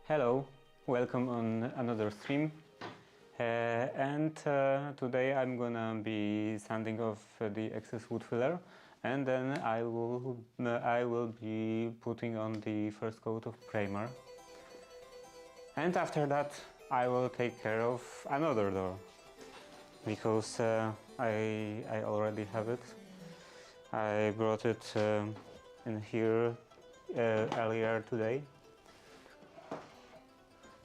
Hello, welcome on another stream. Today I'm gonna be sanding off the excess wood filler, and then I will be putting on the first coat of primer. And after that I will take care of another door, because I already have it. I brought it in here earlier today.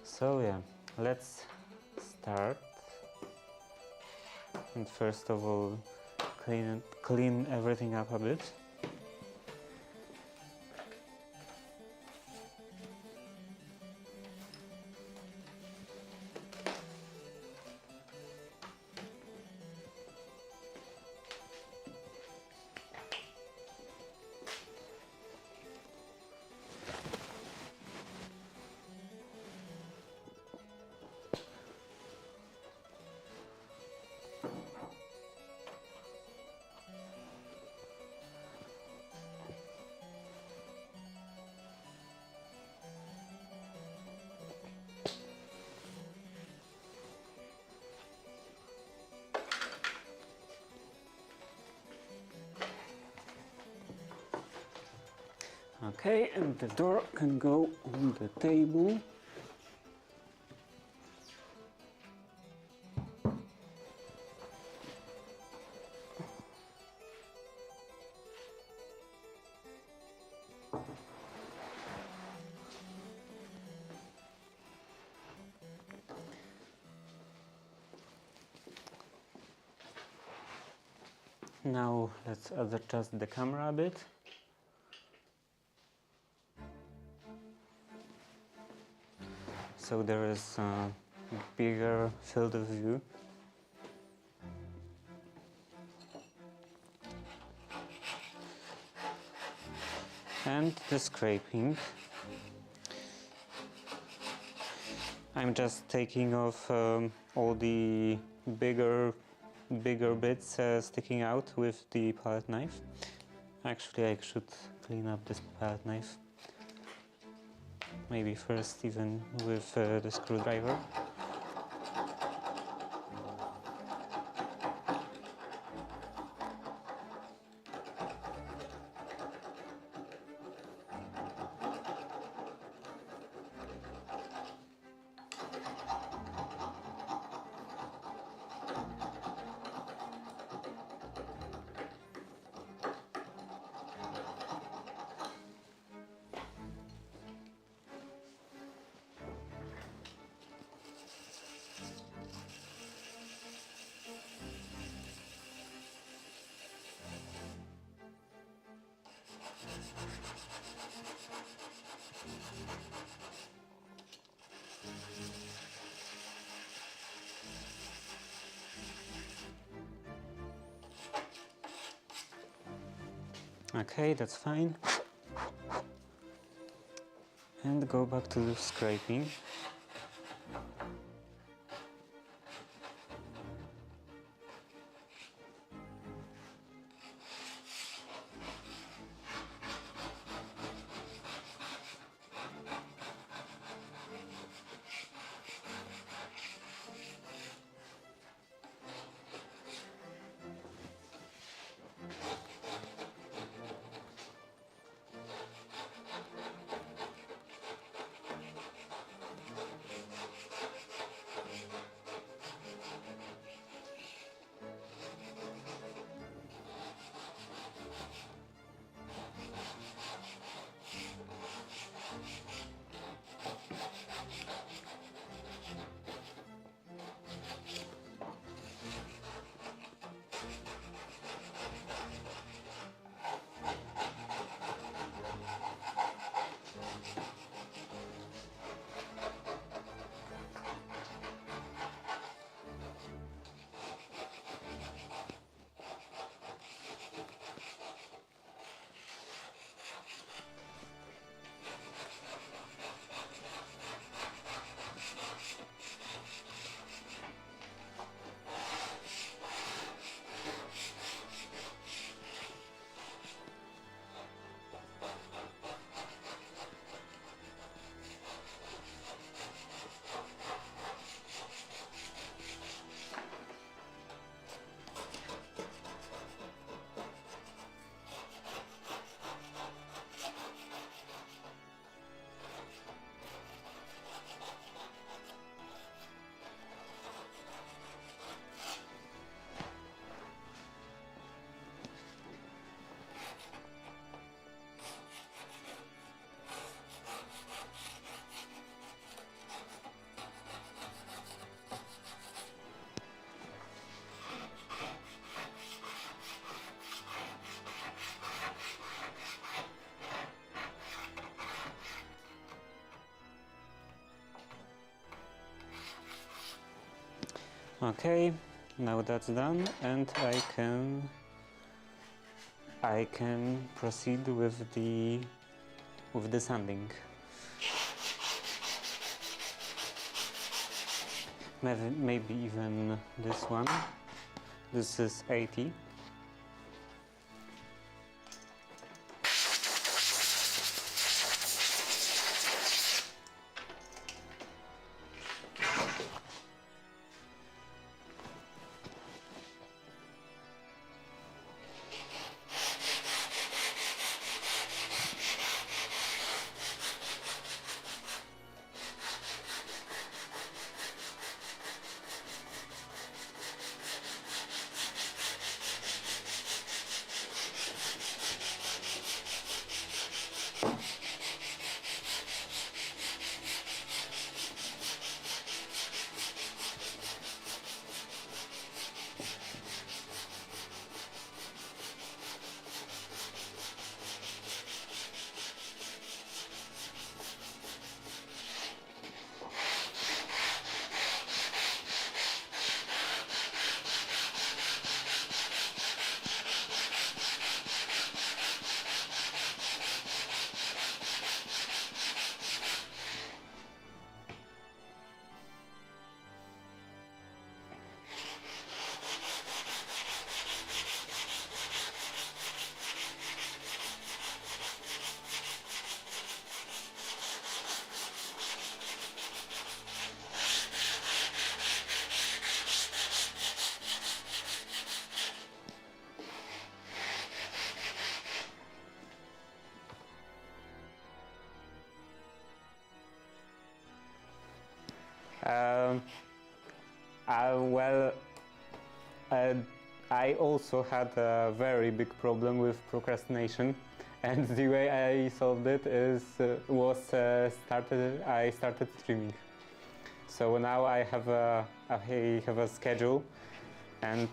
So yeah, let's start. And first of all, clean everything up a bit. Okay, and the door can go on the table. Now let's adjust the camera a bit. So there is a bigger field of view. And the scraping. I'm just taking off all the bigger bits sticking out with the palette knife. Actually, I should clean up this palette knife. Maybe first even with the screwdriver. Okay, that's fine. And go back to the scraping. Okay, now that's done, and I can proceed with the sanding. Maybe even this one. This is 80. Um, well, I also had a very big problem with procrastination, and the way I solved it I started streaming. So now I have a schedule, and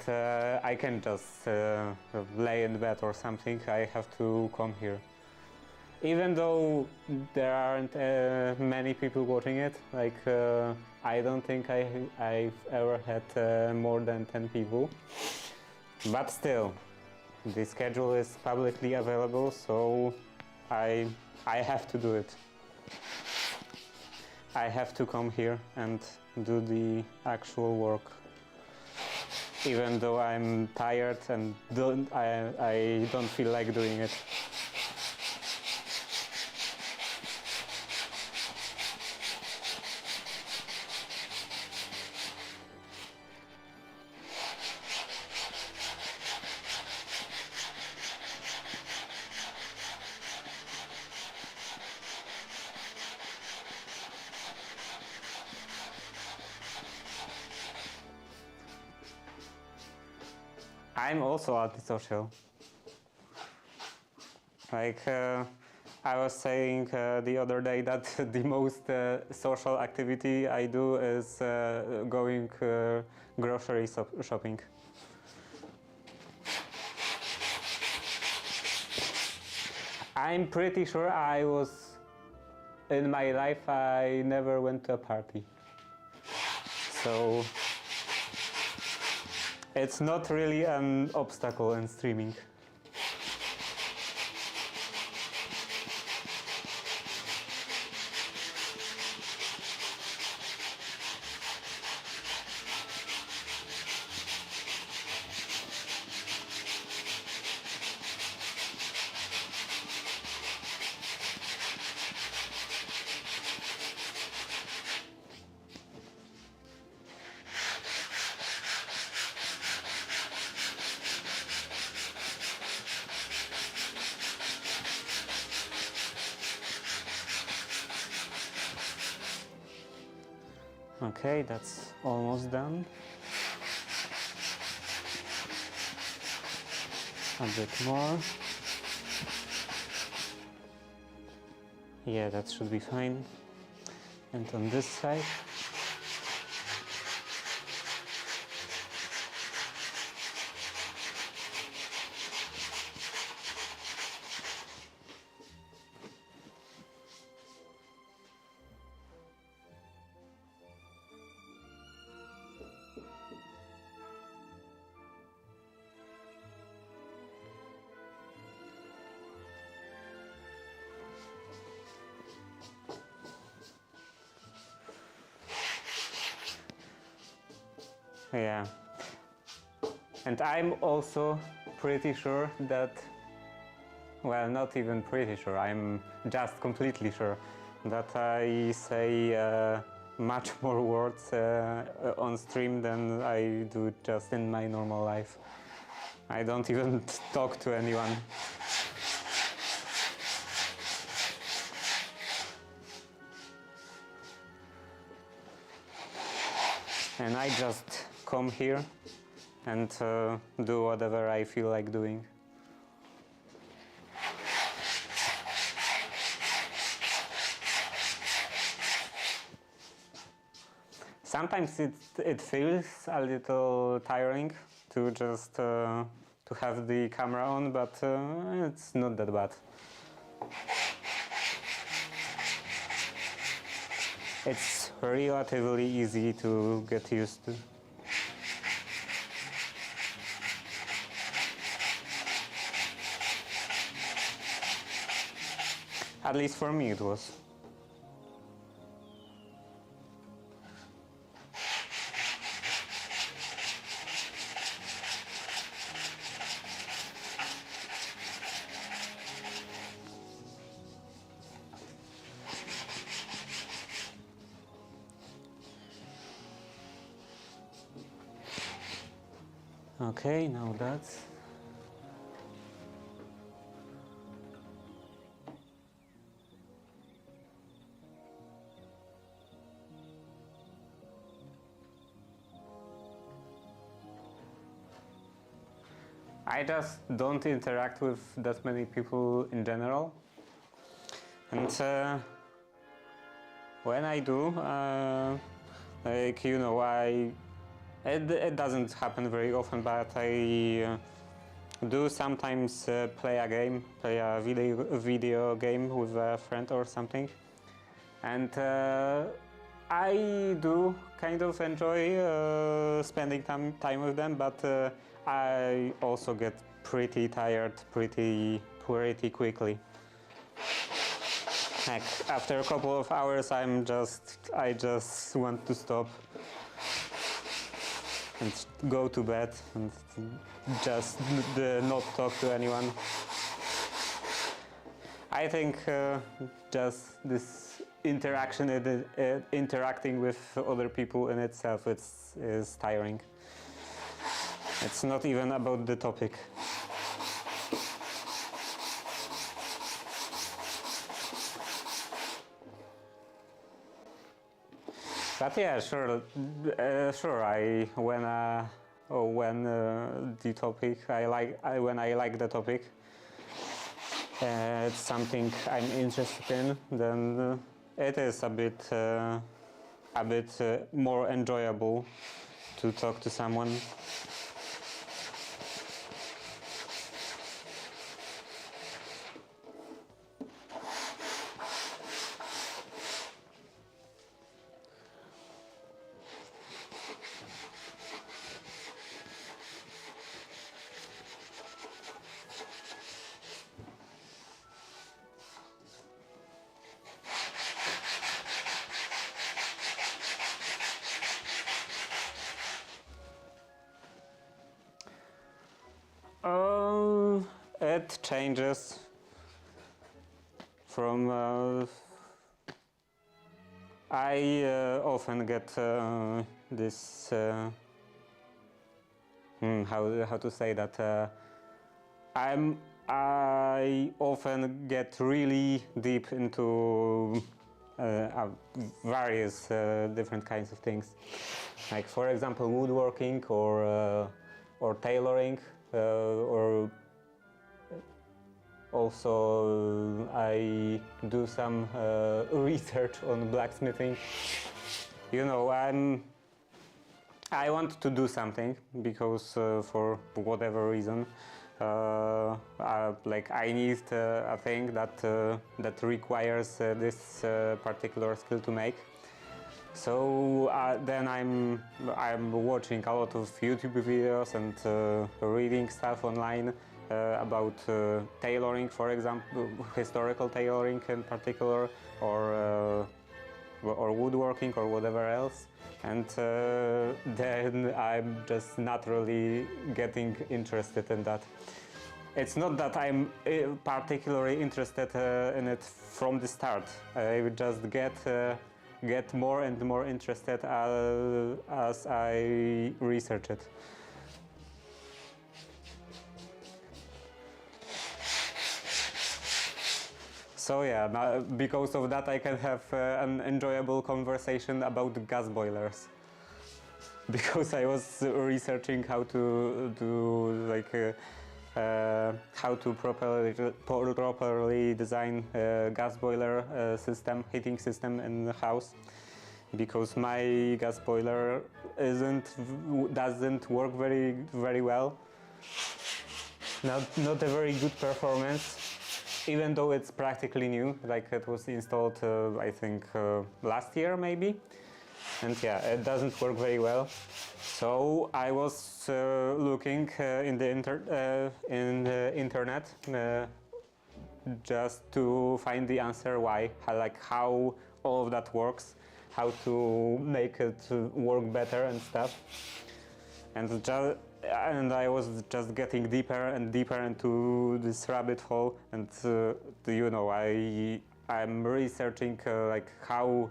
I can just lay in bed or something. I have to come here. Even though there aren't many people watching it, I don't think I've ever had more than 10 people. But still, the schedule is publicly available, so I have to do it. I have to come here and do the actual work. Even though I'm tired and I don't feel like doing it. I'm also antisocial. I was saying the other day that the most social activity I do is going grocery shopping. I'm pretty sure in my life I never went to a party. So it's not really an obstacle in streaming. Okay, that's almost done. A bit more. Yeah, that should be fine. And on this side. Yeah. And I'm also pretty sure that, well, not even pretty sure, I'm just completely sure that I say much more words on stream than I do just in my normal life. I don't even talk to anyone. And I just come here and do whatever I feel like doing. Sometimes it feels a little tiring to just to have the camera on, but it's not that bad. It's relatively easy to get used to. At least for me it was. Okay, now that's... I just don't interact with that many people in general. And when I do, like, you know, it doesn't happen very often, but I do sometimes play a video game with a friend or something. And I do kind of enjoy spending time with them, but I also get pretty tired pretty quickly. Like, after a couple of hours, I just want to stop and go to bed and just not talk to anyone. I think just this interacting with other people in itself is tiring. It's not even about the topic. But yeah, sure. When the topic when I like the topic, it's something I'm interested in, then it is a bit more enjoyable to talk to someone. It changes from I often get this how to say that I often get really deep into various different kinds of things, like, for example, woodworking or tailoring, or also I do some research on blacksmithing. You know, I want to do something because for whatever reason, like, I need a thing that requires this particular skill to make. So then I'm watching a lot of YouTube videos and reading stuff online about tailoring, for example, historical tailoring in particular, or or woodworking or whatever else, and then I'm just naturally getting interested in that. It's not that I'm particularly interested in it from the start. I would just get more and more interested as I research it. So yeah, because of that I can have an enjoyable conversation about gas boilers. Because I was researching how to do how to properly design a gas boiler system, heating system in the house. Because my gas boiler doesn't work very well. Not a very good performance. Even though it's practically new, like it was installed, I think, last year maybe, and yeah, it doesn't work very well. So I was looking in the internet just to find the answer why, how all of that works, how to make it work better and stuff, and I was just getting deeper and deeper into this rabbit hole, and you know, I'm researching how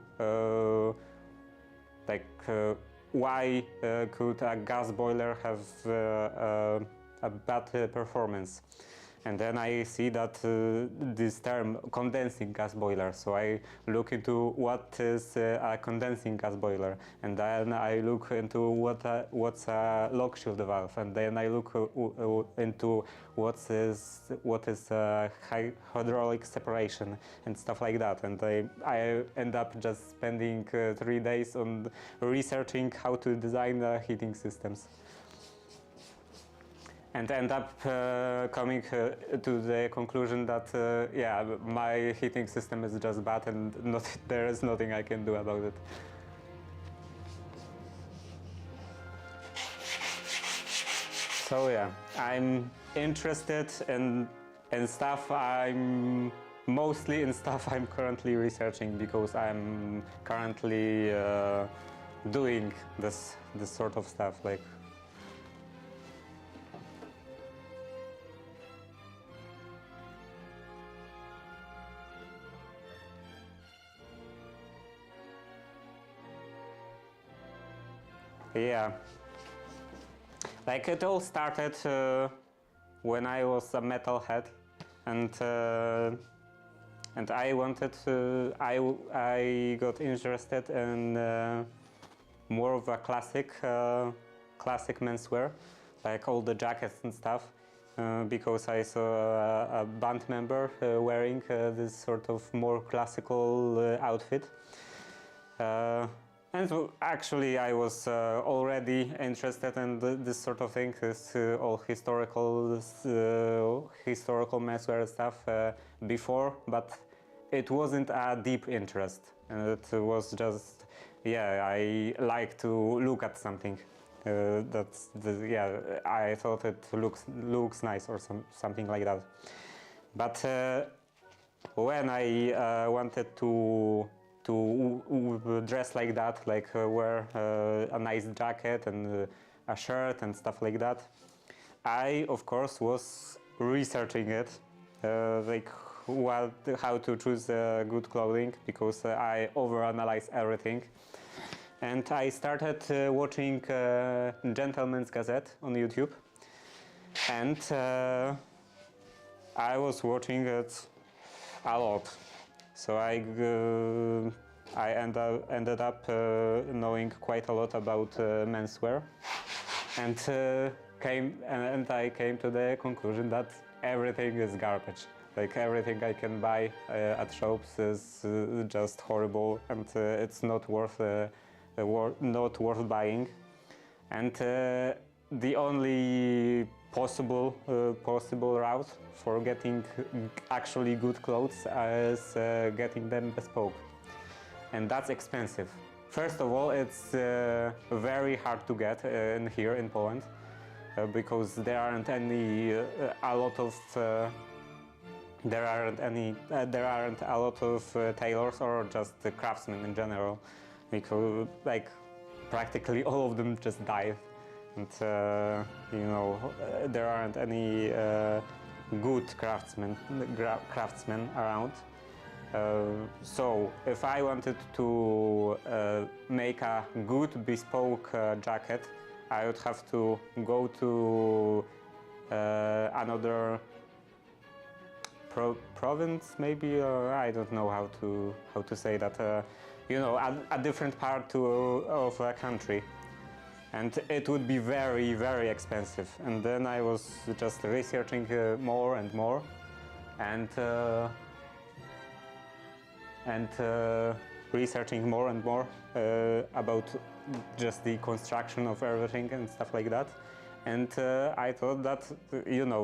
why could a gas boiler have a bad performance. And then I see that this term condensing gas boiler, so I look into what is a condensing gas boiler, and then I look into what's a lock shield valve, and then I look into what is hydraulic separation and stuff like that, and I end up just spending 3 days on researching how to design heating systems. And end up coming to the conclusion that yeah, my heating system is just bad and there is nothing I can do about it. So yeah, I'm interested in stuff. I'm mostly in stuff I'm currently researching, because I'm currently doing this sort of stuff. Yeah, it all started when I was a metalhead, and I wanted to. I got interested in more of a classic menswear, like all the jackets and stuff, because I saw a band member wearing this sort of more classical outfit. And actually, I was already interested in this sort of thing, all historical menswear stuff before, but it wasn't a deep interest. It was just, yeah, I like to look at something. Yeah, I thought it looks nice or something like that. But when I wanted to dress like that, wear a nice jacket and a shirt and stuff like that, I of course was researching it, how to choose good clothing, because I overanalyze everything. And I started watching Gentleman's Gazette on YouTube, and I was watching it a lot. So I ended up knowing quite a lot about menswear, and I came to the conclusion that everything is garbage. Everything I can buy at shops is just horrible, and it's not worth buying. And the only possible route for getting actually good clothes is getting them bespoke, and that's expensive. First of all, it's very hard to get here in Poland, because there aren't a lot of there aren't a lot of tailors or just craftsmen in general, because like practically all of them just died, and there aren't any good craftsmen around. So if I wanted to make a good bespoke jacket, I would have to go to another province, maybe, or I don't know how to say that. A different part of a country, and it would be very, very expensive. And then I was just researching more and more, and researching more and more about just the construction of everything and stuff like that. And I thought that,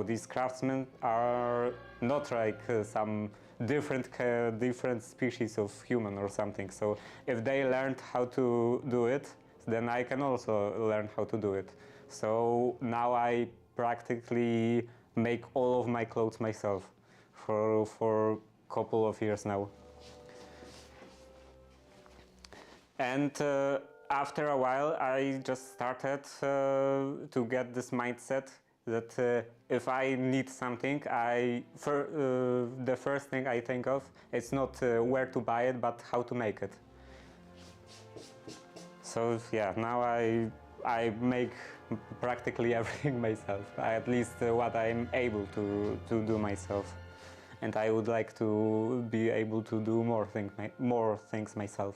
these craftsmen are not like some different species of human or something. So if they learned how to do it, then I can also learn how to do it. So now I practically make all of my clothes myself for a couple of years now. And after a while, I just started to get this mindset that if I need something, the first thing I think of is not where to buy it, but how to make it. So yeah, now I make practically everything myself, at least what I'm able to do myself. And I would like to be able to do more things myself.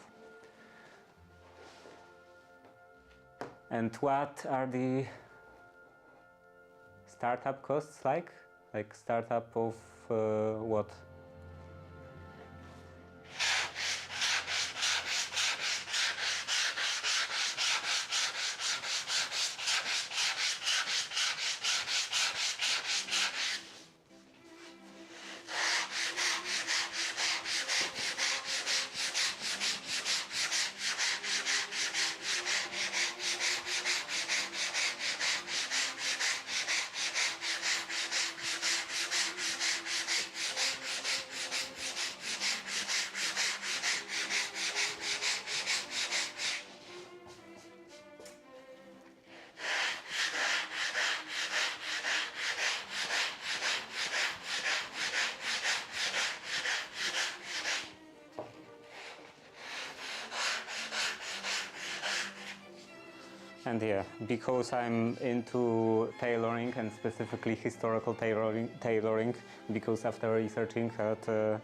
And what are the startup costs like? Like startup of what? And yeah, because I'm into tailoring and specifically historical tailoring, because after researching that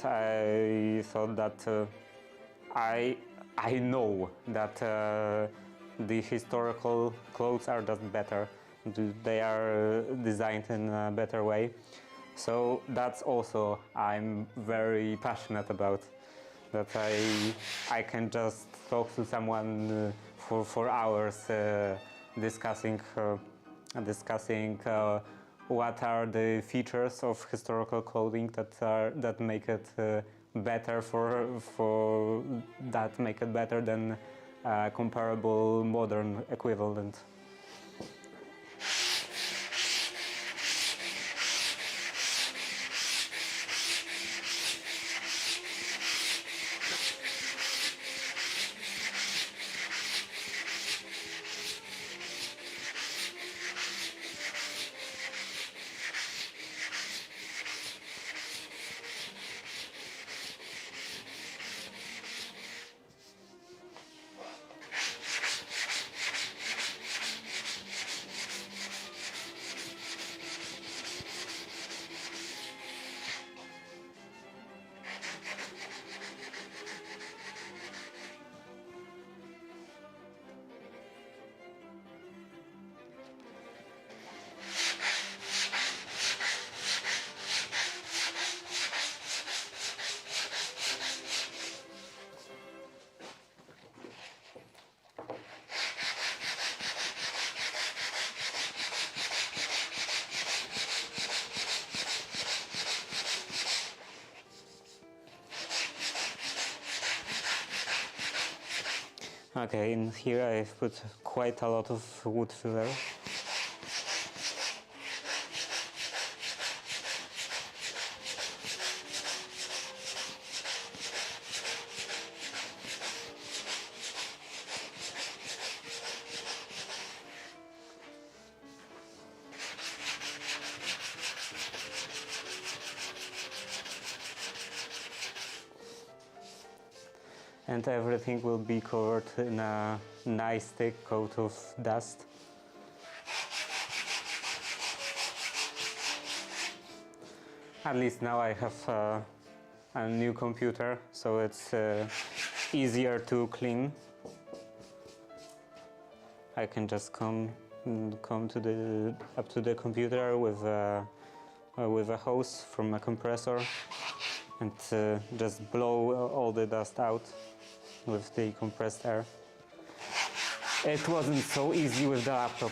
I thought that I know that the historical clothes are just better. They are designed in a better way. So that's also I'm very passionate about. That I can just talk to someone for hours discussing what are the features of historical clothing that make it better make it better than comparable modern equivalent. Okay, in here I've put quite a lot of wood filler. and everything will be covered in a nice thick coat of dust. At least now I have a new computer, so it's easier to clean. I can just come up to the computer with a hose from a compressor and just blow all the dust out with the compressed air. It wasn't so easy with the laptop.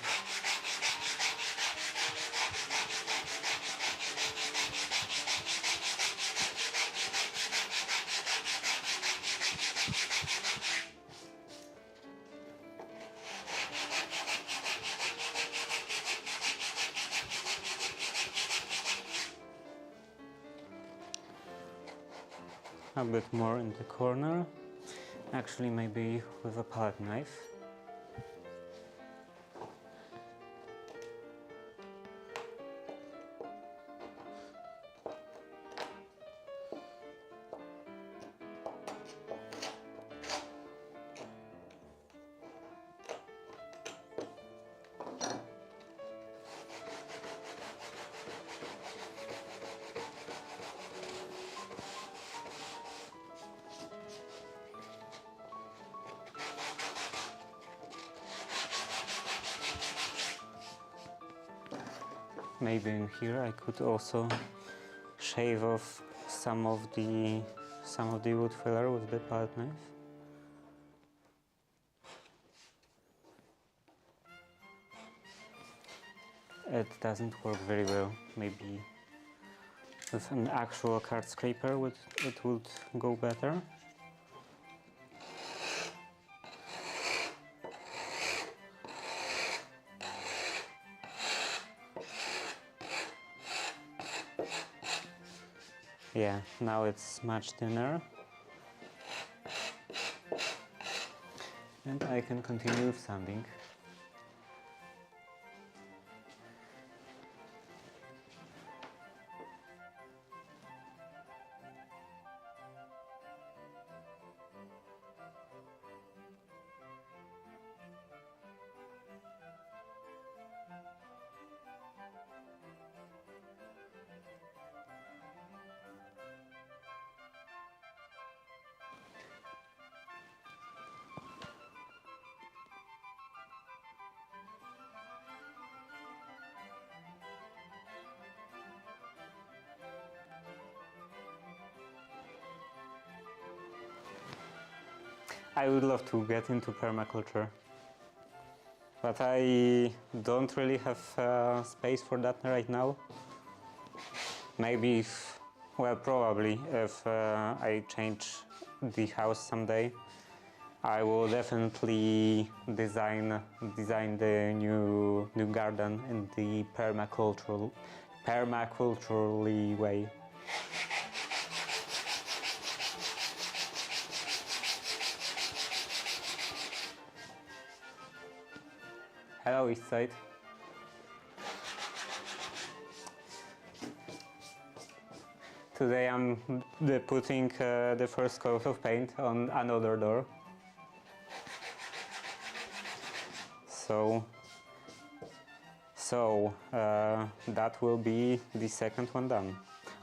A bit more in the corner. Actually, maybe with a palette knife. Maybe in here I could also shave off some of the wood filler with the palette knife. It doesn't work very well. Maybe with an actual card scraper it would go better. Yeah, now it's much thinner. And I can continue with sanding. I would love to get into permaculture, but I don't really have space for that right now. Maybe probably if I change the house someday, I will definitely design the new garden in the permaculturally way. Hello, East Side. Today I'm putting the first coat of paint on another door. So that will be the second one done.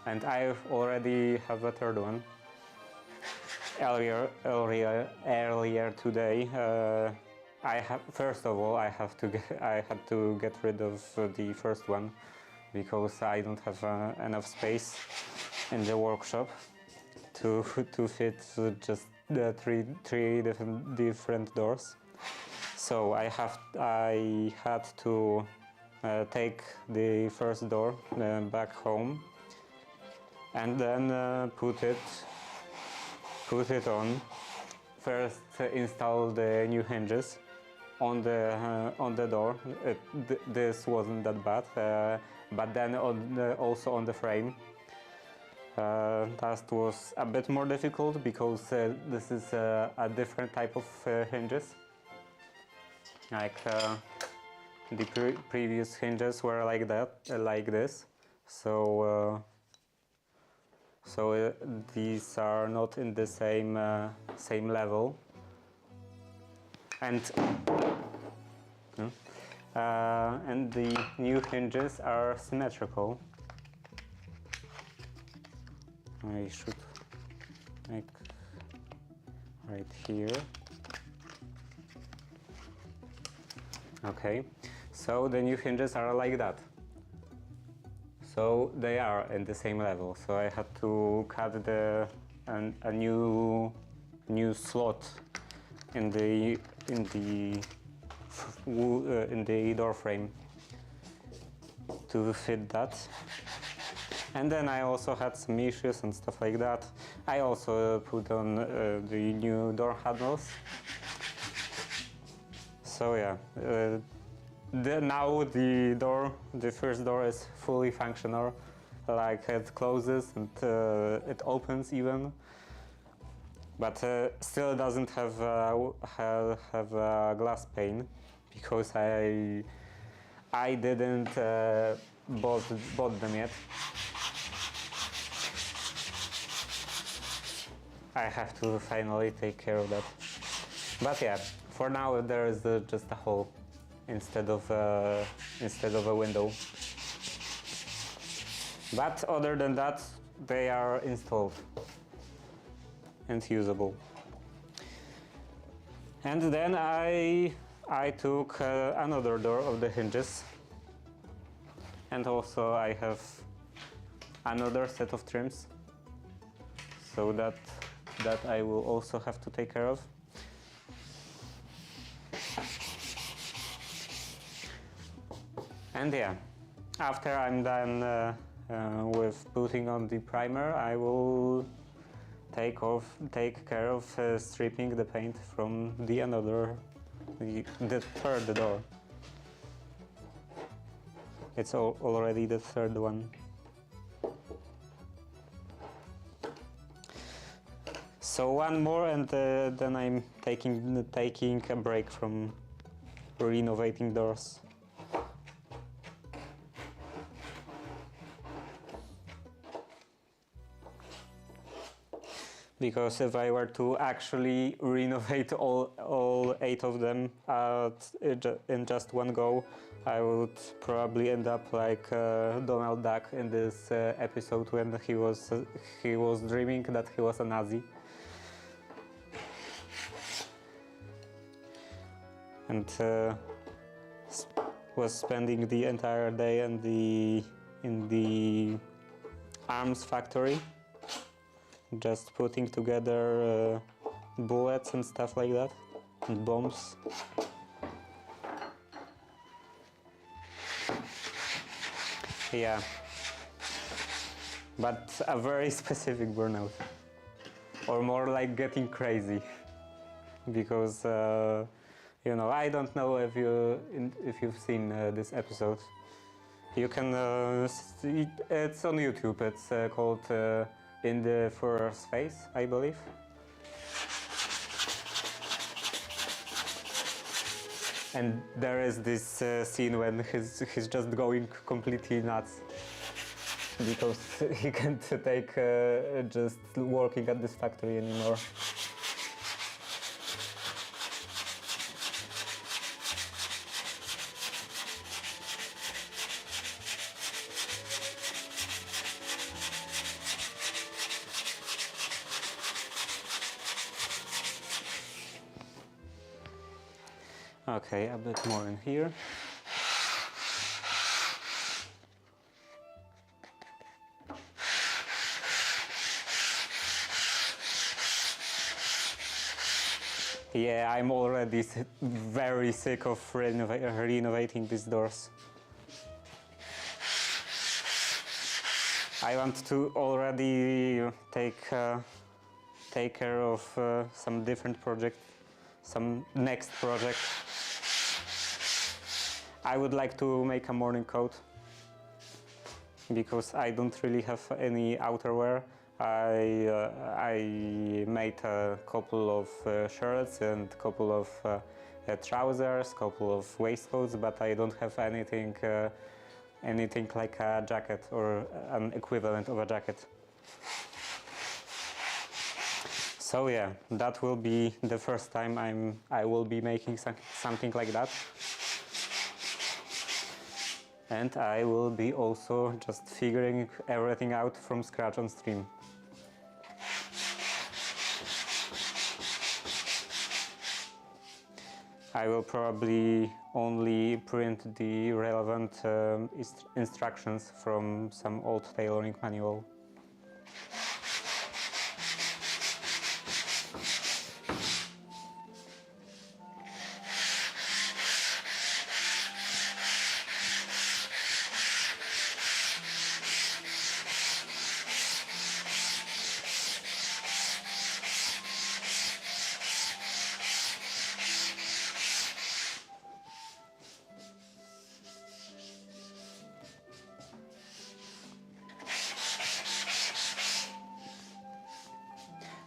And I already have a third one. Earlier today, first of all, I had to get rid of the first one because I don't have enough space in the workshop to fit just the three different doors. So I had to take the first door back home and then put it on. First install the new hinges on the door. This wasn't that bad, but then also on the frame. That was a bit more difficult because this is a different type of hinges. Like the previous hinges were like that, like this. So so these are not in the same level, and the new hinges are symmetrical. I should make right here. Okay, so the new hinges are like that. So they are in the same level. So I had to cut a new slot in the door frame to fit that. And then I also had some issues and stuff like that. I also put on the new door handles. So yeah, now the first door is fully functional. Like it closes and it opens even, but still doesn't have a glass pane because I didn't bought them yet. I have to finally take care of that. But yeah, for now there is just a hole instead of a window. But other than that, they are installed and usable. And then I took another door of the hinges, and also I have another set of trims, so that I will also have to take care of. And yeah, after I'm done with putting on the primer, I will take care of stripping the paint from the third door. It's already the third one. So one more, and then I'm taking a break from renovating doors. Because if I were to actually renovate all 8 of them in just one go, I would probably end up like Donald Duck in this episode when he was dreaming that he was a Nazi. And was spending the entire day in the arms factory, just putting together bullets and stuff like that, and bombs. Yeah, but a very specific burnout, or more like getting crazy, because you know, I don't know if you've seen this episode. You can see it's on YouTube. It's called In the Führer's Face, I believe. And there is this scene when he's just going completely nuts because he can't take just working at this factory anymore. Okay, a bit more in here. Yeah, I'm already very sick of renovating these doors. I want to already take care of some different project, some next project. I would like to make a morning coat because I don't really have any outerwear. I made a couple of shirts and a couple of trousers, couple of waistcoats, but I don't have anything like a jacket or an equivalent of a jacket. So yeah, that will be the first time I will be making something like that. And I will be also just figuring everything out from scratch on stream. I will probably only print the relevant instructions from some old tailoring manual.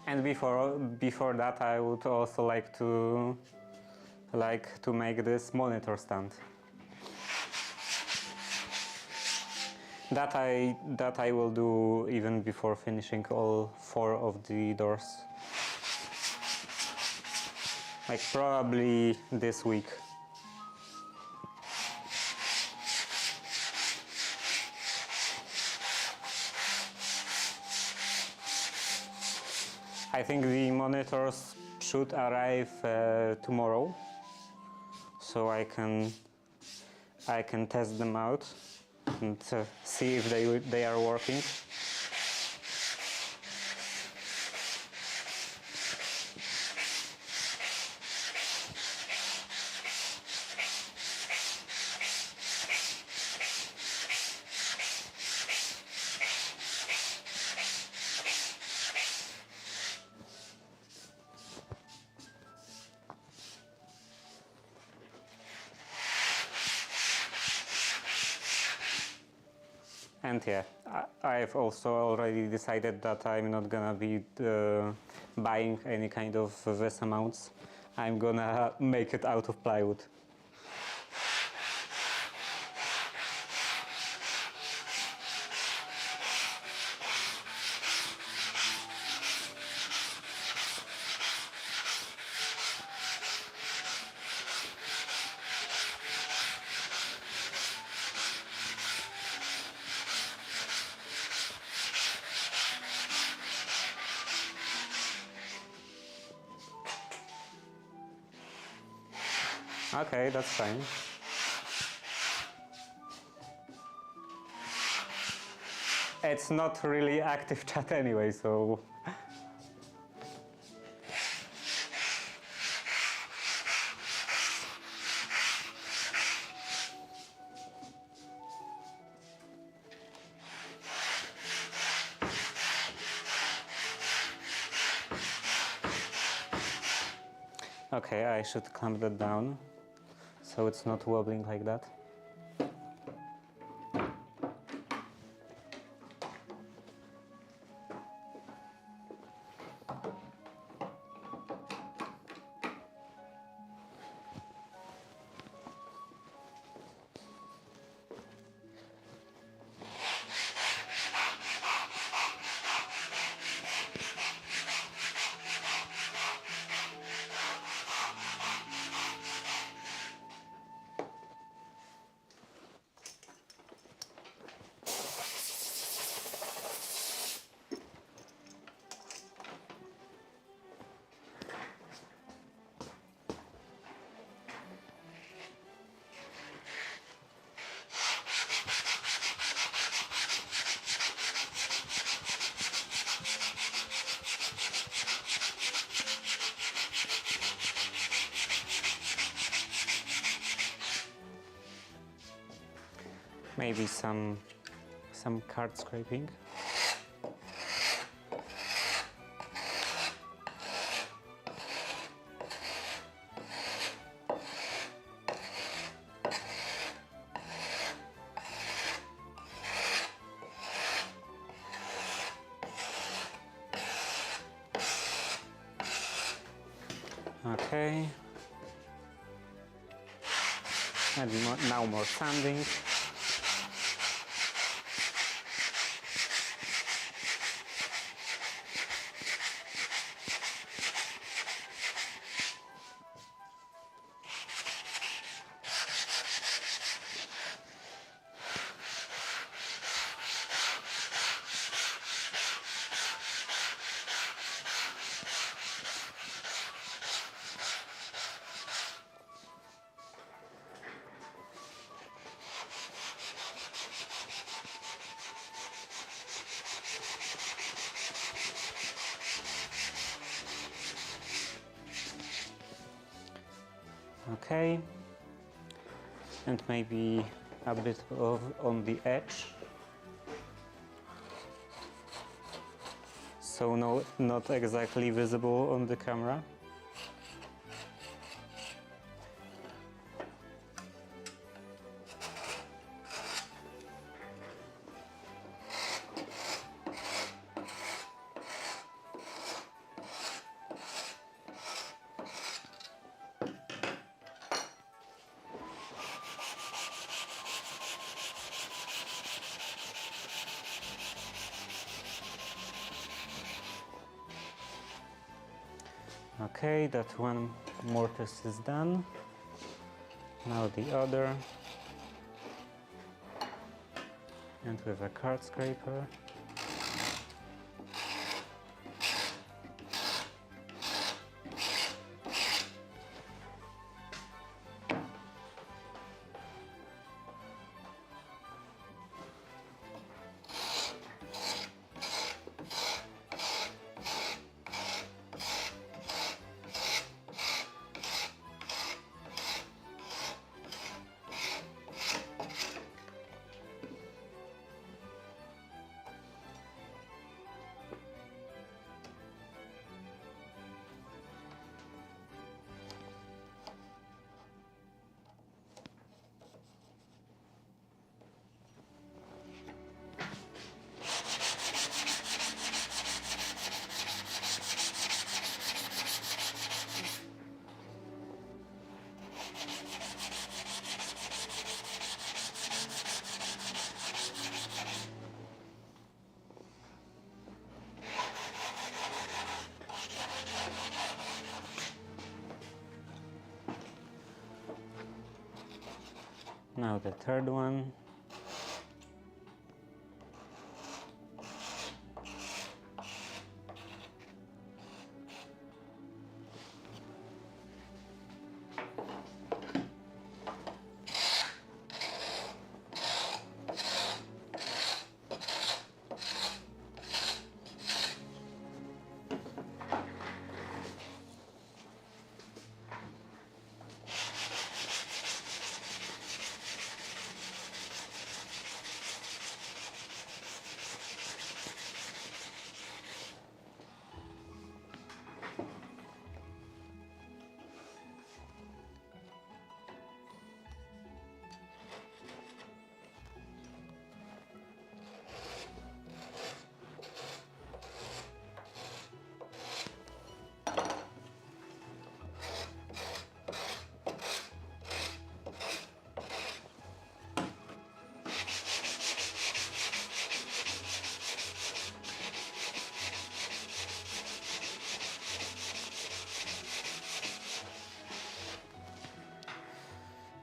And before that, I would also like to make this monitor stand. That I will do even before finishing all 4 of the doors. Like probably this week. I think the monitors should arrive tomorrow, so I can test them out and see if they are working. And yeah, I've also already decided that I'm not gonna be buying any kind of VESA mounts. I'm gonna make it out of plywood. Okay, that's fine. It's not really active chat anyway, so... Okay, I should clamp that down, so it's not wobbling like that. Maybe some card scraping. Okay. And now more sanding. Okay, and maybe a bit of on the edge, so no, not exactly visible on the camera. Okay, that one mortise is done. Now the other, and with a card scraper. Now the third one.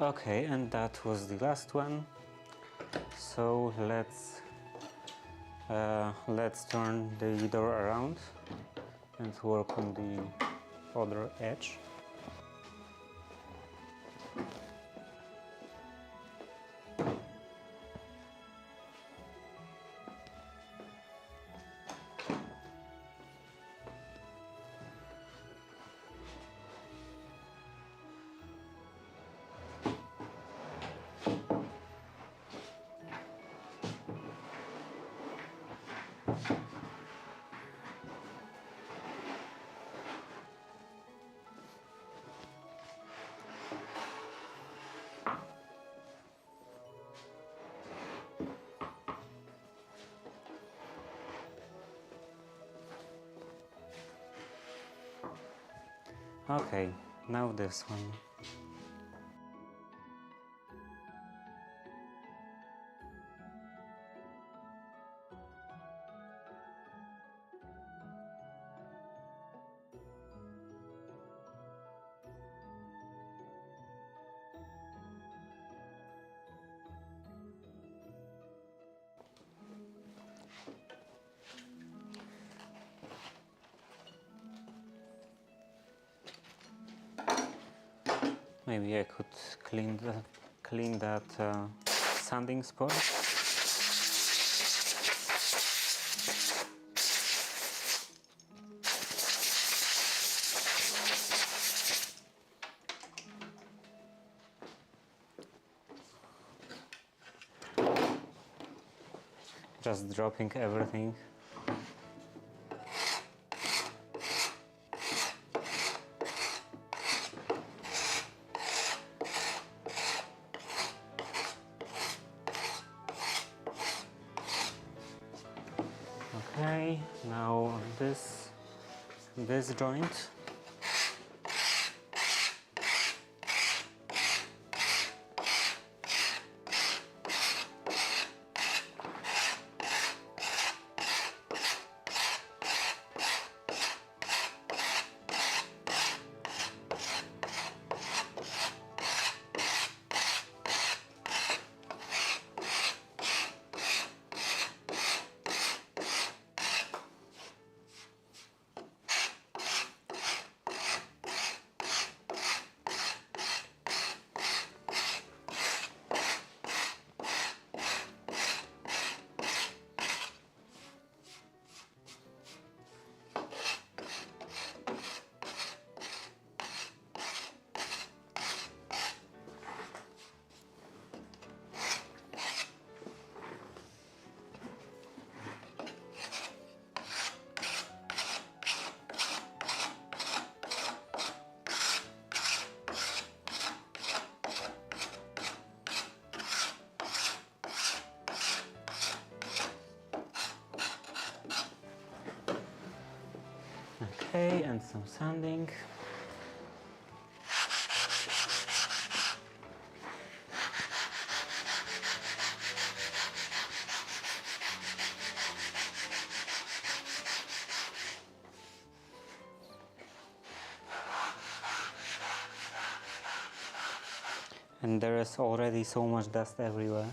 Okay, and that was the last one. So let's turn the door around and work on the other edge. Okay, now this one. Maybe I could clean that sanding spot. just dropping everything. Okay, now this joint. Okay, and some sanding. And there is already so much dust everywhere.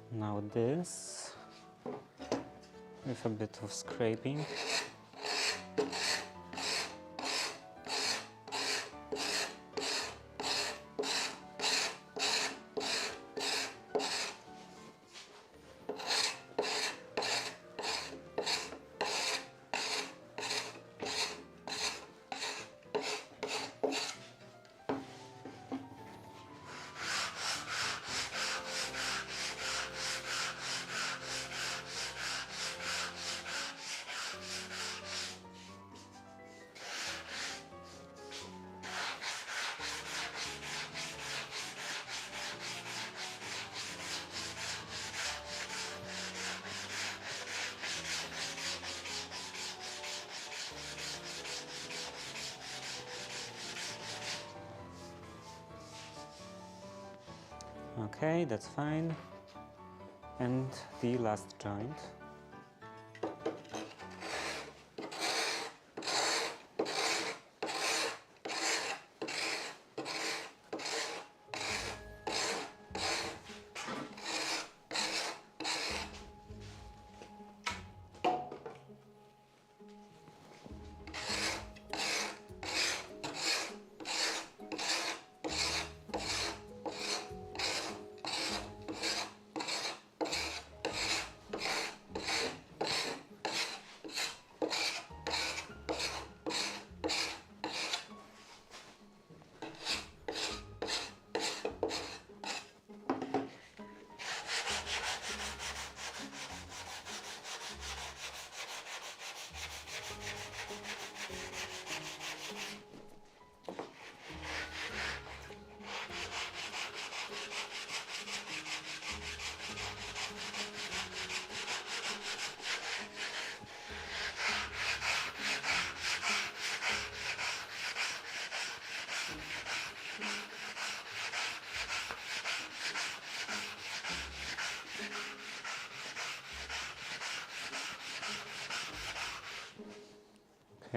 Now this, with a bit of scraping. Okay, that's fine. And the last joint.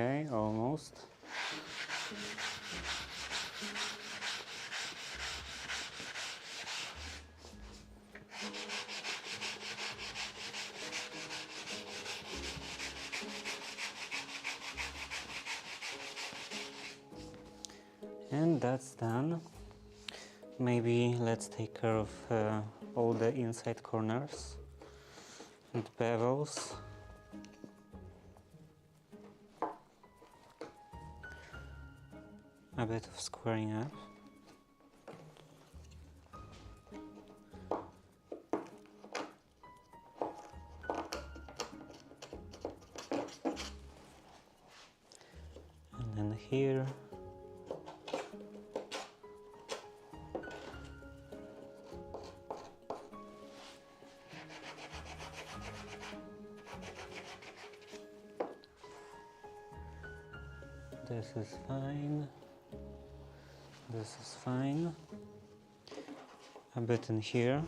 Okay, almost. And that's done. Maybe let's take care of all the inside corners and bevels. A bit of squaring up. And then here. This is fine. This is fine. A bit in here.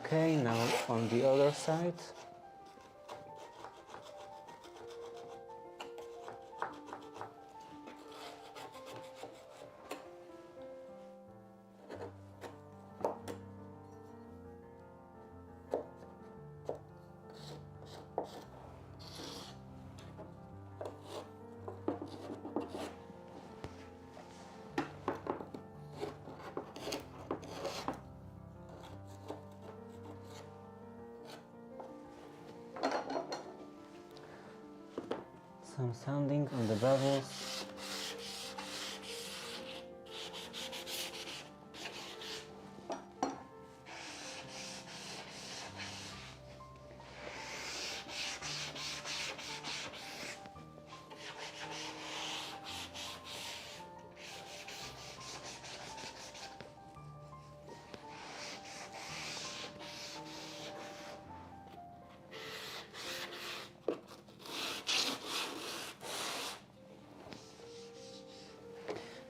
Okay, now on the other side. Some sanding on the bevels.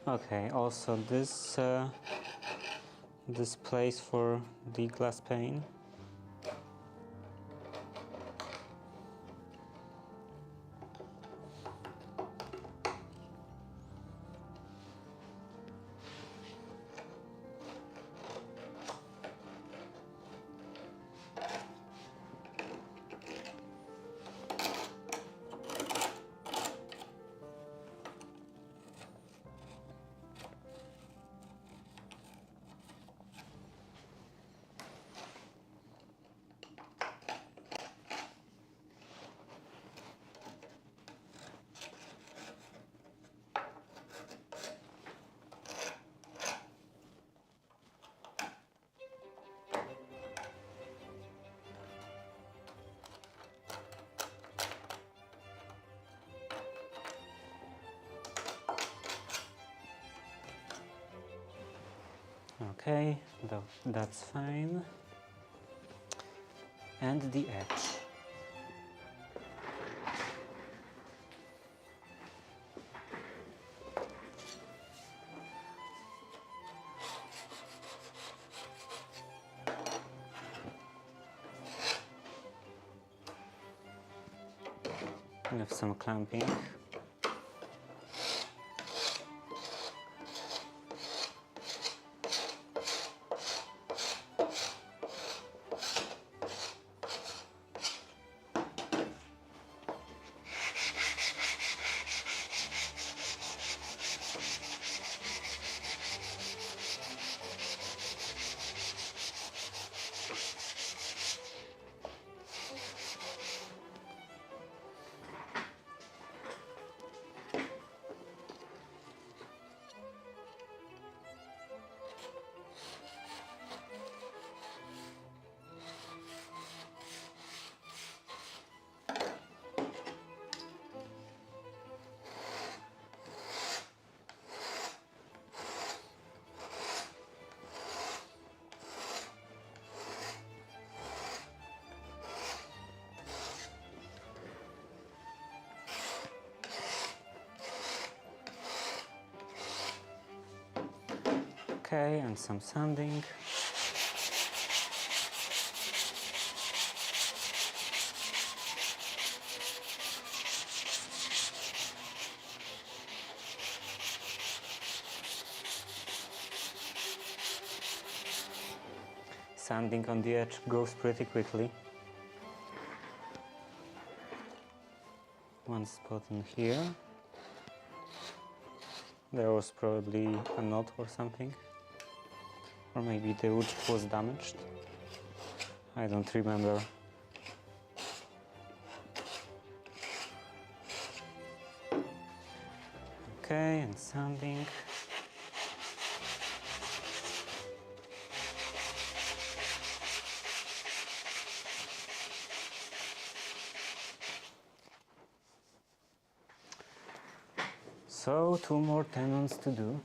Okay, also this place for the glass pane. Okay, that's fine. And the edge. With some clamping. Okay, and some sanding. Sanding on the edge goes pretty quickly. One spot in here. There was probably a knot or something. Or maybe the wood was damaged. I don't remember. Okay, and sanding. So, 2 more tenons to do.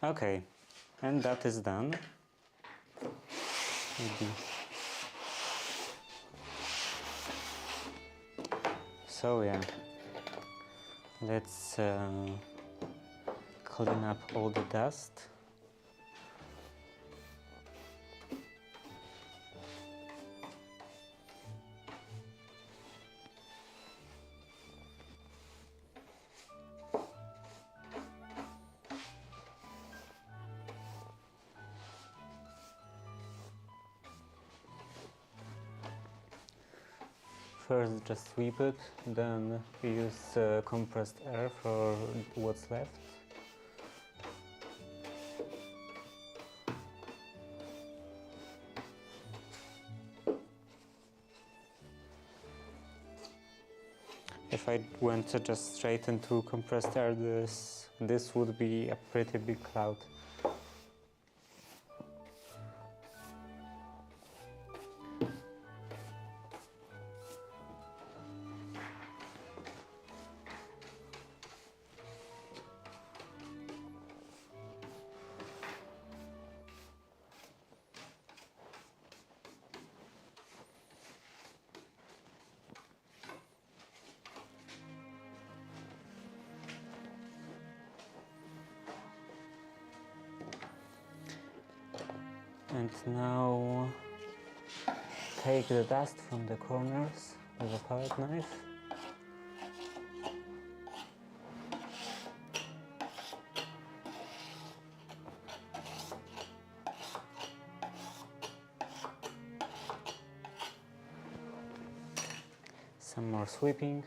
Okay, and that is done. Maybe. So yeah, let's clean up all the dust. First just sweep it, then use compressed air for what's left. If I went just straight into compressed air, this would be a pretty big cloud. And now take the dust from the corners with a palette knife. Some more sweeping.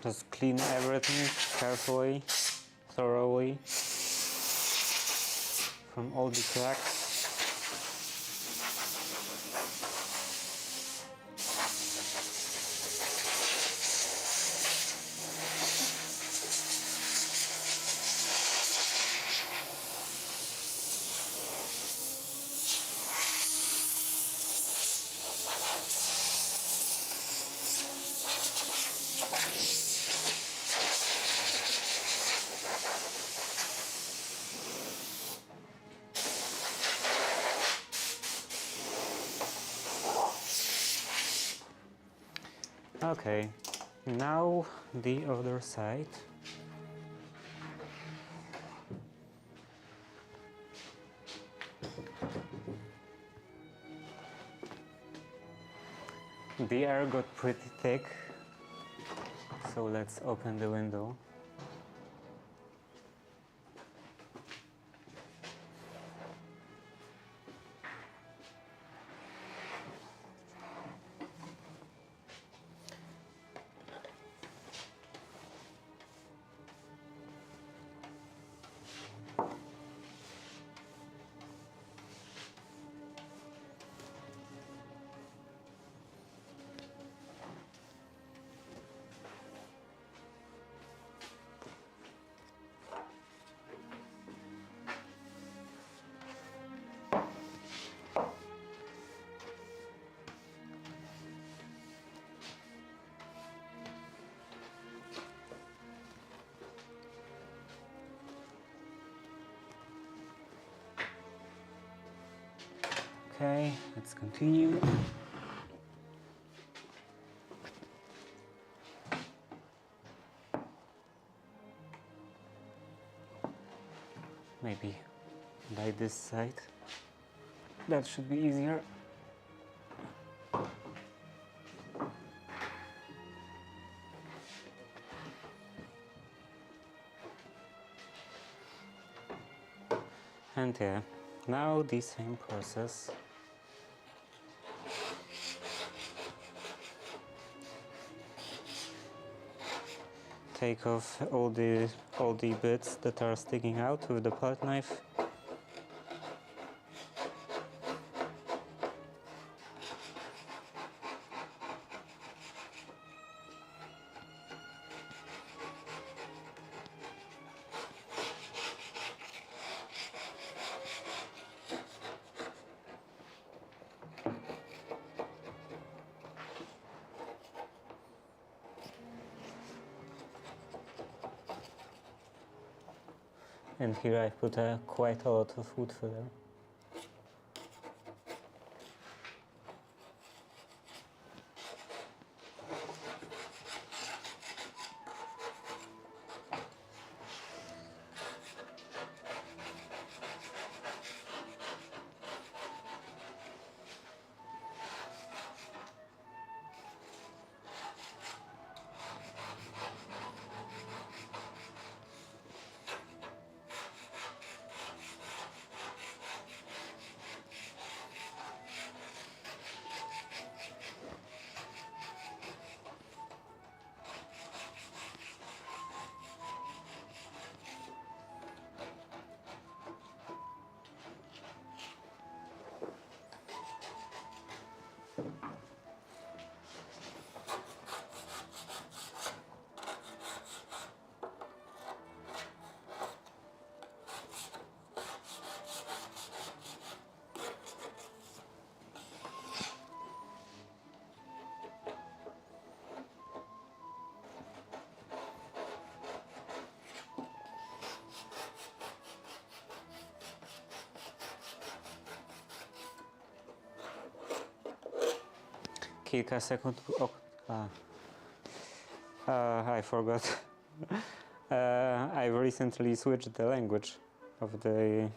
Just clean everything carefully, thoroughly, from all the cracks. Okay, now the other side. The air got pretty thick, so let's open the window. Okay, let's continue. Maybe by this side. That should be easier. And yeah, now the same process. Take off all the bits that are sticking out with the palette knife. And here I put quite a lot of wood filler. Kilka sekund. I forgot. I've recently switched the language of the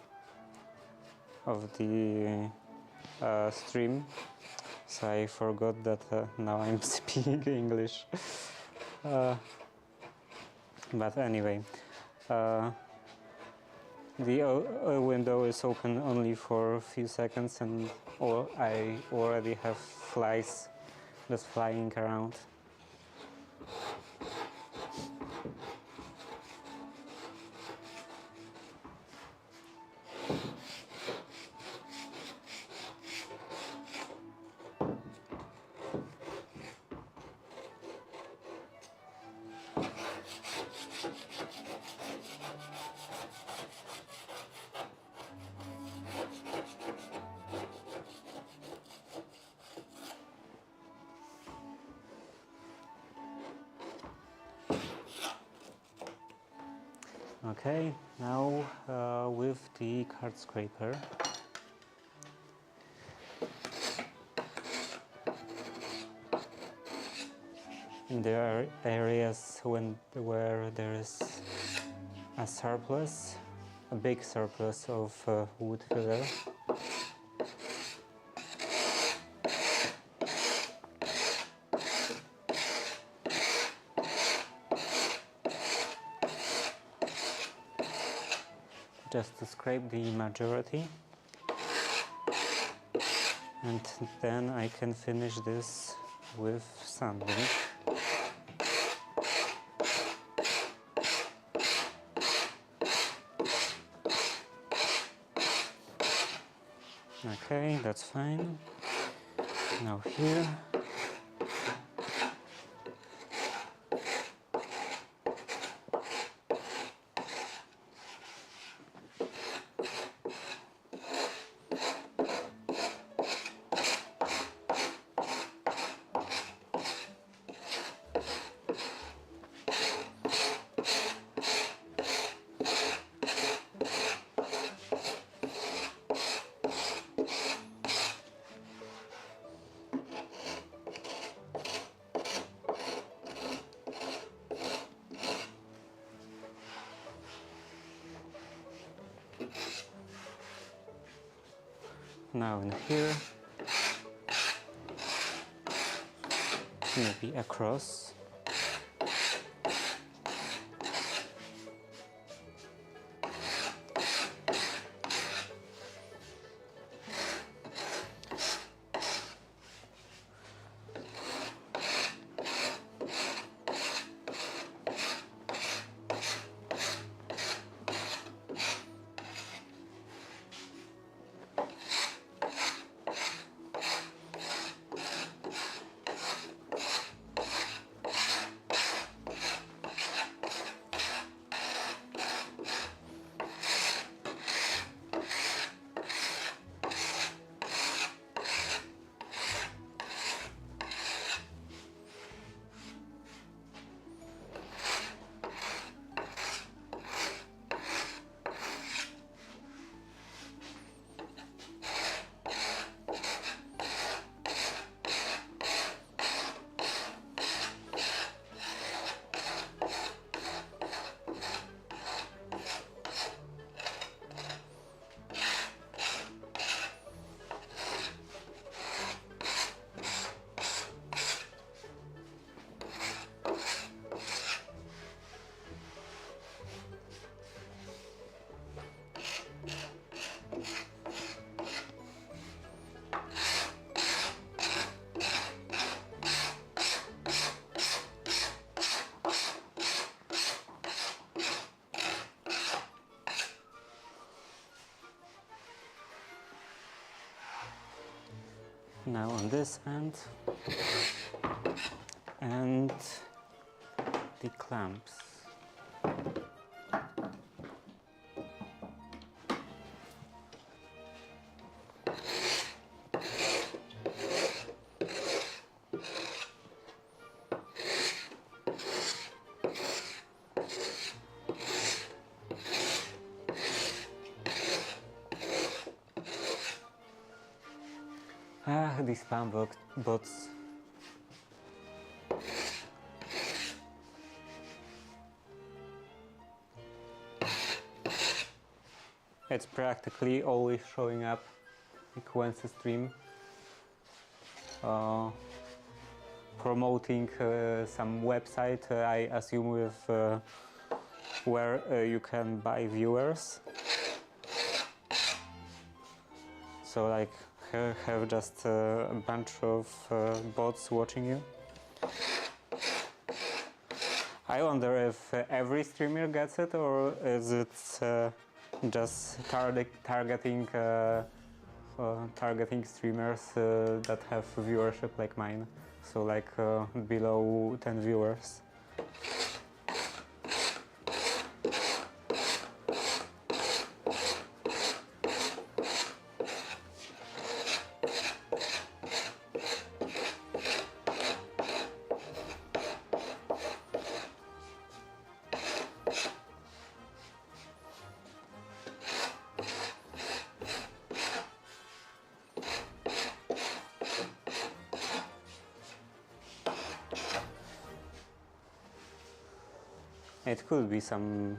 stream, so I forgot that now I'm speaking English. But anyway, the window is open only for a few seconds, and I already have flies just flying around. Okay, now with the card scraper. There are areas where there is a surplus, a big surplus of wood filler. Just to scrape the majority, and then I can finish this with sanding. Okay, that's fine. Now here. Now in here, maybe across. Now on this end, and the clamps. Ah, these spam bots. It's practically always showing up like once a stream, promoting some website, I assume with where you can buy viewers. So like have just a bunch of bots watching you. I wonder if every streamer gets it, or is it just targeting streamers that have viewership like mine, so like below 10 viewers. It could be some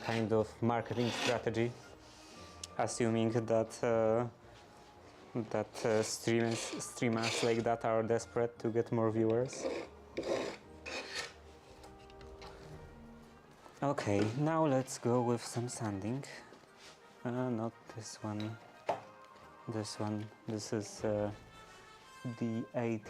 kind of marketing strategy, assuming that streamers like that are desperate to get more viewers. Okay, now let's go with some sanding. Not this one. This one. This is the 80.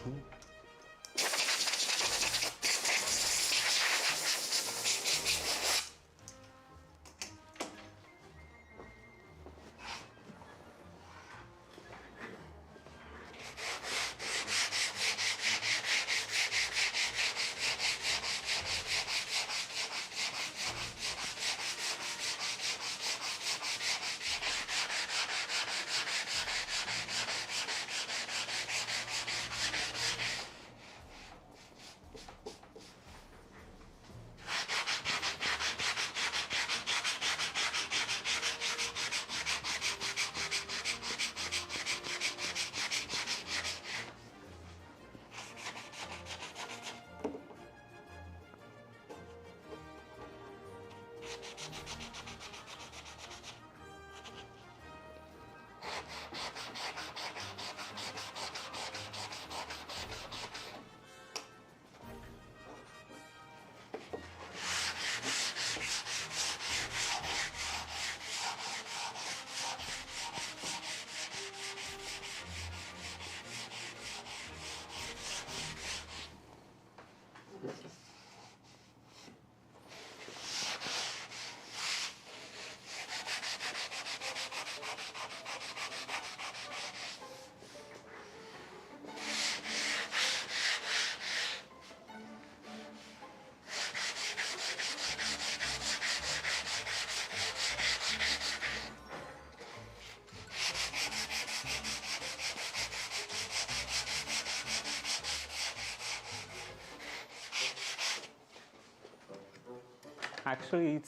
Actually,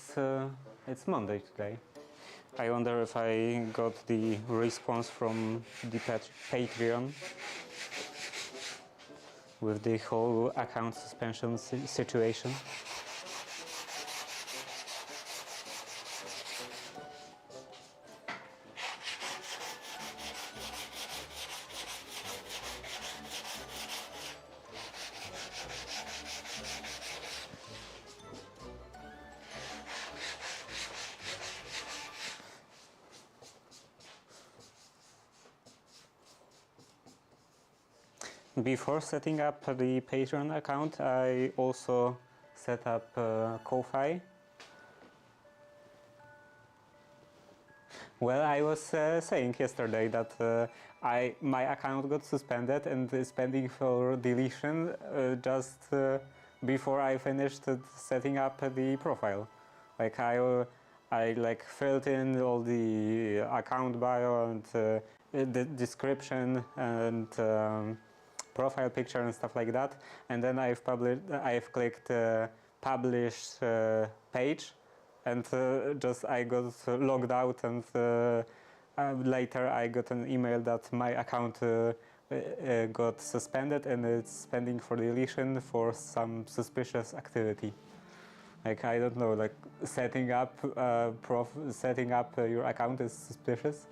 it's Monday today. I wonder if I got the response from the Patreon with the whole account suspension situation. Before setting up the Patreon account, I also set up Ko-Fi. Well, I was saying yesterday that my account got suspended and is pending for deletion just before I finished setting up the profile. Like I like filled in all the account bio and the description and profile picture and stuff like that, and then I've clicked publish page, and just I got logged out, and later I got an email that my account got suspended and it's pending for deletion for some suspicious activity. Like, I don't know, like setting up your account is suspicious.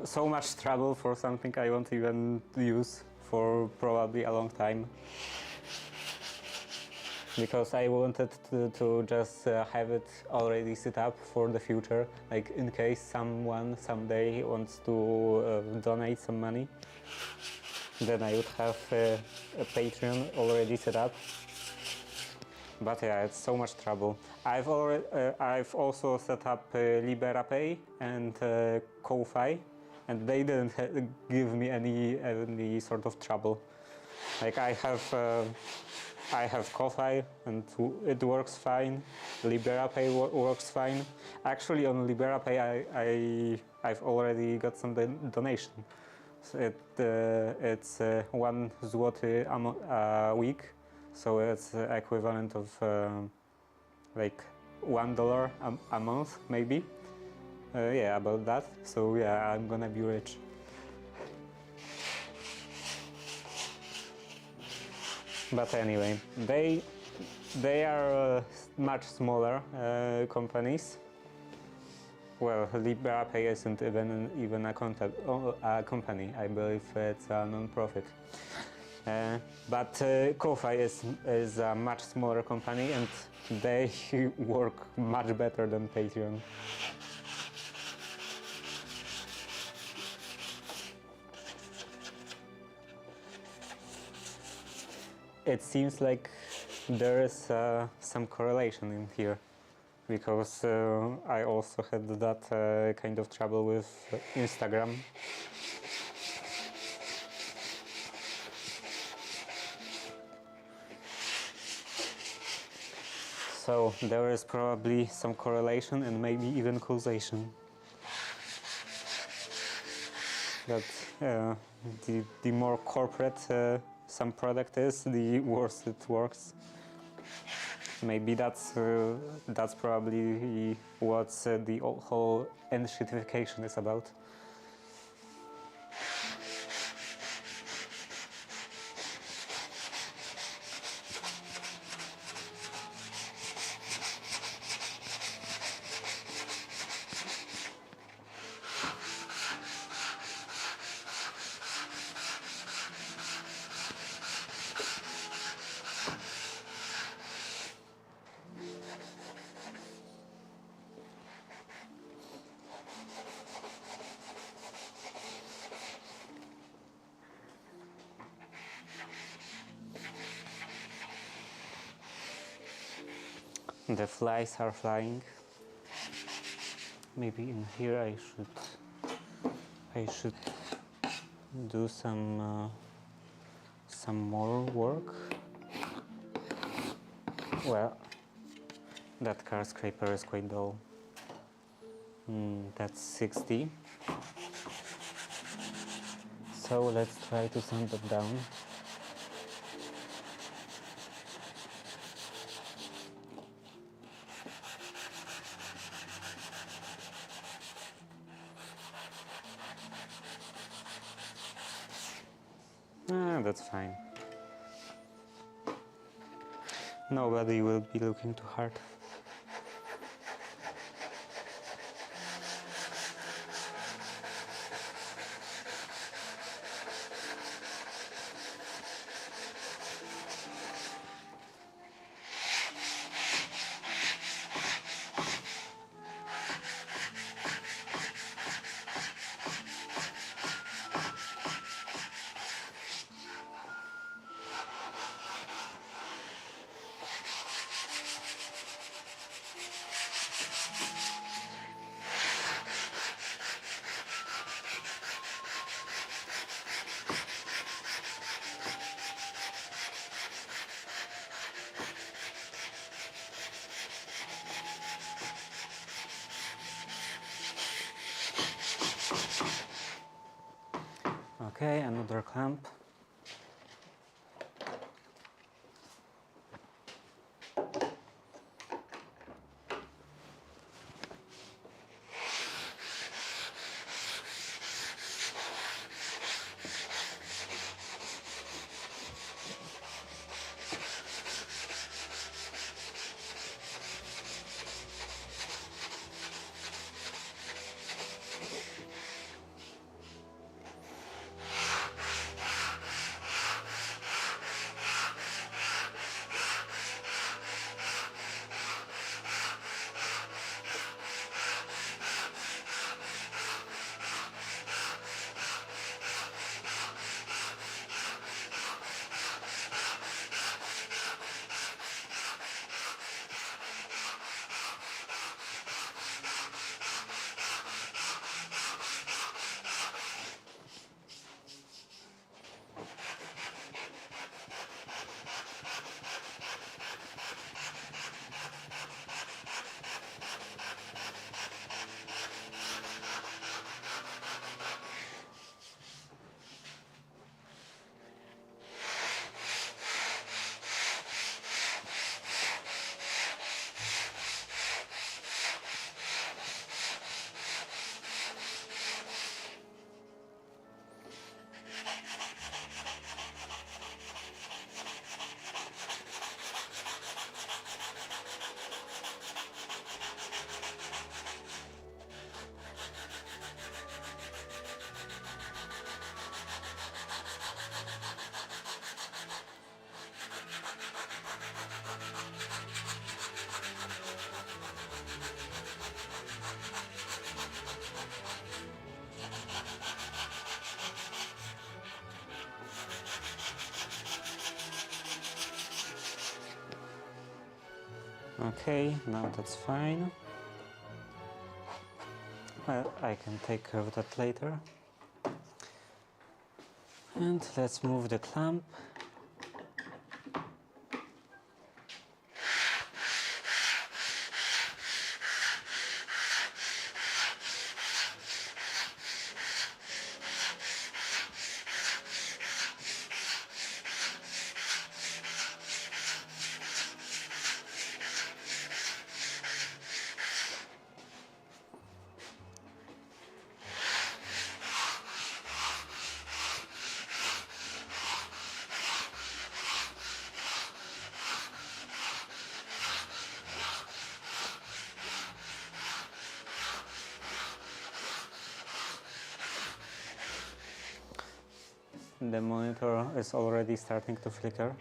So much trouble for something I won't even use for probably a long time. Because I wanted to just have it already set up for the future, like in case someone someday wants to donate some money, then I would have a Patreon already set up. But yeah, it's so much trouble. I've also set up LiberaPay and Ko-Fi, and they didn't give me any sort of trouble. Like I have Ko-Fi and it works fine. LiberaPay works fine. Actually, on LiberaPay, I've already got some donation. So it's 1 zloty a week, so it's equivalent of like $1 a month, maybe. Yeah, about that. So yeah, I'm gonna be rich. But anyway, they are much smaller companies. Well, LibraPay isn't even a company. I believe it's a non-profit. But Ko-Fi is a much smaller company, and they work much better than Patreon. It seems like there is some correlation in here, because I also had that kind of trouble with Instagram. So there is probably some correlation and maybe even causation. That the more corporate some product is, the worse it works. Maybe that's probably what the whole N-shitification is about. The flies are flying. Maybe in here I should do some more work. Well, that car scraper is quite dull. That's 60. So let's try to sand it down. That's fine. Nobody will be looking too hard. Okay, another clamp. Okay, now that's fine. Well, I can take care of that later. And let's move the clamp. The monitor is already starting to flicker.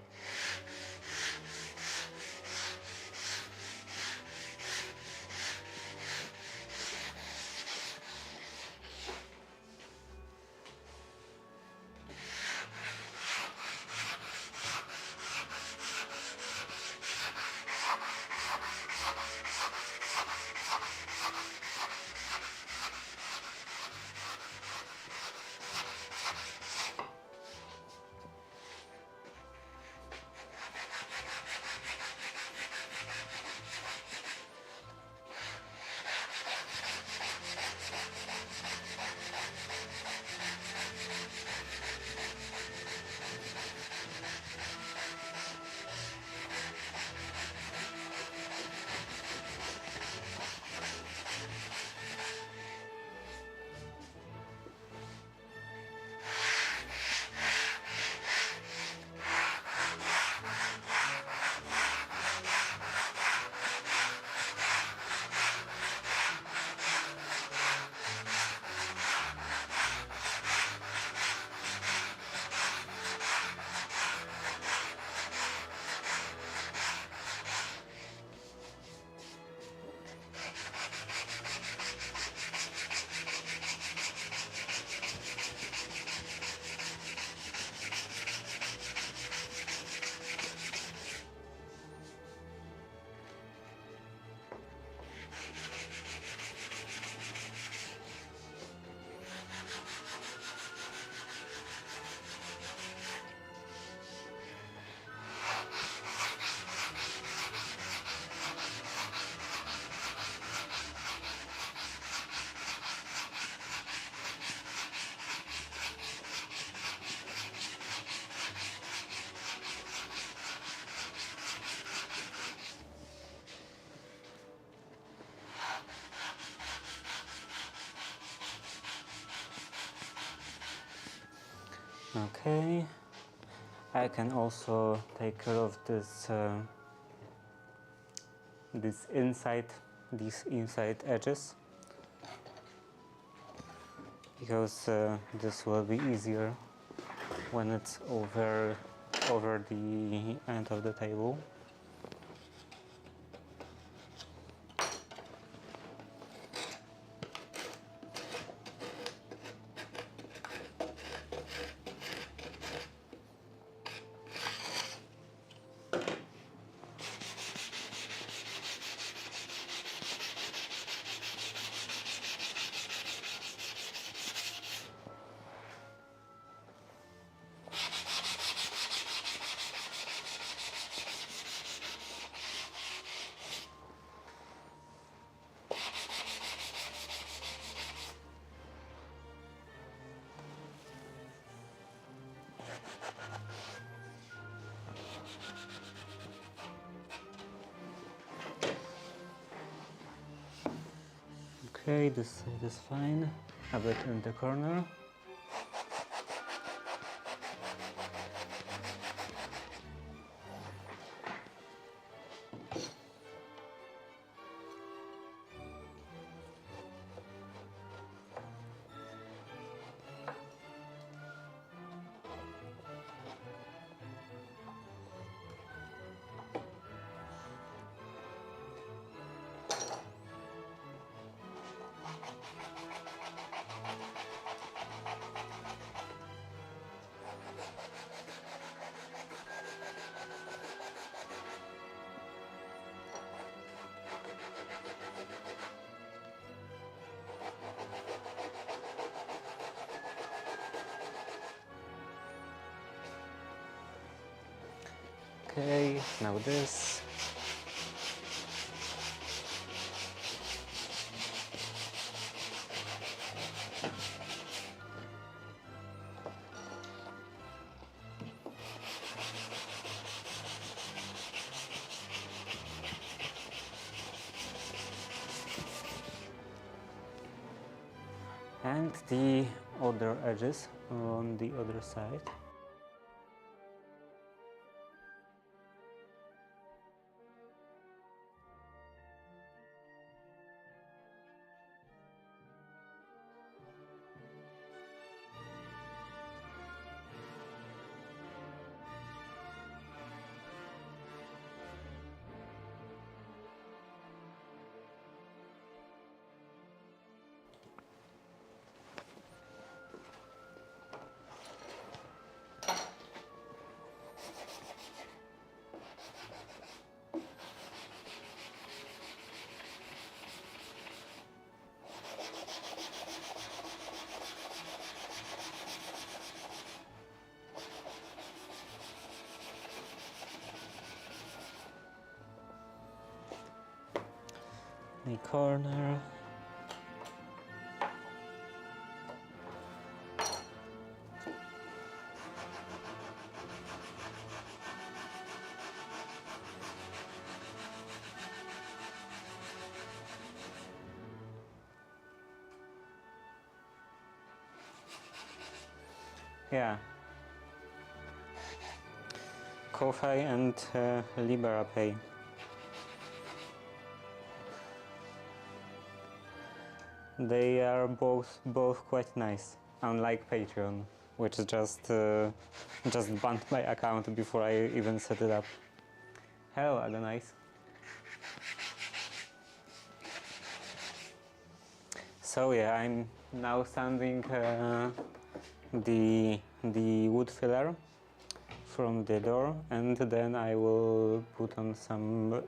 Okay, I can also take care of these inside edges, because this will be easier when it's over the end of the table. Okay, this side is fine, a bit in the corner. Okay, now this. And the other edges on the other side. The corner. Yeah. Ko-Fi and Liberapay. They are both quite nice, unlike Patreon, which just banned my account before I even set it up. Hello, Adonais. So yeah, I'm now sanding the wood filler from the door, and then I will put on some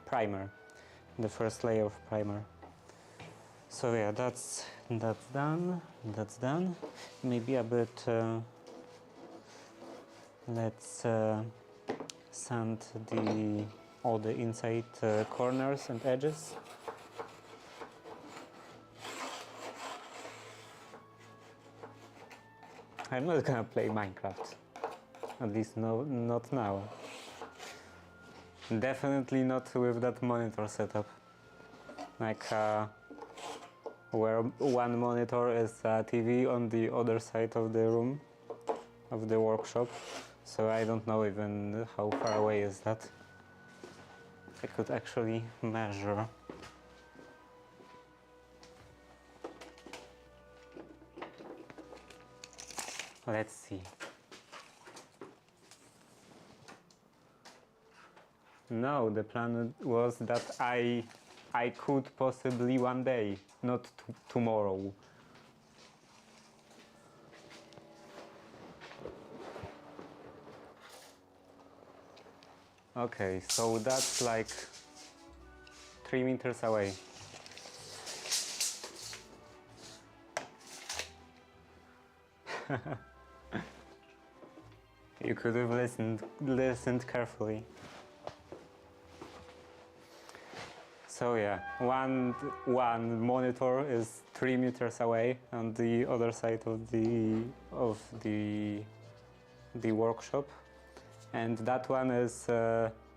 primer, the first layer of primer. So yeah, that's done. That's done. Maybe a bit. Let's sand all the inside corners and edges. I'm not gonna play Minecraft. At least not now. Definitely not with that monitor setup. Like where one monitor is a TV on the other side of the room, of the workshop. So I don't know even how far away is that. I could actually measure. Let's see. No, the plan was that I could possibly one day, not tomorrow. Okay, so that's like 3 meters away. You could have listened carefully. So yeah, one monitor is 3 meters away on the other side of the workshop, and that one is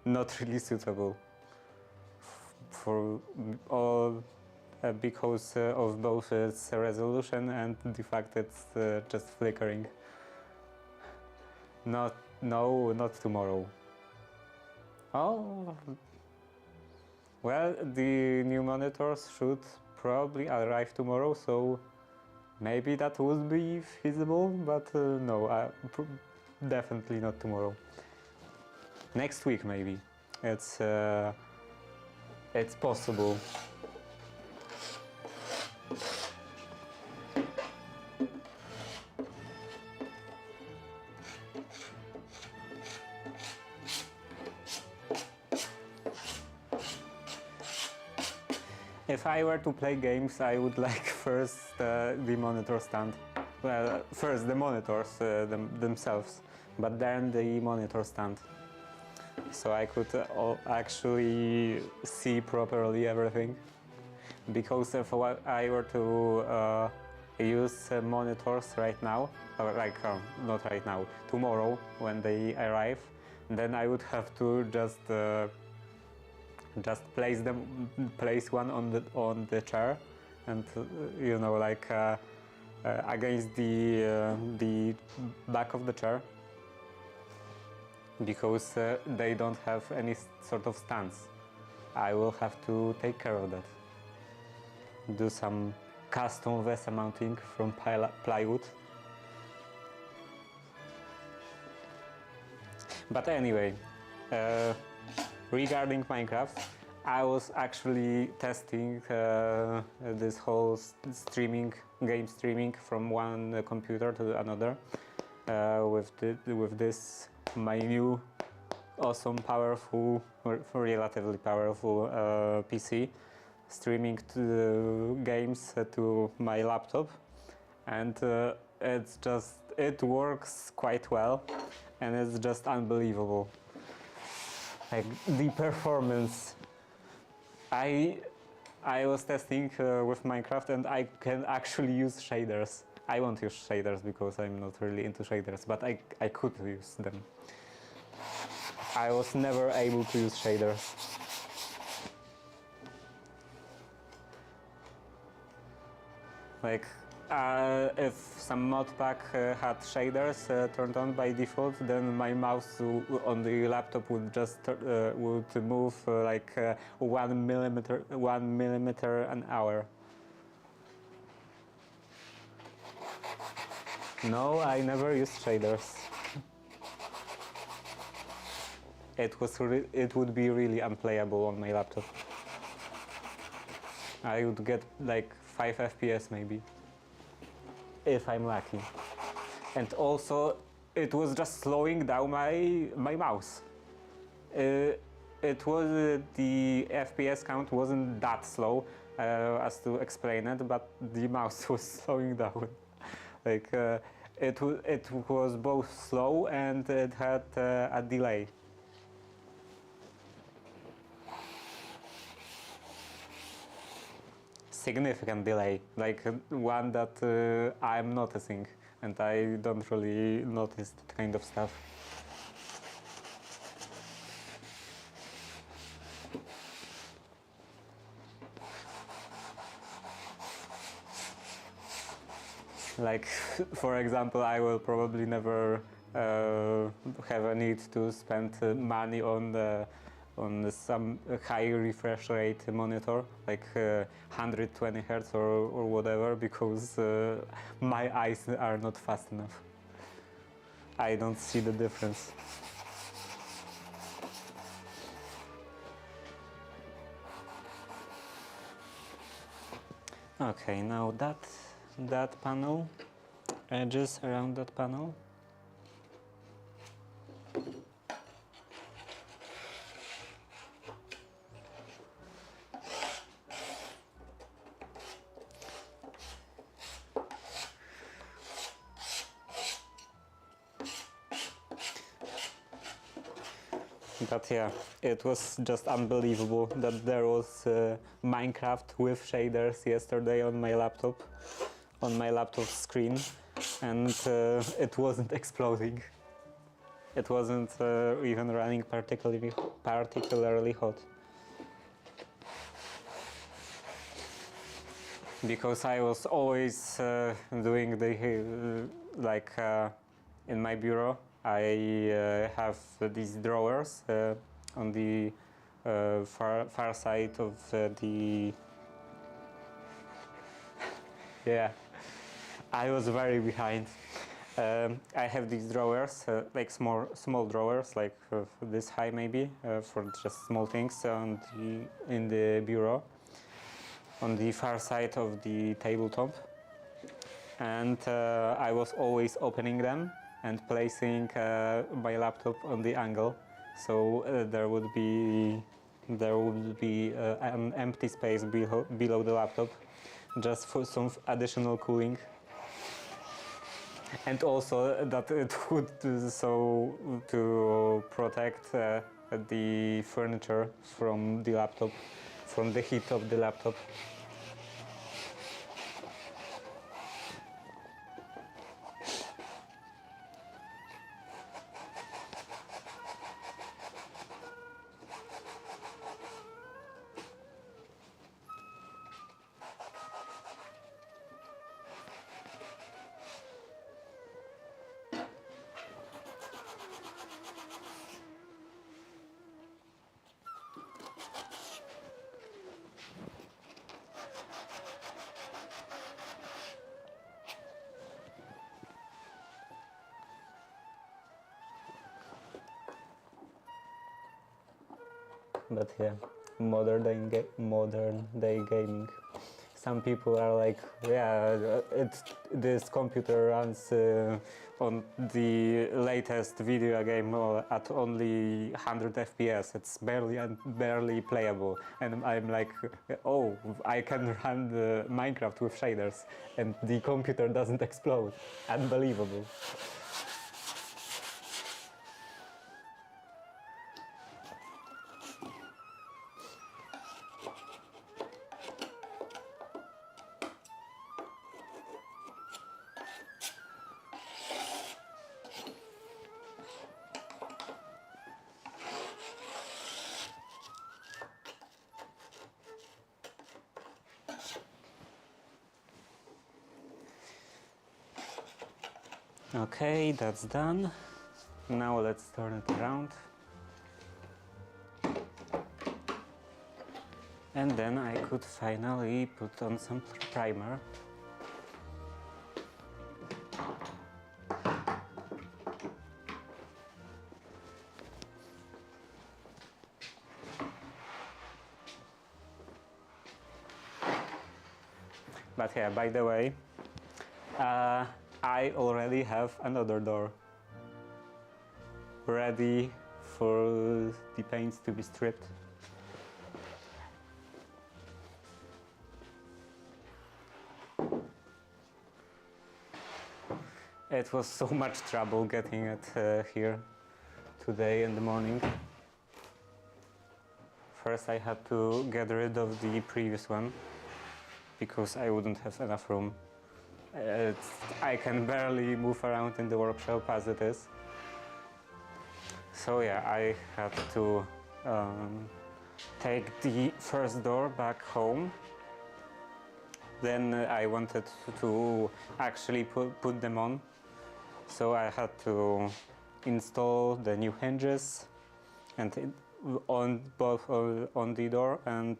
not really suitable for all because of both its resolution and the fact it's just flickering. Not tomorrow. Oh, well, the new monitors should probably arrive tomorrow, so maybe that would be feasible, but no, definitely not tomorrow. Next week, maybe. It's possible. If I were to play games, I would like first the monitor stand. well, first the monitors themselves, but then the monitor stand. So I could actually see properly everything. Because if I were to use monitors right now, or like not right now, tomorrow when they arrive, then I would have to just place one on the chair, and you know, like against the back of the chair, because they don't have any sort of stance. I will have to take care of that. Do some custom VESA mounting from plywood. But anyway, regarding Minecraft, I was actually testing this whole game streaming from one computer to another with this my new awesome, powerful, or relatively powerful PC, streaming to games to my laptop, and it works quite well, and it's just unbelievable. Like the performance. I was testing with Minecraft, and I can actually use shaders. I won't use shaders because I'm not really into shaders, but I could use them. I was never able to use shaders. Like, if some mod pack had shaders turned on by default, then my mouse on the laptop would just would move like 1 millimeter an hour. No, I never used shaders. It would be really unplayable on my laptop. I would get like 5 FPS maybe, if I'm lucky. And also, it was just slowing down my mouse. It was the FPS count wasn't that slow as to explain it, but the mouse was slowing down. Like it was both slow and it had a delay. Significant delay, like one that I'm noticing, and I don't really notice that kind of stuff. Like, for example, I will probably never have a need to spend money on some high refresh rate monitor, like 120 Hz or whatever, because my eyes are not fast enough. I don't see the difference. Okay, now that panel, edges around that panel. But yeah, it was just unbelievable that there was Minecraft with shaders yesterday on my laptop screen, and it wasn't exploding. It wasn't even running particularly hot. Because I was always doing the in my bureau. I have these drawers on the far side of the. Yeah, I was very behind. I have these drawers, like small drawers, like this high maybe, for just small things in the bureau, on the far side of the tabletop, and I was always opening them and placing my laptop on the angle, so there would be an empty space below the laptop, just for some additional cooling. And also that it would so to protect the furniture from the laptop, from the heat of the laptop. But yeah, modern day gaming. Some people are like, yeah, this computer runs on the latest video game at only 100 FPS. It's barely playable. And I'm like, oh, I can run Minecraft with shaders, and the computer doesn't explode. Unbelievable. Okay, that's done. Now let's turn it around. And then I could finally put on some primer. But yeah, by the way, I already have another door ready for the paints to be stripped. It was so much trouble getting it here today in the morning. First I had to get rid of the previous one because I wouldn't have enough room. I can barely move around in the workshop as it is. So yeah, I had to take the first door back home. Then I wanted to actually put them on. So I had to install the new hinges and on both on the door and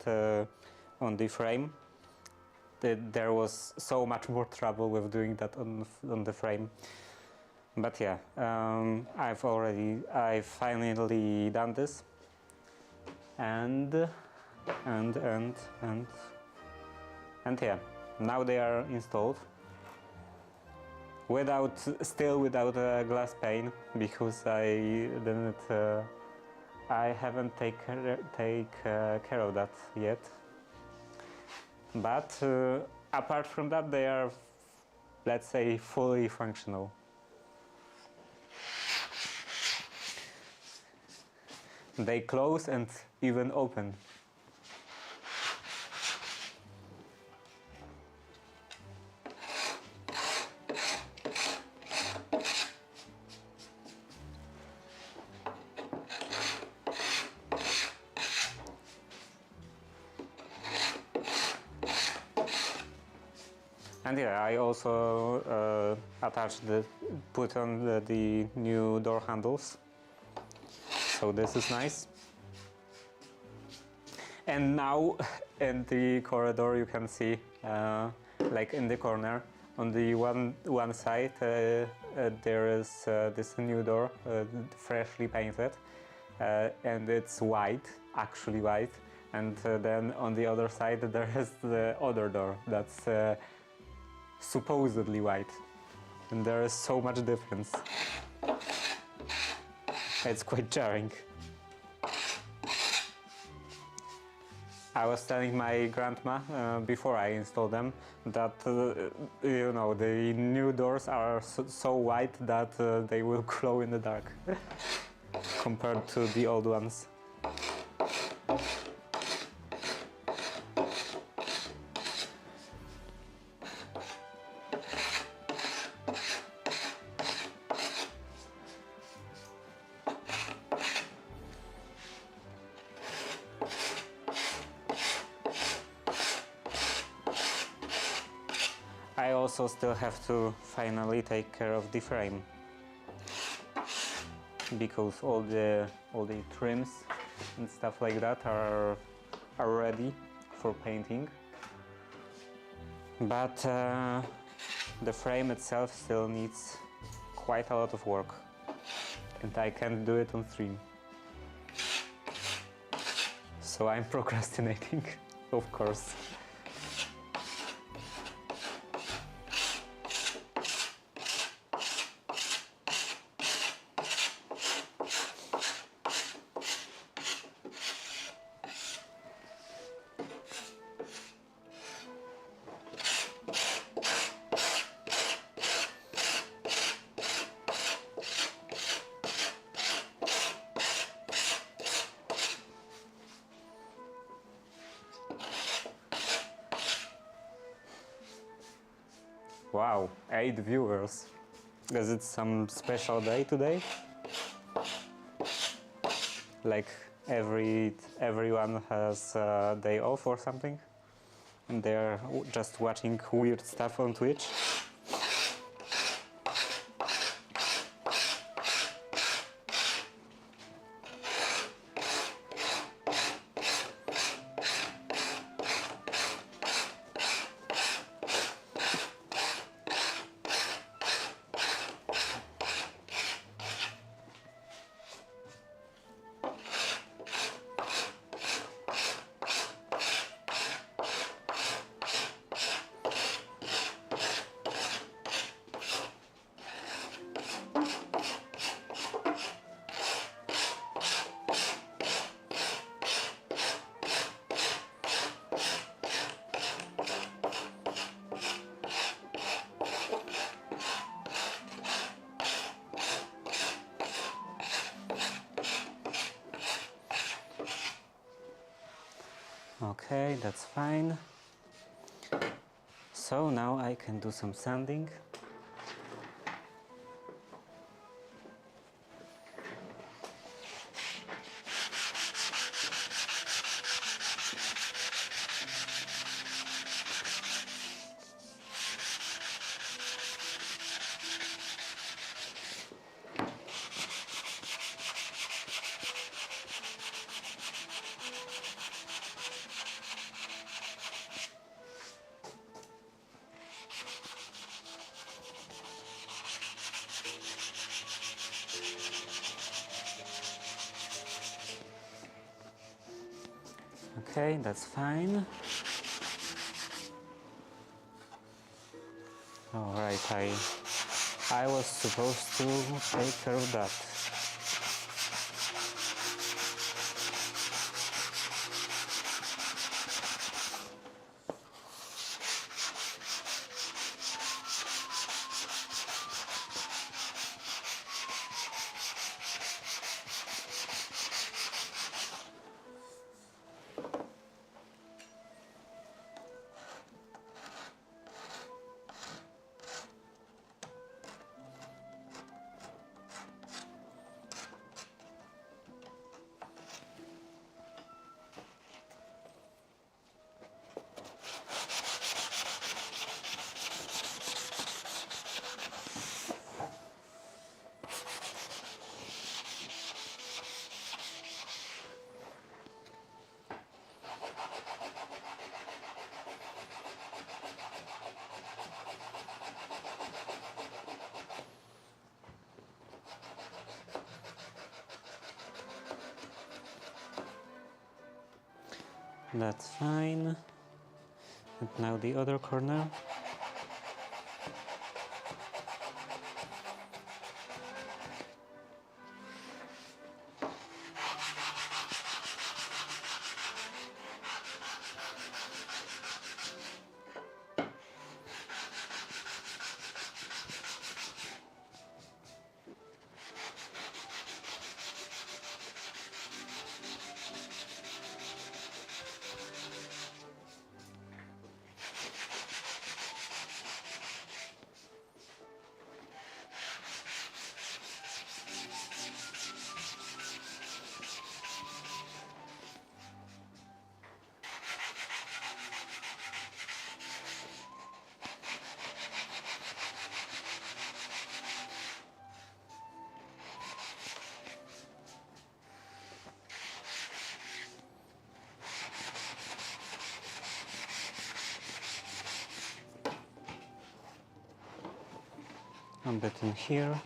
on the frame. There was so much more trouble with doing that on the frame. But yeah, I've finally done this, and yeah, now they are installed still without a glass pane because I haven't taken care of that yet. But apart from that, they are, let's say, fully functional. They close and even open. And yeah, I also put on the new door handles. So this is nice. And now in the corridor you can see, like in the corner, on the one side there is this new door, freshly painted, and it's white, actually white. And then on the other side there is the other door that's supposedly white, and there is so much difference. It's quite jarring. I was telling my grandma before I installed them that you know, the new doors are so white that they will glow in the dark compared to the old ones. I also still have to finally take care of the frame, because all the trims and stuff like that are ready for painting, but the frame itself still needs quite a lot of work, and I can't do it on stream, so I'm procrastinating, of course. Wow, 8 viewers. Is it some special day today? Like everyone has a day off or something? And they're just watching weird stuff on Twitch? Okay, that's fine. So now I can do some sanding. Okay, that's fine. Alright, I was supposed to take care of that. That's fine. And now the other corner. some bit in here.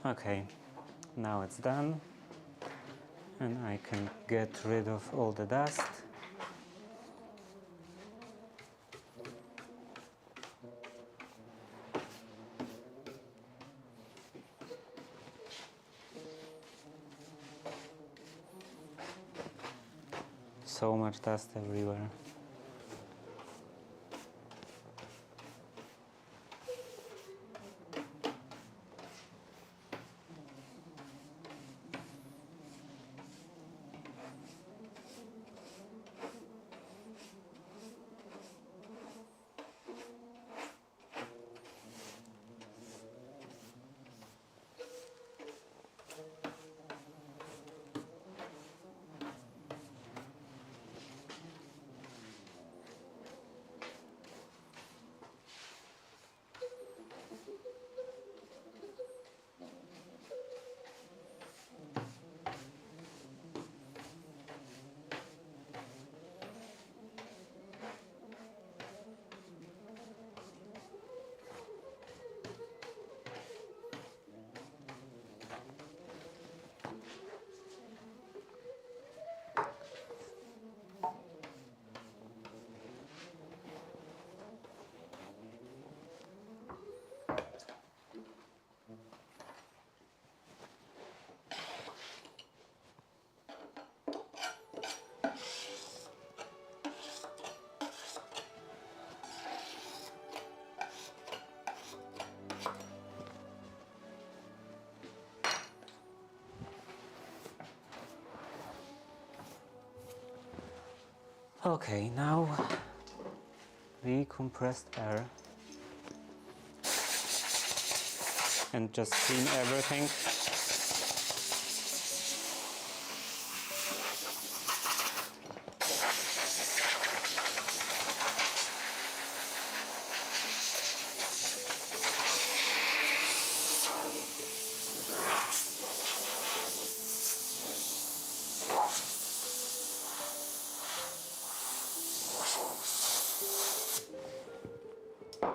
Okay, now it's done, and I can get rid of all the dust. So much dust everywhere. Okay, now the compressed air, and just clean everything.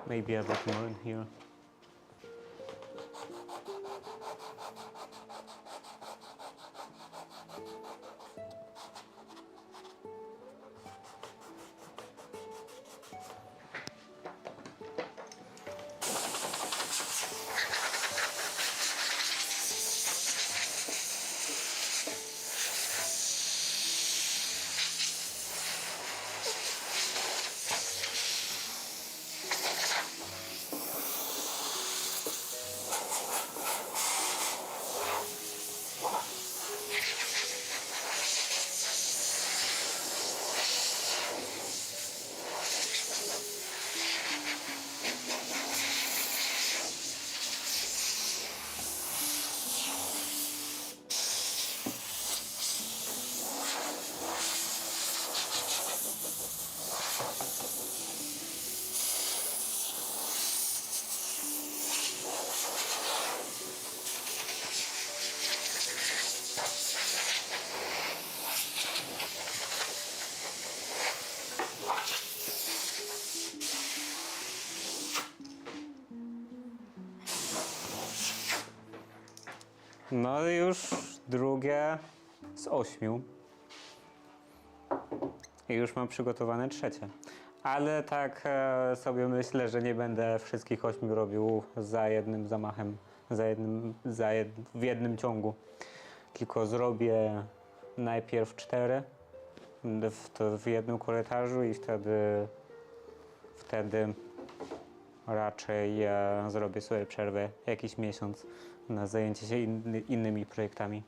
Maybe a bit more in here. No już drugie z 8. I już mam przygotowane trzecie. Ale tak sobie myślę, że nie będę wszystkich 8 robił za jednym zamachem, w jednym ciągu. Tylko zrobię najpierw 4 w jednym korytarzu i wtedy raczej zrobię sobie przerwę jakiś miesiąc na zajęcie się innymi projektami.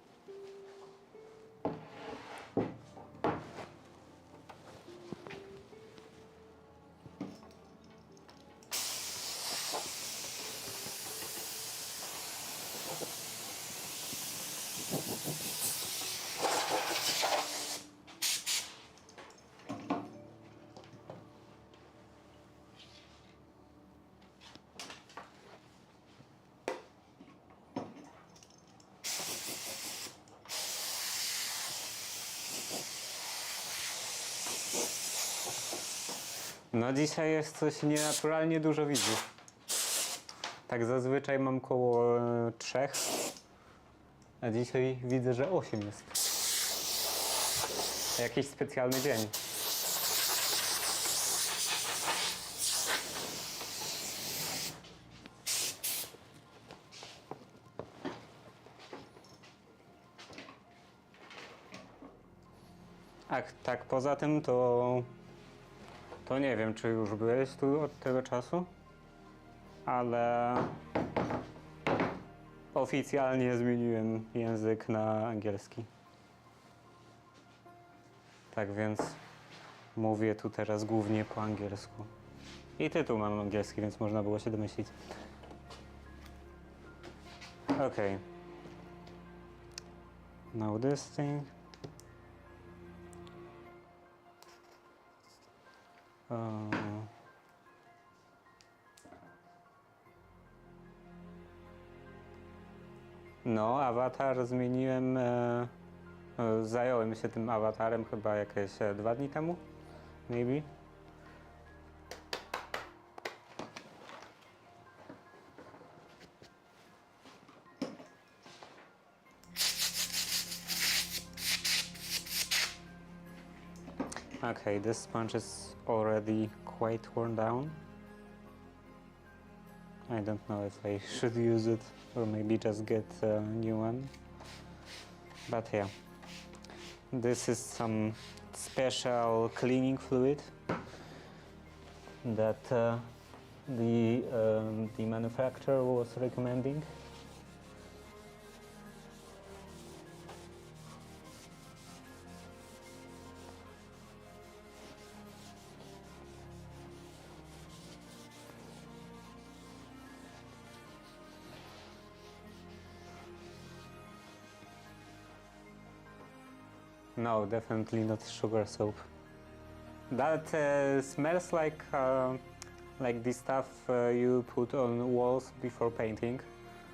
No dzisiaj jest coś nienaturalnie dużo widzów. Tak zazwyczaj mam koło 3, a dzisiaj widzę, że 8 jest. Jakiś specjalny dzień. A tak poza tym to nie wiem, czy już byłeś tu od tego czasu, ale oficjalnie zmieniłem język na angielski. Tak więc mówię tu teraz głównie po angielsku. I tytuł mam angielski, więc można było się domyślić. Okay. Now this thing. No, awatar zmieniłem. Zająłem się tym awatarem chyba jakieś 2 dni temu, maybe. Okay, this sponge is already quite worn down. I don't know if I should use it or maybe just get a new one. But yeah, this is some special cleaning fluid that the manufacturer was recommending. No, definitely not sugar soap. That smells like the stuff you put on walls before painting,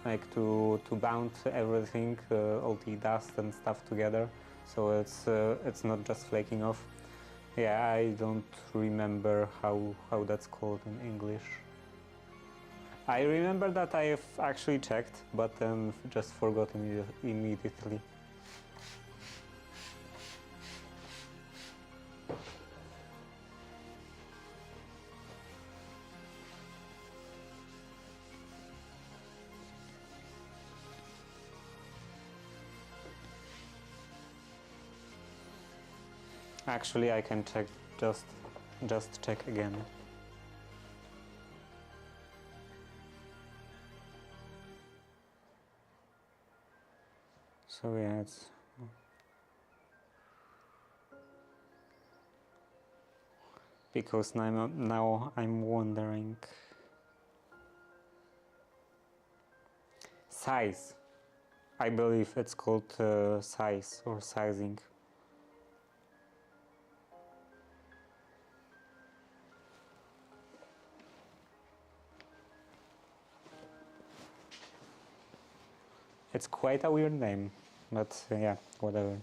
like to bound everything, all the dust and stuff together, so it's not just flaking off. Yeah, I don't remember how that's called in English. I remember that I've actually checked, but then just forgot immediately. Actually, I can check, just check again. So yeah, it's because now I'm wondering. Size. I believe it's called size or sizing. It's quite a weird name, but yeah, whatever.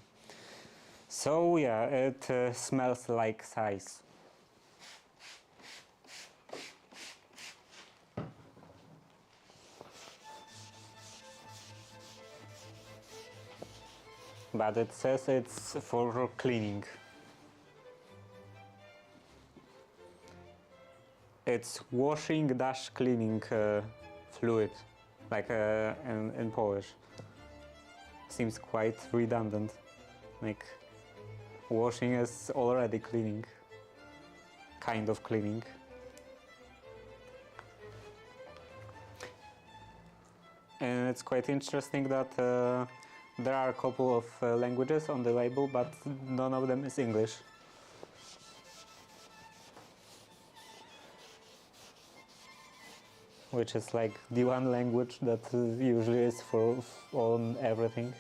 So yeah, it smells like size. but it says it's for cleaning. It's washing dash cleaning fluid, like in Polish. Seems quite redundant, like washing is already cleaning, kind of cleaning. And it's quite interesting that there are a couple of languages on the label, but none of them is English. Which is like the one language that usually is for on everything.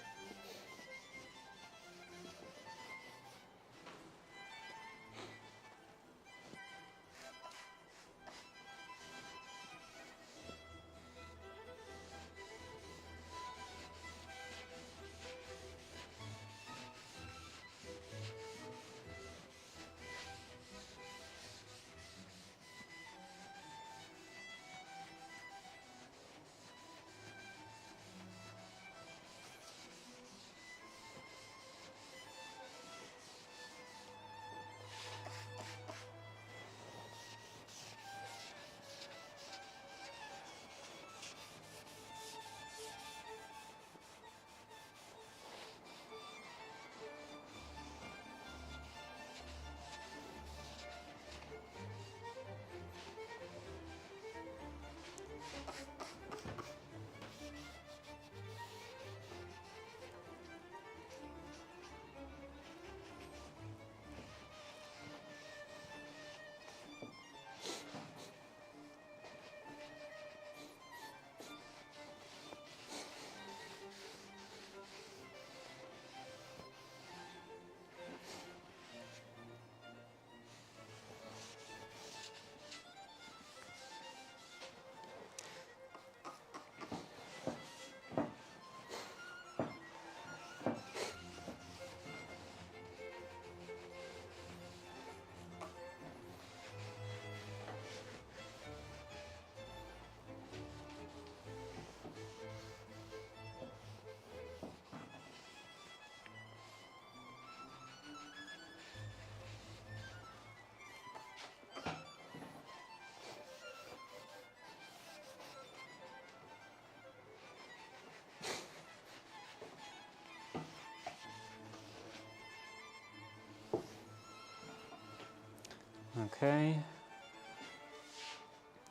Okay,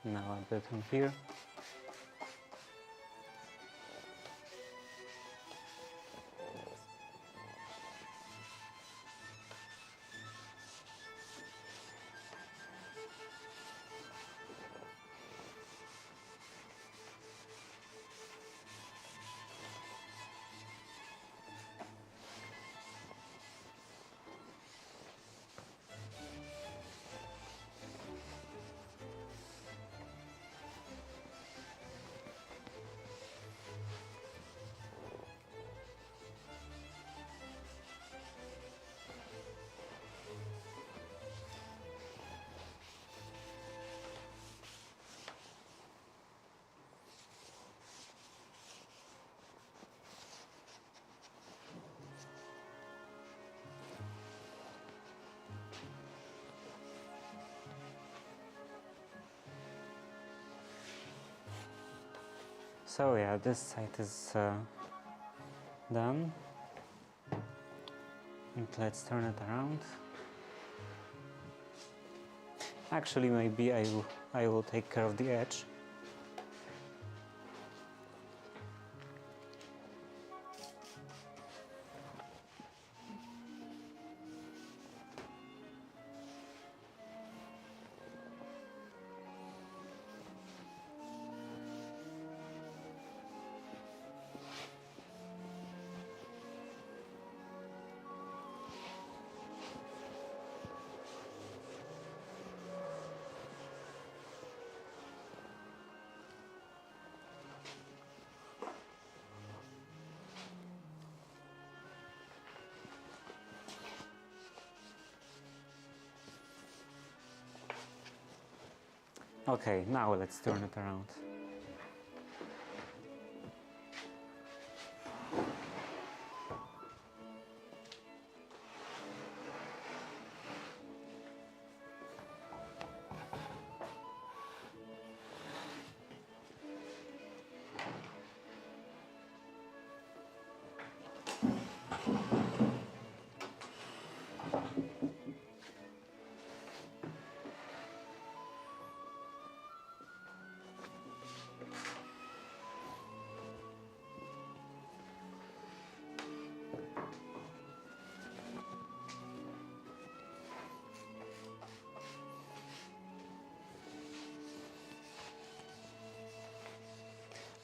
now a bit in here. So yeah, this side is done. And let's turn it around. Actually, maybe I will take care of the edge. Okay, now let's turn it around.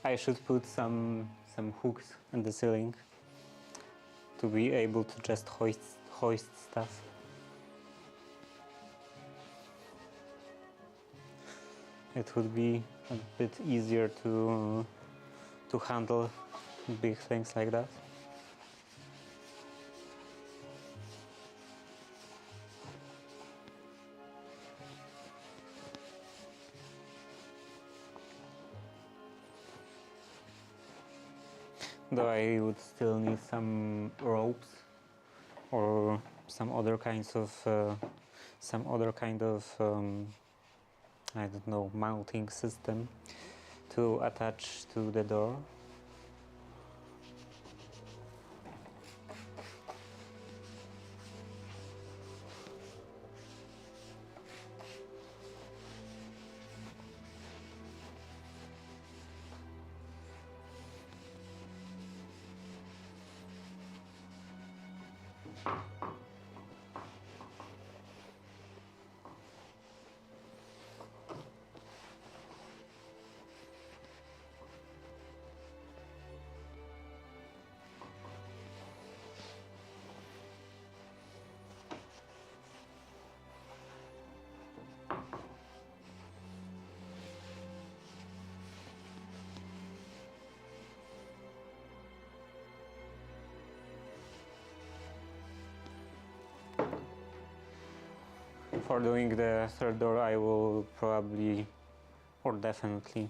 I should put some hooks in the ceiling to be able to just hoist stuff. It would be a bit easier to handle big things like that. Though I would still need some ropes or some other kind of I don't know, mounting system to attach to the door. For doing the third door, I will probably, or definitely,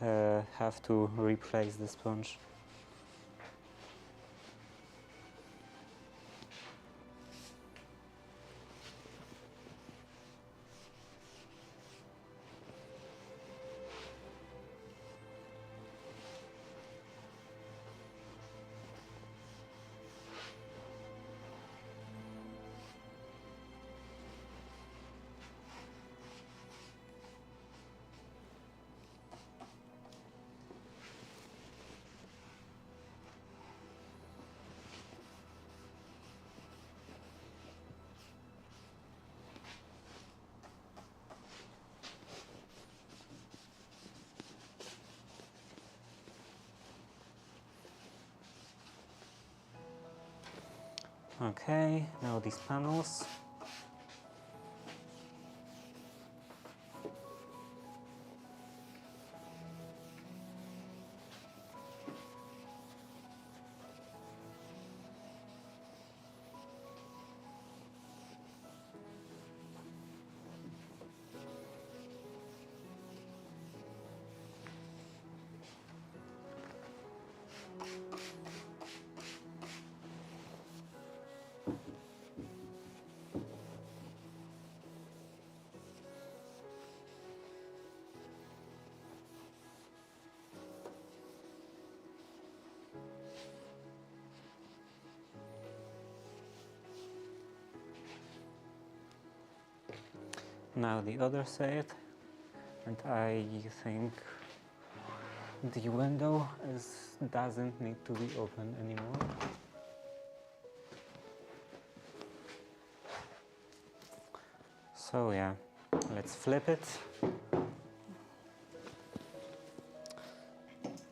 have to replace the sponge. Okay, now these panels. Now the other side, and I think the window doesn't need to be open anymore. So yeah, let's flip it.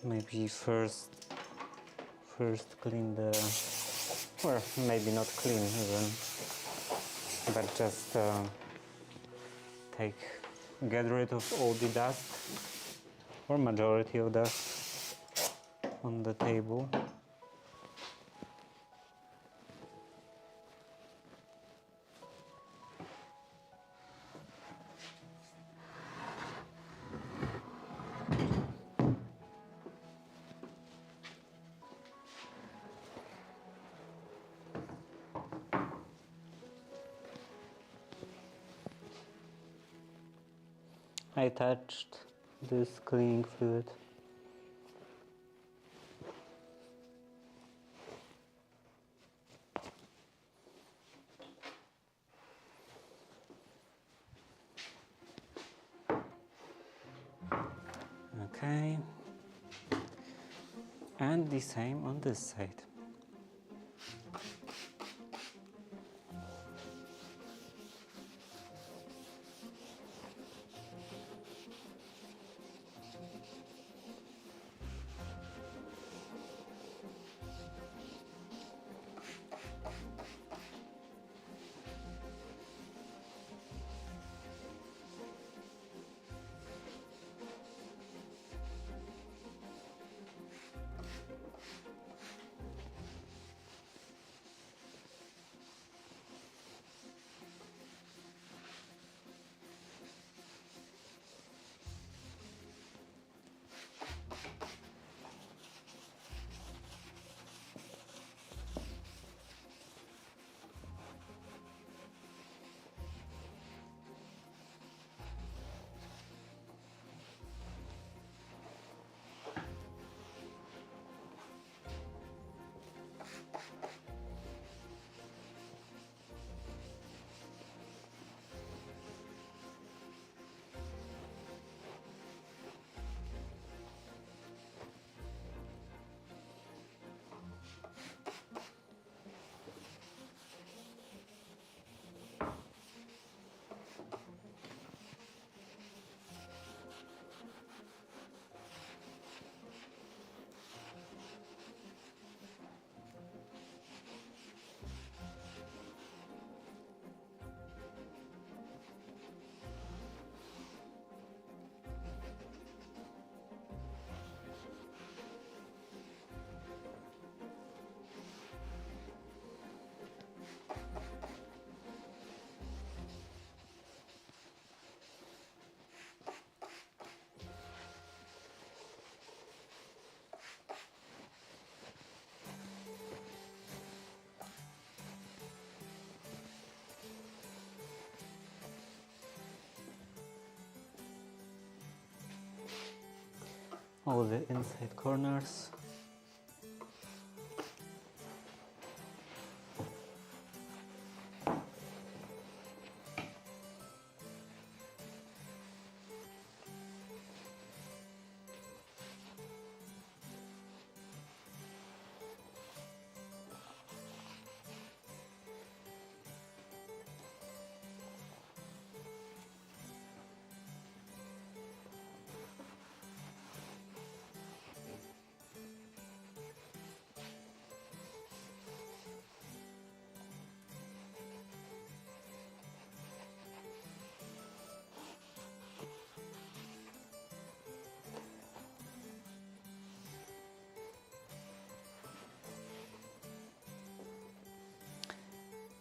Maybe first clean the, well, maybe not clean even, but just get rid of all the dust, or majority of dust on the table. I touched this cleaning fluid. Okay, and the same on this side. all the inside corners.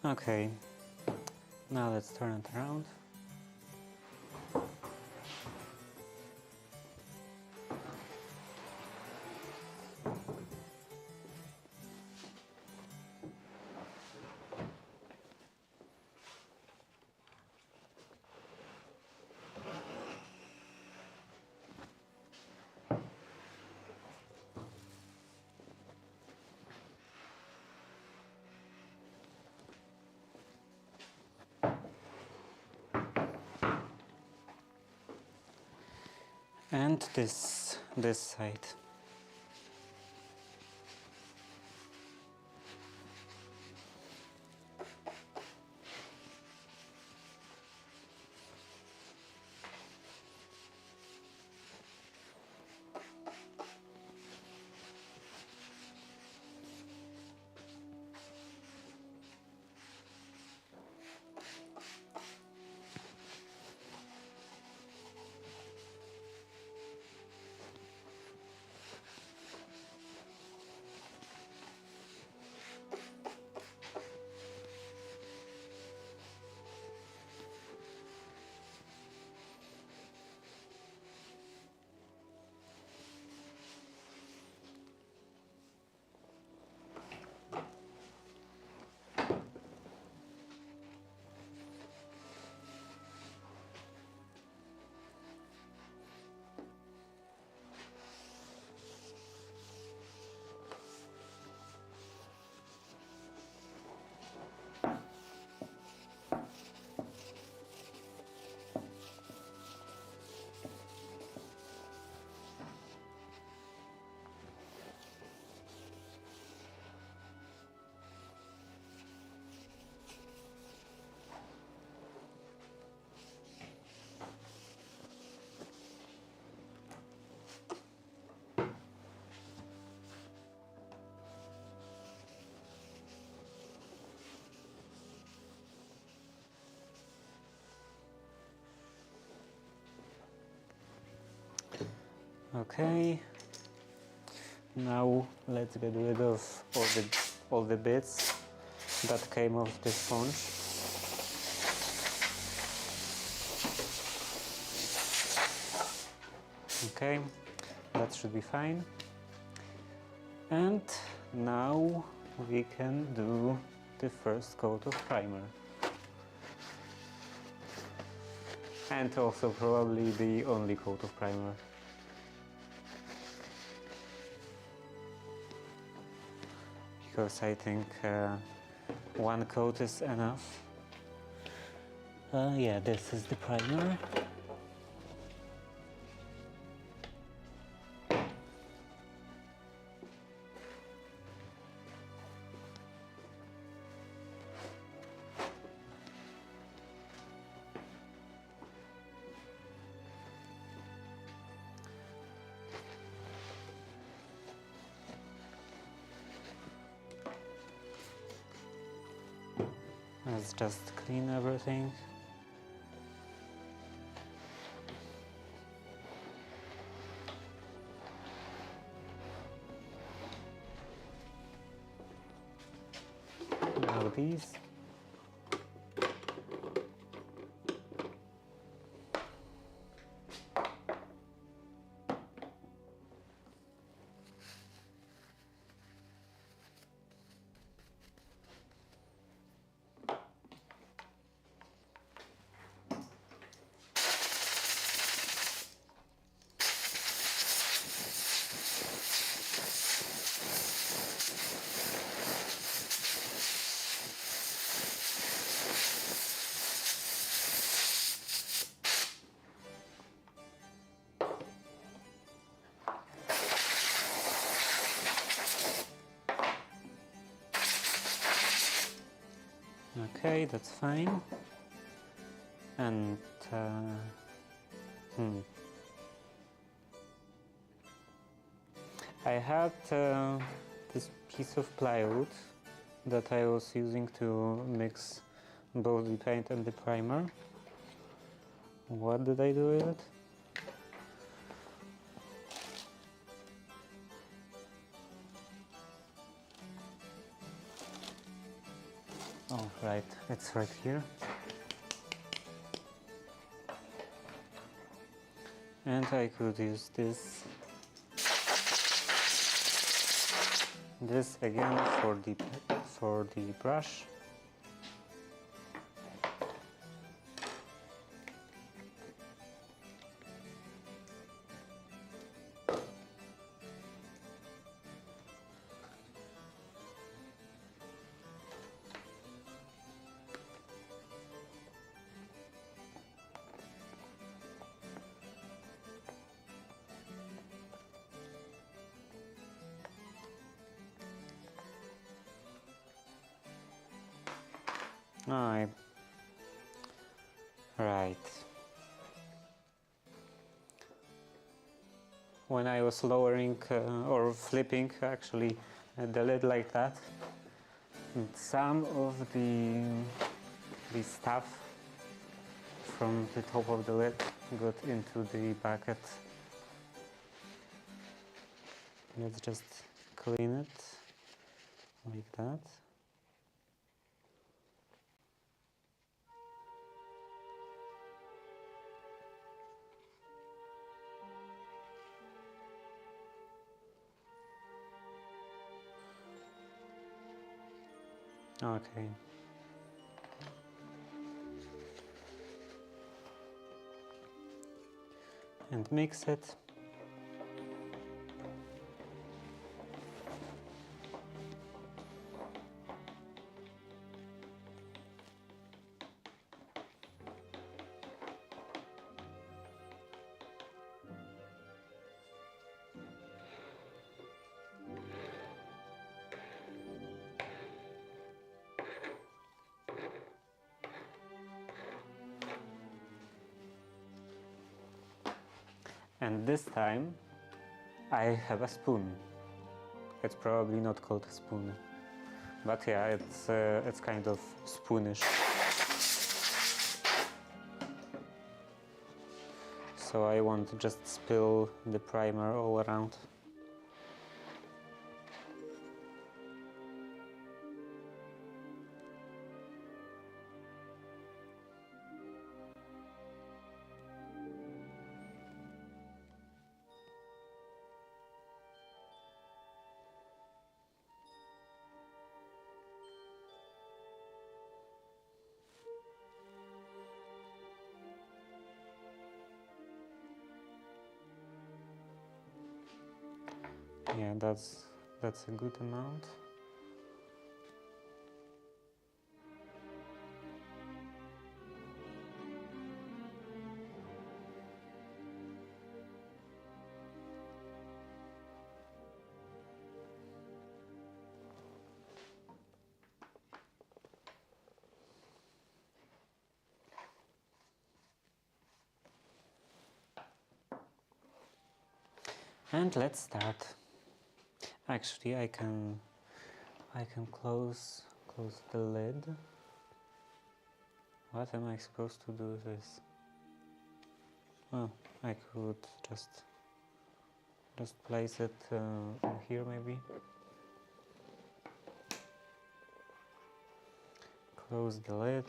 Okay, now let's turn it around. And this side. Okay, now let's get rid of all the bits that came off the sponge. Okay, that should be fine. And now we can do the first coat of primer. And also probably the only coat of primer. Because I think one coat is enough. Yeah, this is the primer. Let's just clean everything. Now these. Okay, that's fine. And I had this piece of plywood that I was using to mix both the paint and the primer. What did I do with it? Oh, right, it's right here. And I could use this again for the brush. Right. When I was lowering or flipping actually the lid like that, some of the stuff from the top of the lid got into the bucket. Let's just clean it like that. Okay. And mix it. And this time I have a spoon. It's probably not called a spoon, but yeah, it's kind of spoonish. So I won't just spill the primer all around. Yeah, that's a good amount. And let's start. Actually, I can close the lid. What am I supposed to do with this? Oh, I could just place it in here maybe. Close the lid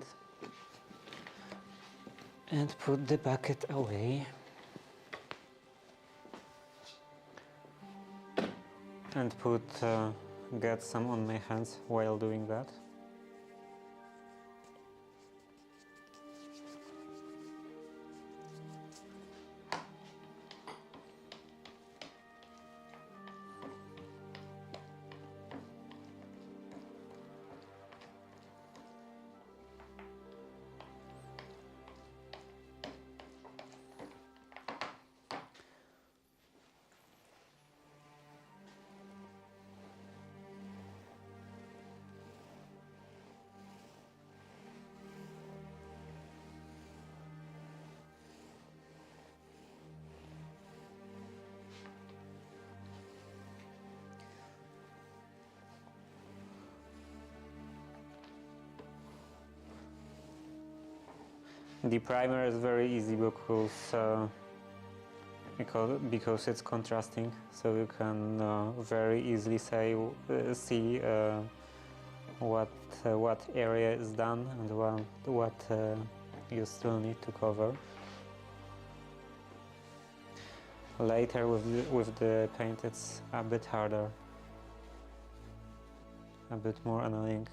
and put the bucket away. And get some on my hands while doing that. The primer is very easy because it's contrasting, so you can very easily see what area is done and what you still need to cover. Later with the paint it's a bit harder, a bit more annoying.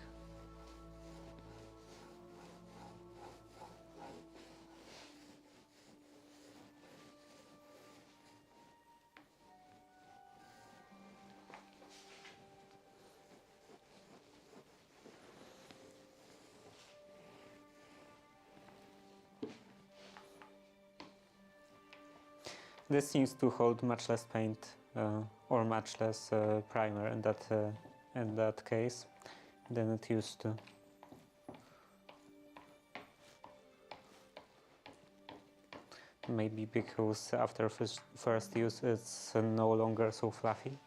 This seems to hold much less paint or much less primer in that case than it used to. Maybe because after first use it's no longer so fluffy.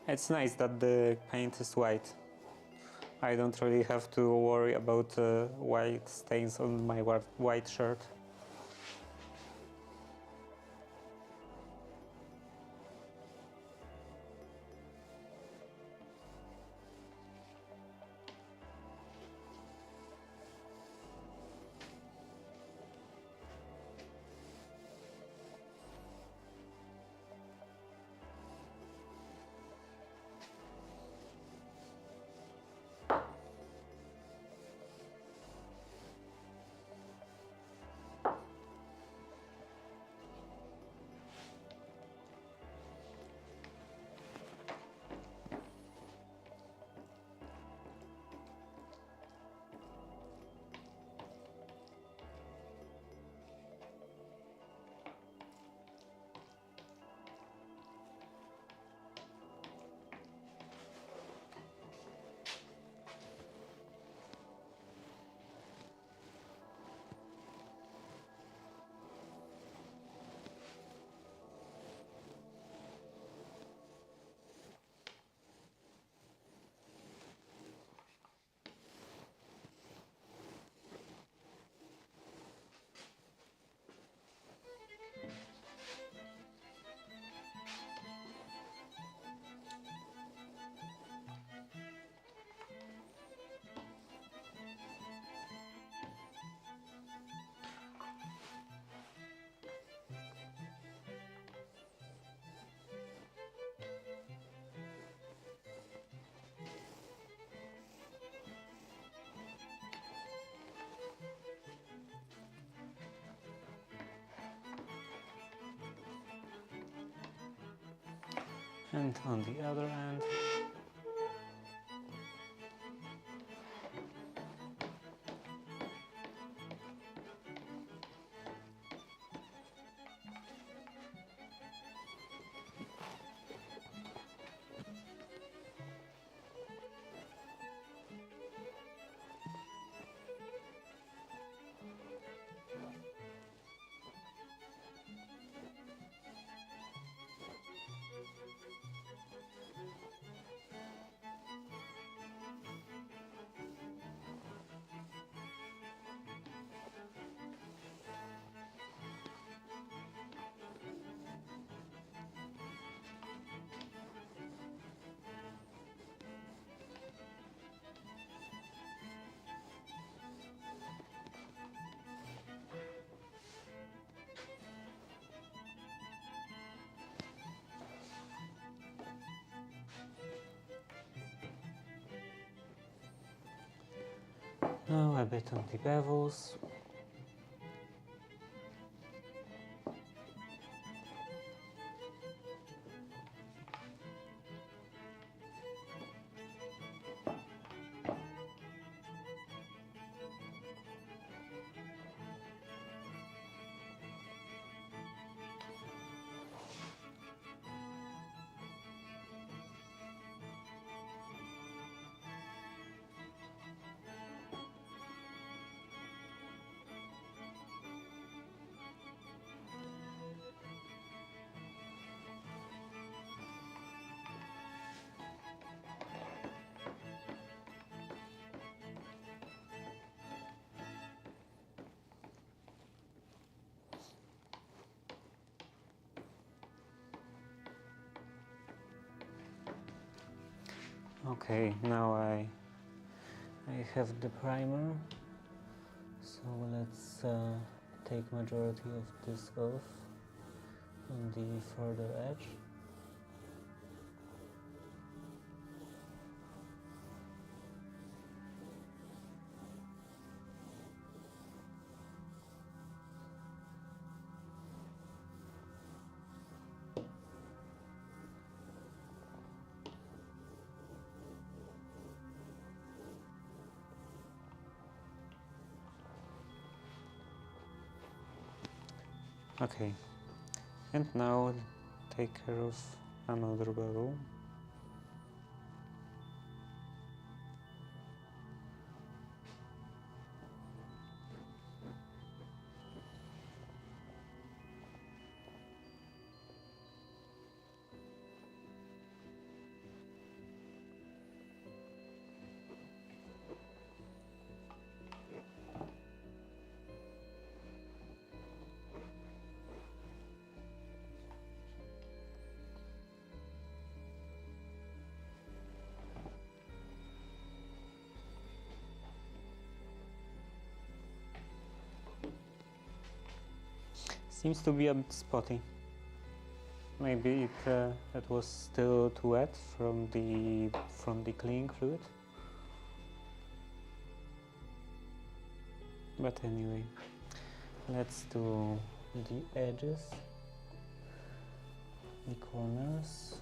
It's nice that the paint is white. I don't really have to worry about white stains on my white shirt. And on the other end. Now a bit on the bevels. Okay, now I have the primer, so let's take majority of this off on the further edge. Okay, and now take care of another bevel. Seems to be a bit spotty. Maybe it was still too wet from the cleaning fluid. But anyway, let's do the edges, the corners.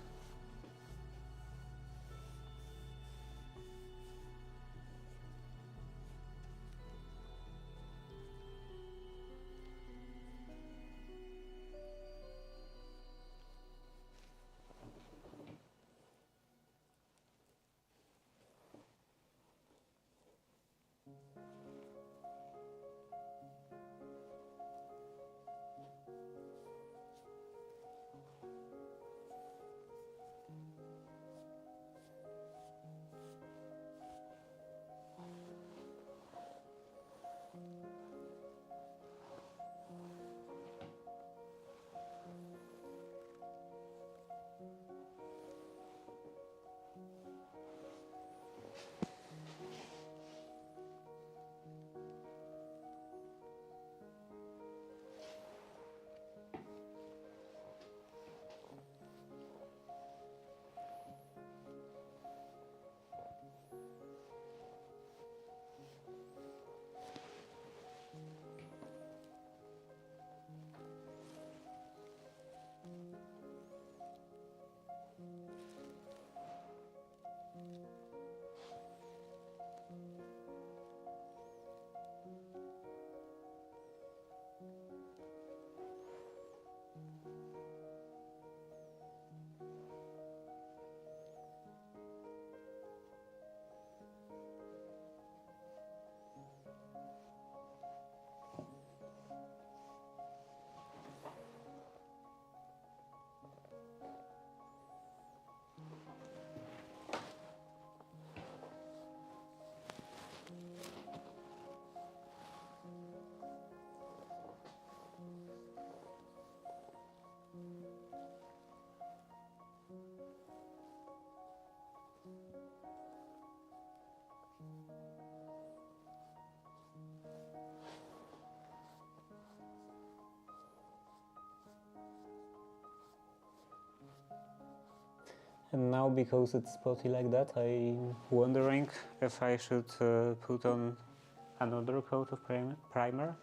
And now, because it's spotty like that, I'm wondering if I should put on another coat of primer.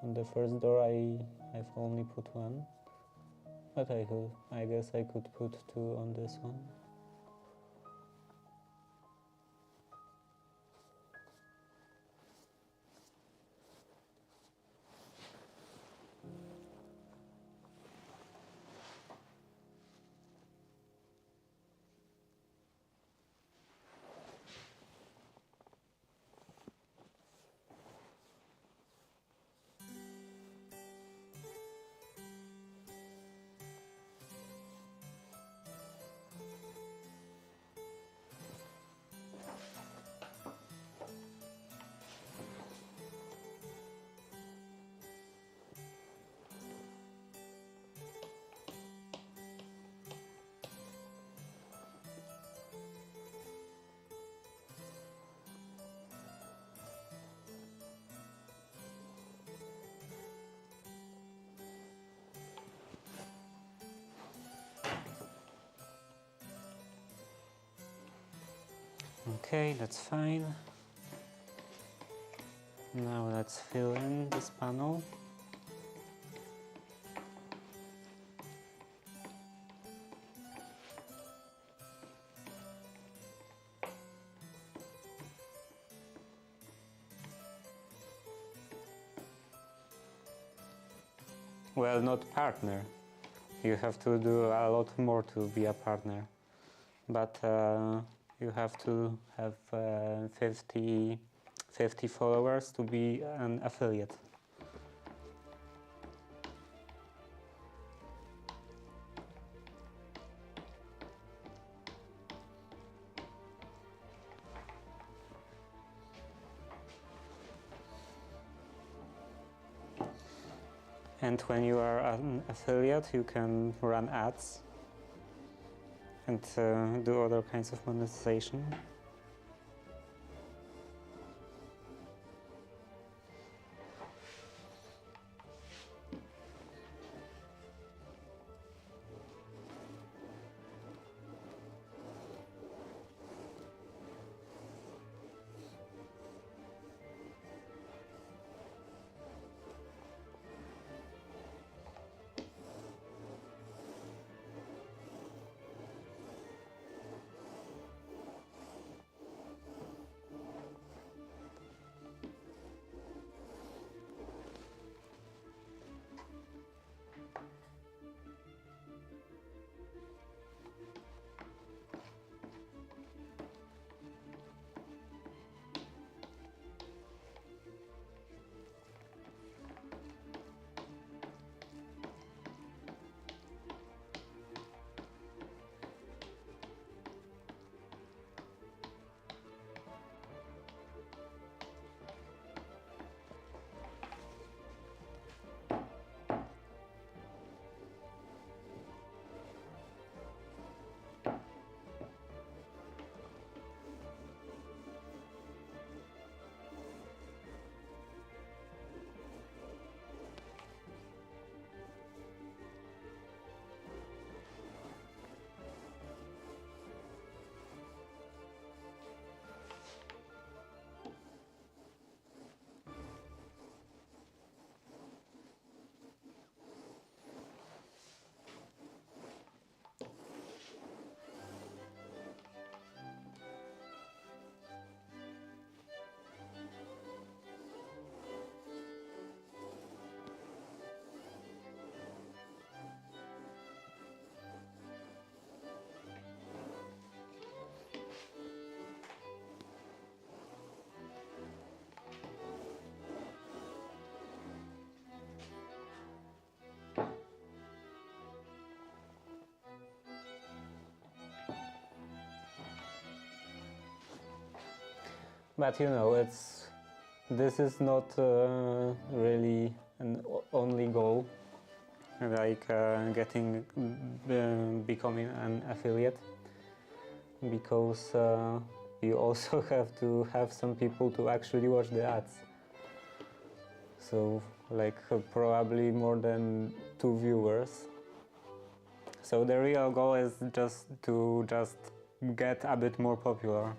On the first door I've only put one, but I guess I could put two on this one. Okay, that's fine. Now let's fill in this panel. Well, not partner. You have to do a lot more to be a partner. But you have to have 50 followers to be an affiliate. And when you are an affiliate, you can run ads and do other kinds of monetization. But you know, this is not really an only goal, like becoming an affiliate, because you also have to have some people to actually watch the ads. So like probably more than 2 viewers. So the real goal is just to get a bit more popular.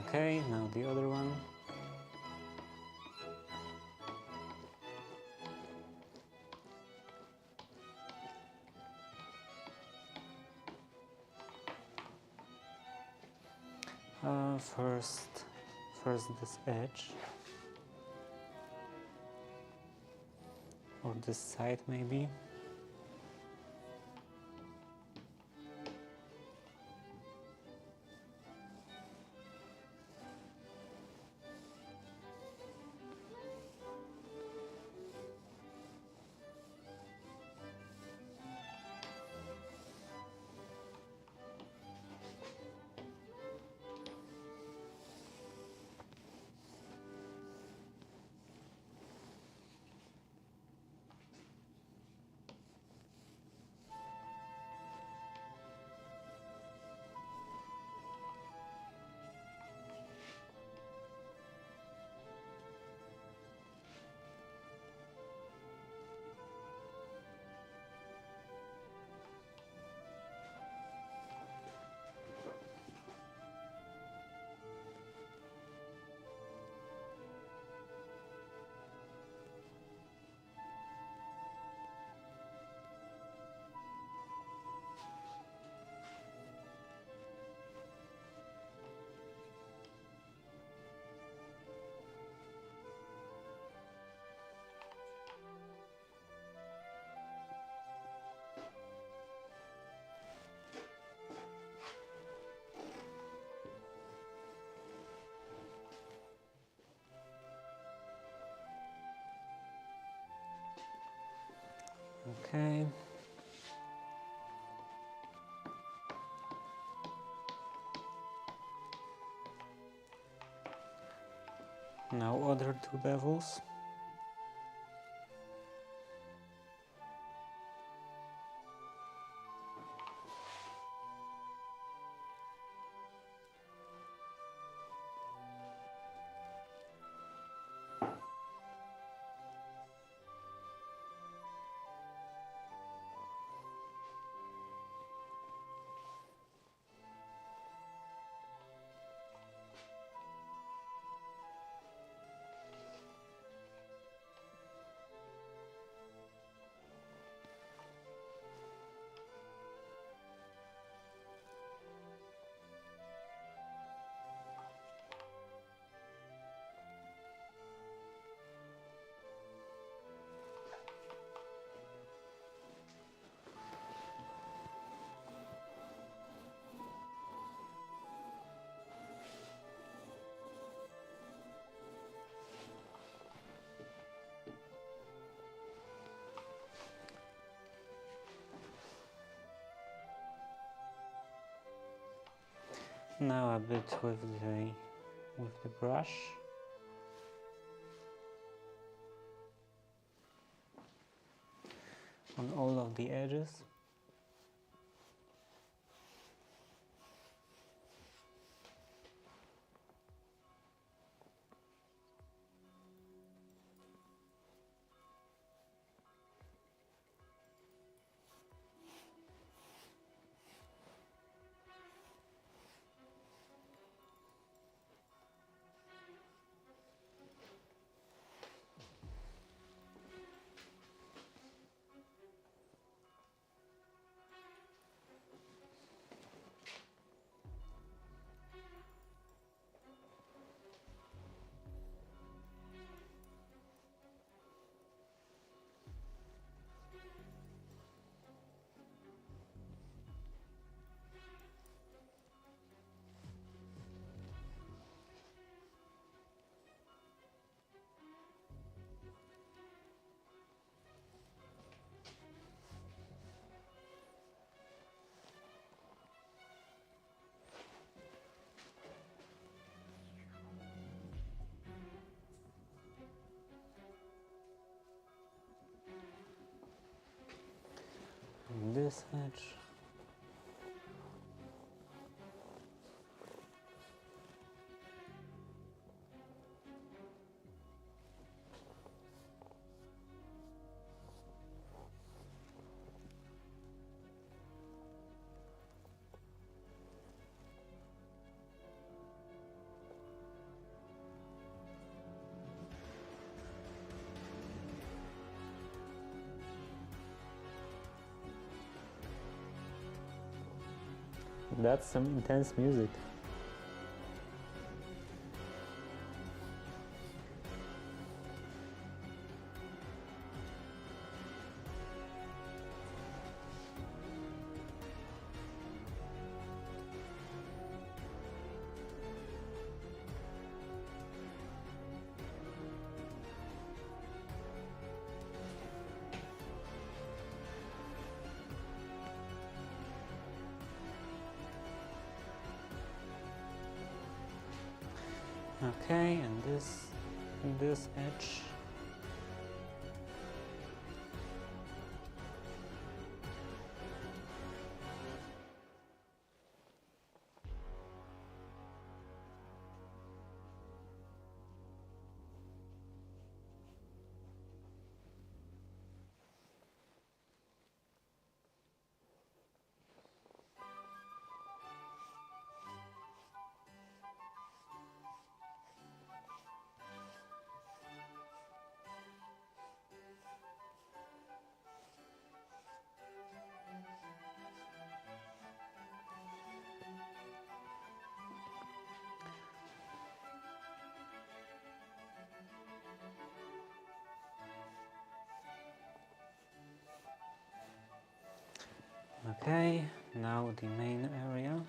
Okay, now the other one. First this edge, or this side maybe. Okay. Now other two levels. Now a bit with the brush. On all of the edges. this edge. That's some intense music. Okay, and this edge. Okay, now the main area.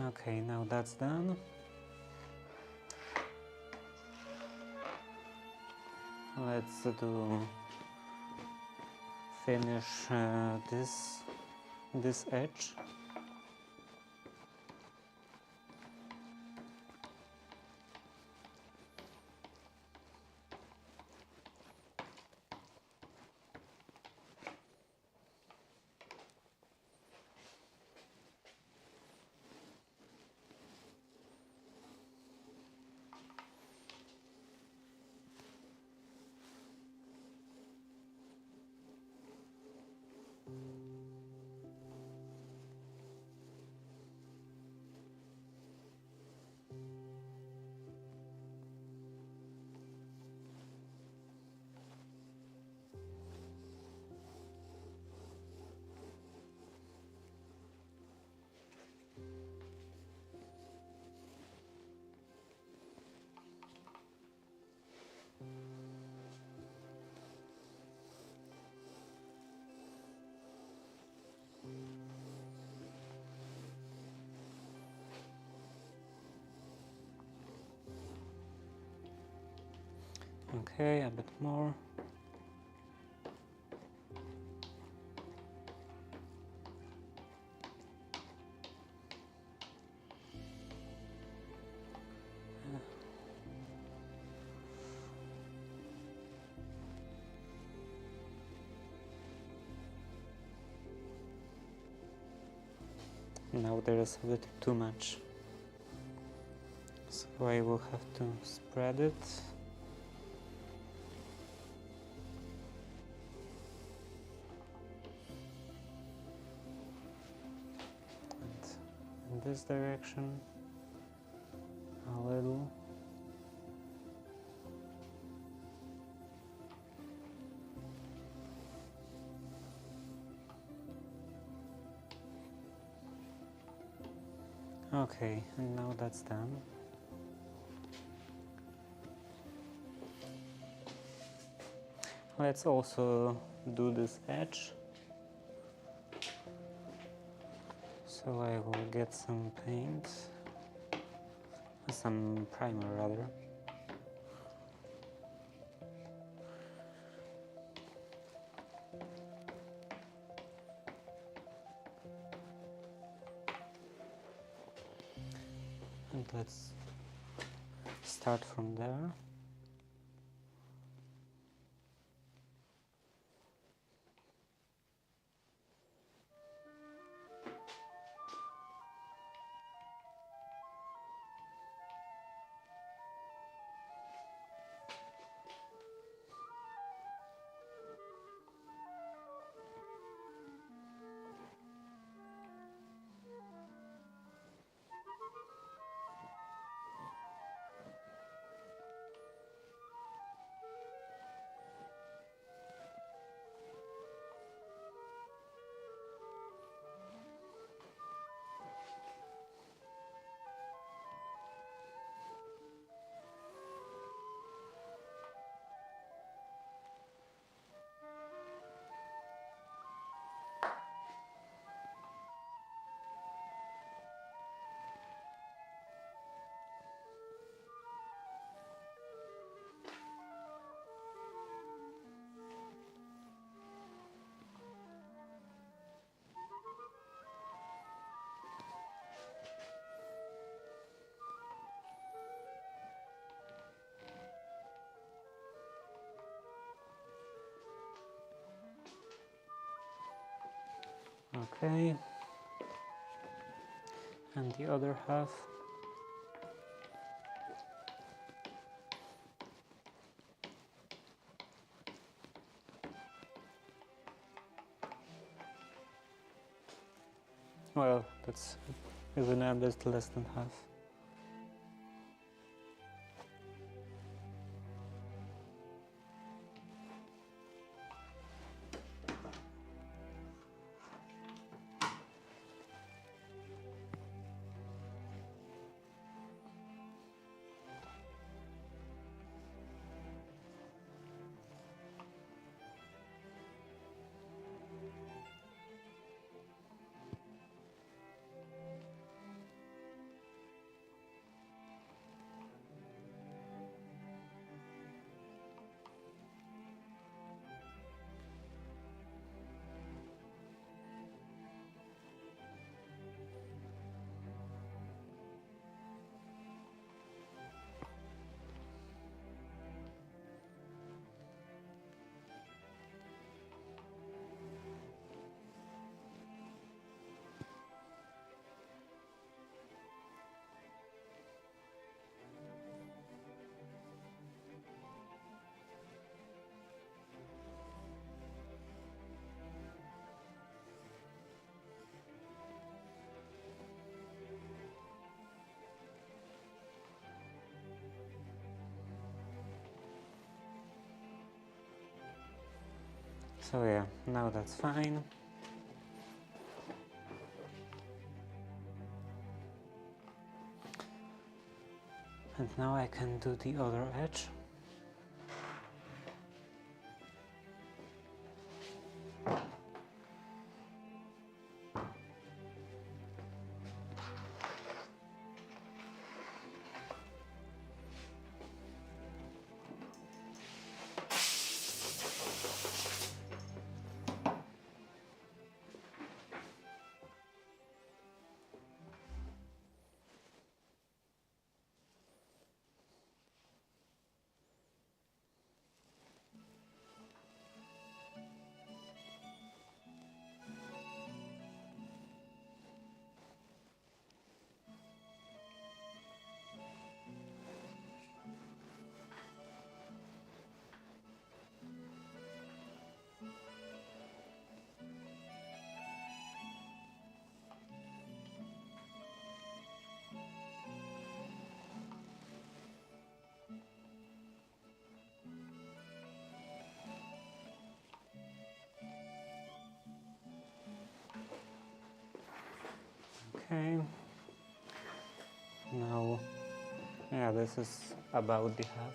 Okay, now that's done. Let's finish this edge. Okay, a bit more. Now there is a bit too much, so I will have to spread it. And in this direction a little. Okay, and now that's done. Let's also do this edge. So I will get some paint, some primer rather. And let's start from there. Okay, and the other half. Well, that's even a bit less than half. So yeah, now that's fine. And now I can do the other edge. Okay. Now, yeah, this is about the half.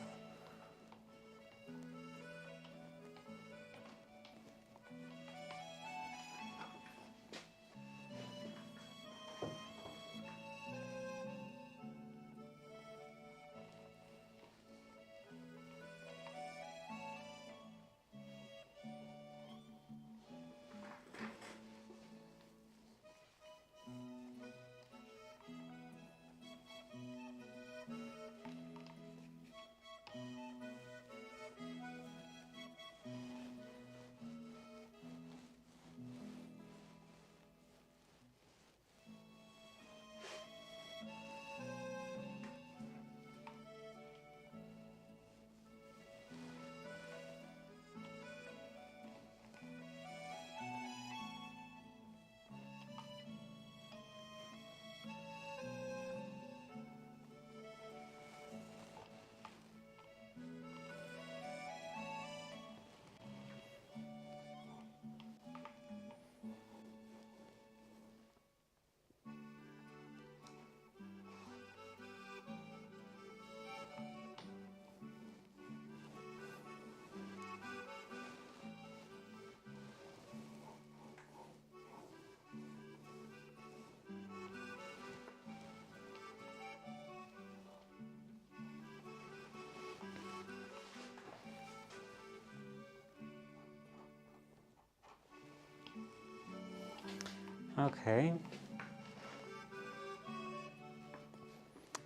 Okay.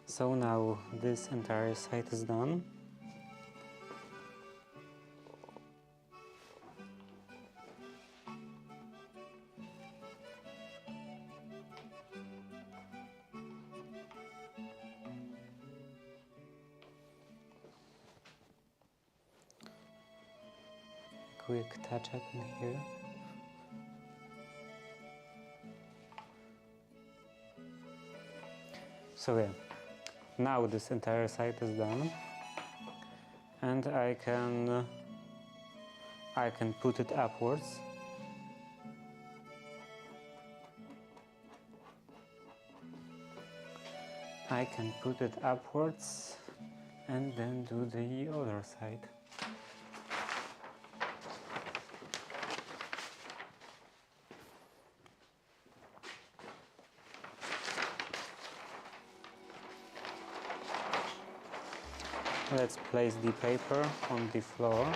So now this entire side is done. Quick touch up in here. So yeah, now this entire side is done, and I can put it upwards. I can put it upwards and then do the other side. Let's place the paper on the floor.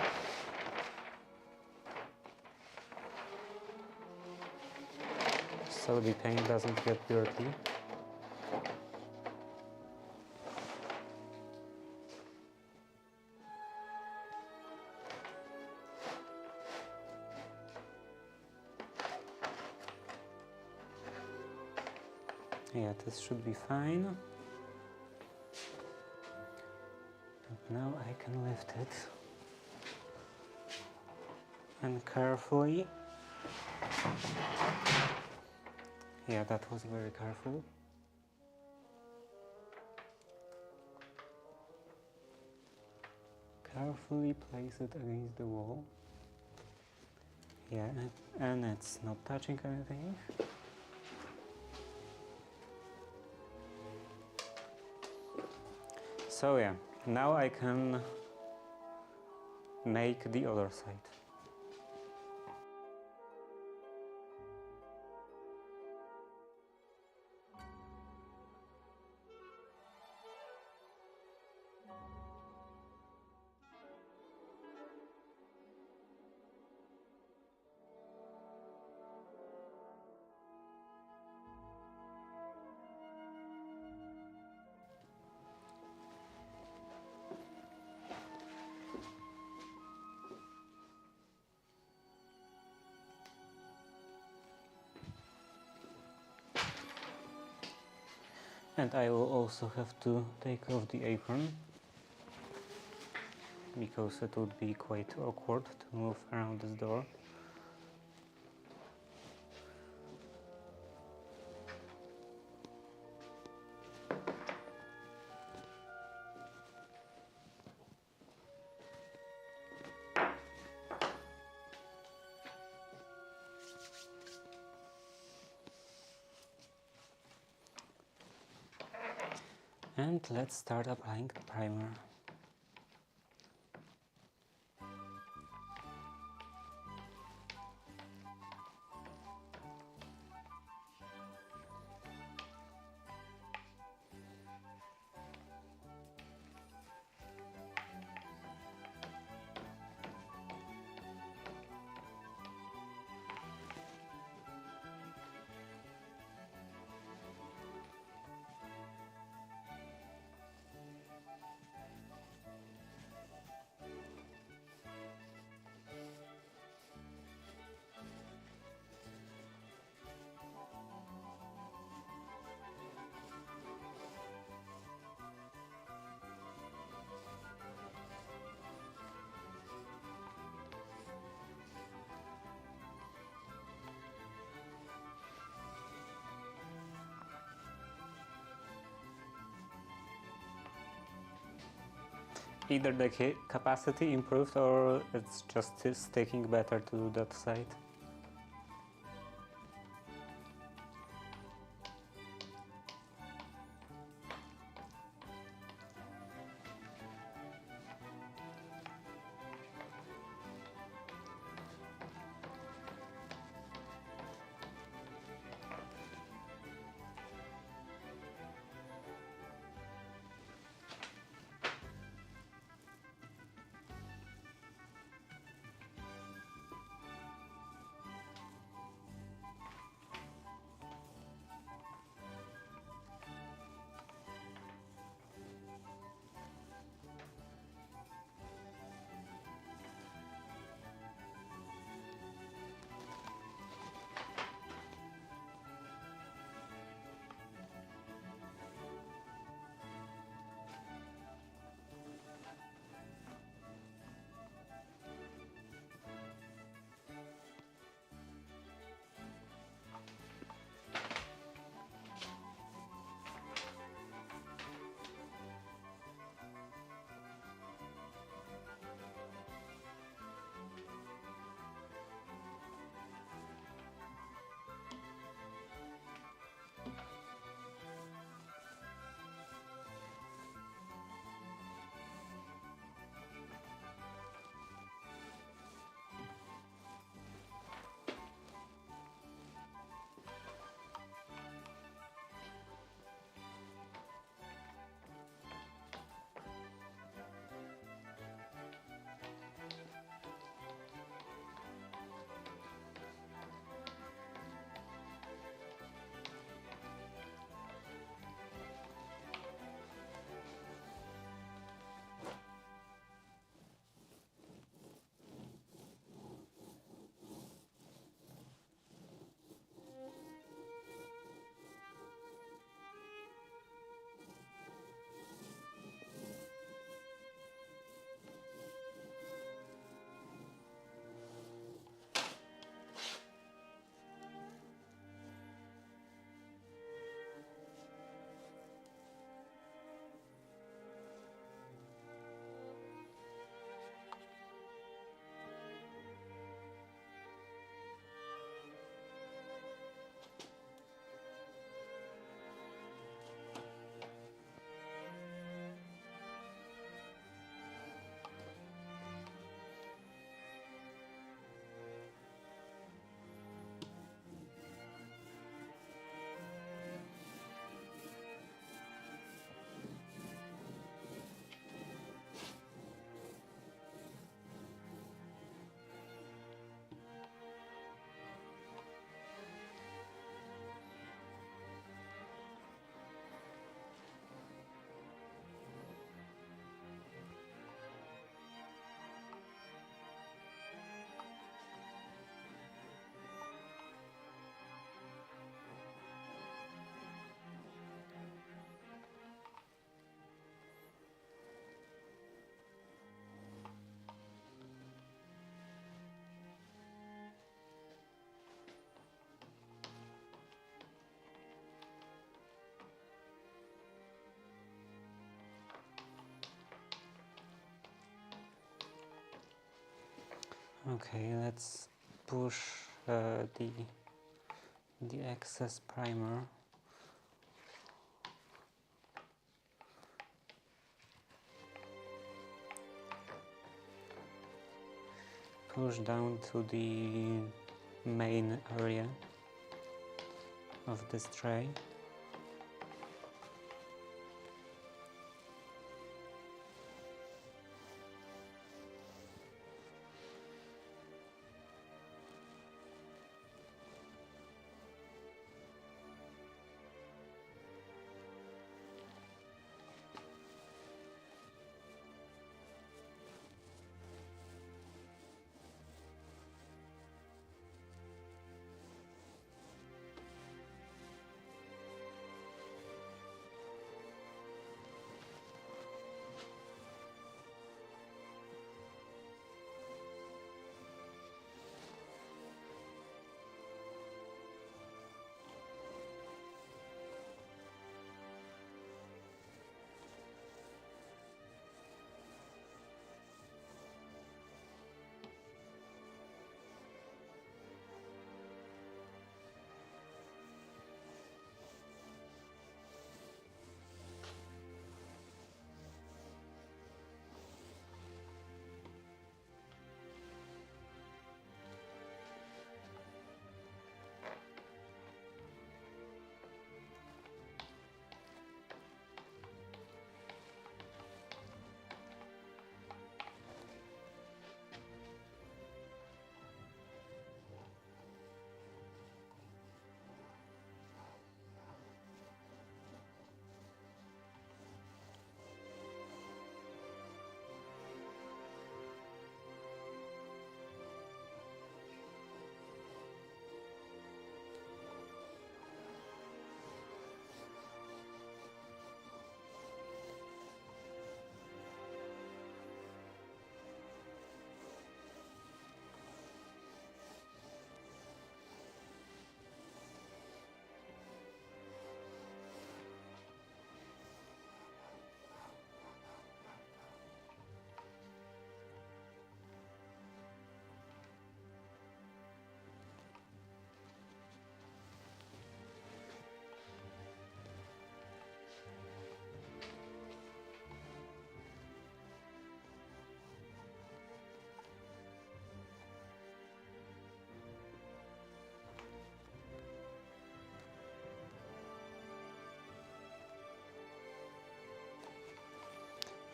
So the paint doesn't get dirty. Yeah, this should be fine. And now I can lift it and carefully. Yeah, that was very careful. Carefully place it against the wall. Yeah, and it's not touching anything. So yeah, now I can make the other side. And I will also have to take off the apron, because it would be quite awkward to move around this door. And let's start applying the primer. Either the capacity improved or it's just sticking better to that side. Okay, let's push the excess primer. Push down to the main area of this tray.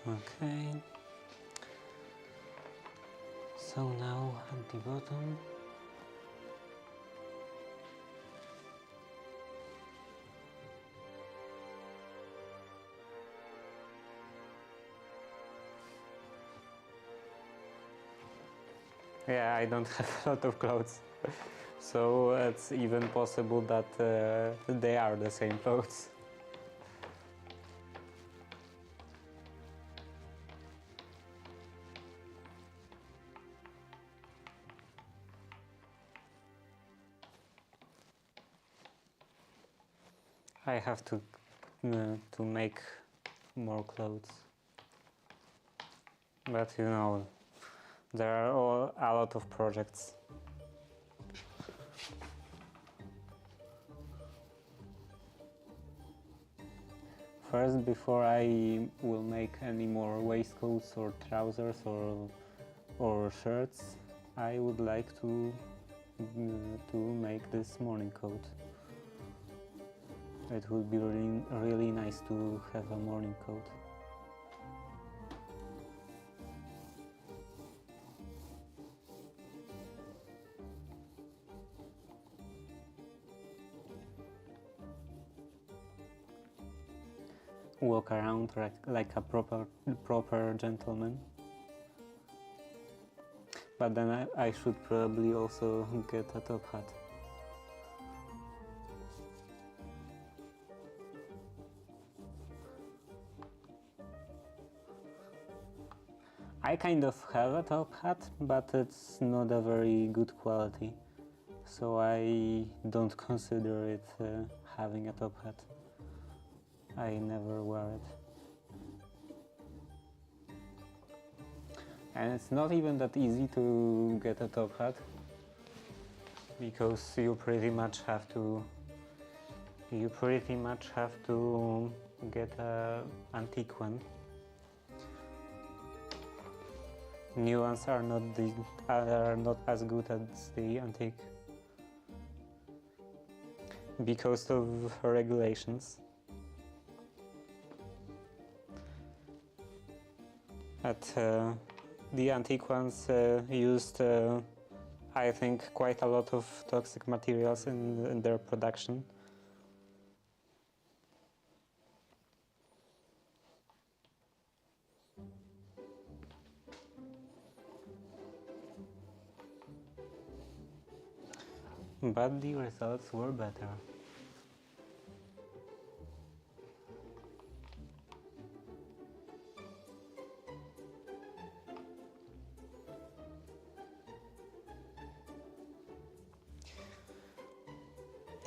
Okay, so now at the bottom yeah, I don't have a lot of clothes, so it's even possible that they are the same clothes. I have to make more clothes, but you know, there are a lot of projects. First, before I will make any more waistcoats or trousers or shirts, I would like to make this morning coat. It would be really nice to have a morning coat. Walk around like a proper gentleman. But then I should probably also get a top hat. I kind of have a top hat, but it's not a very good quality, so I don't consider it having a top hat. I never wear it. And it's not even that easy to get a top hat, because you pretty much have to get a antique one. New ones are not as good as the antique because of regulations. The antique ones used, I think, quite a lot of toxic materials in their production. But the results were better.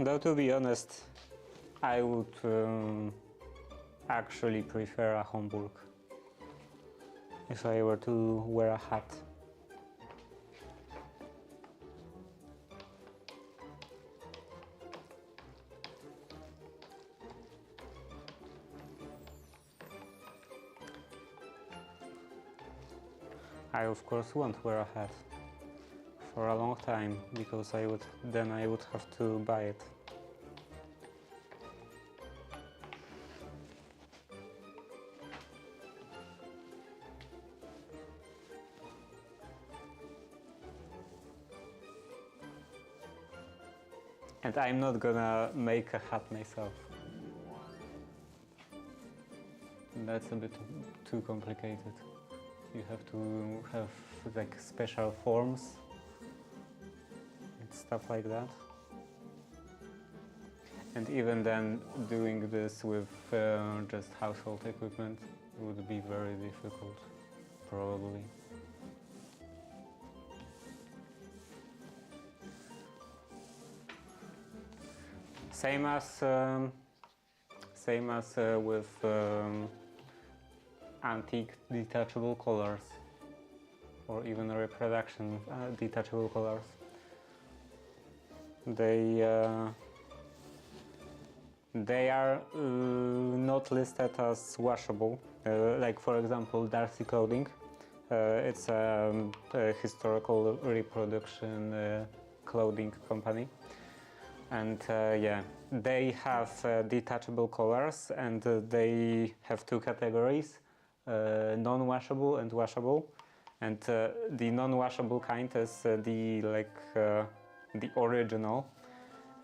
Though, to be honest, I would actually prefer a Homburg if I were to wear a hat. I of course won't wear a hat for a long time, because I would have to buy it. And I'm not gonna make a hat myself. That's a bit too complicated. You have to have like special forms and stuff like that. And even then, doing this with just household equipment would be very difficult, probably. Same as with antique detachable colors, or even reproduction detachable colors. They are not listed as washable. Like, for example, Darcy Clothing. It's a historical reproduction clothing company. And yeah, they have detachable colors, and they have two categories, non-washable and washable. And the non-washable kind is the original,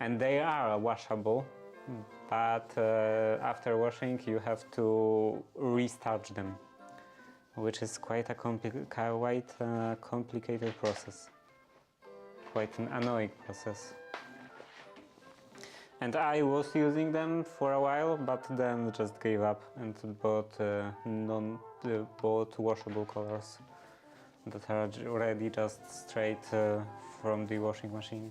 and they are washable, but after washing you have to restarch them, which is quite a complicated process, quite an annoying process. And I was using them for a while, but then just gave up and bought washable colors that are already just straight from the washing machine.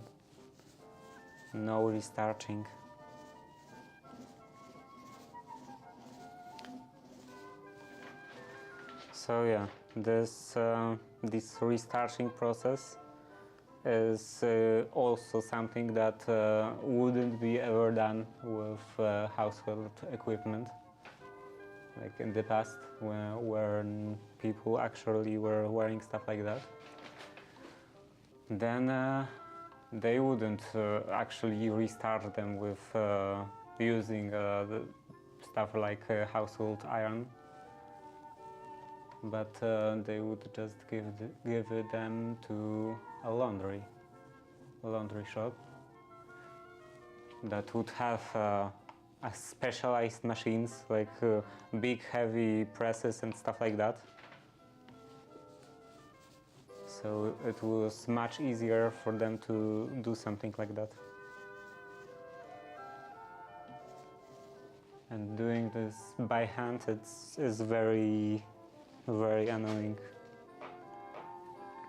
No restarching. So yeah, this restarching process is also something that wouldn't be ever done with household equipment, like in the past, when people actually were wearing stuff like that. Then they wouldn't actually restart them with using the stuff like household iron, but they would just give them to a laundry shop that would have specialized machines, like big heavy presses and stuff like that. So it was much easier for them to do something like that. And doing this by hand is very, very annoying.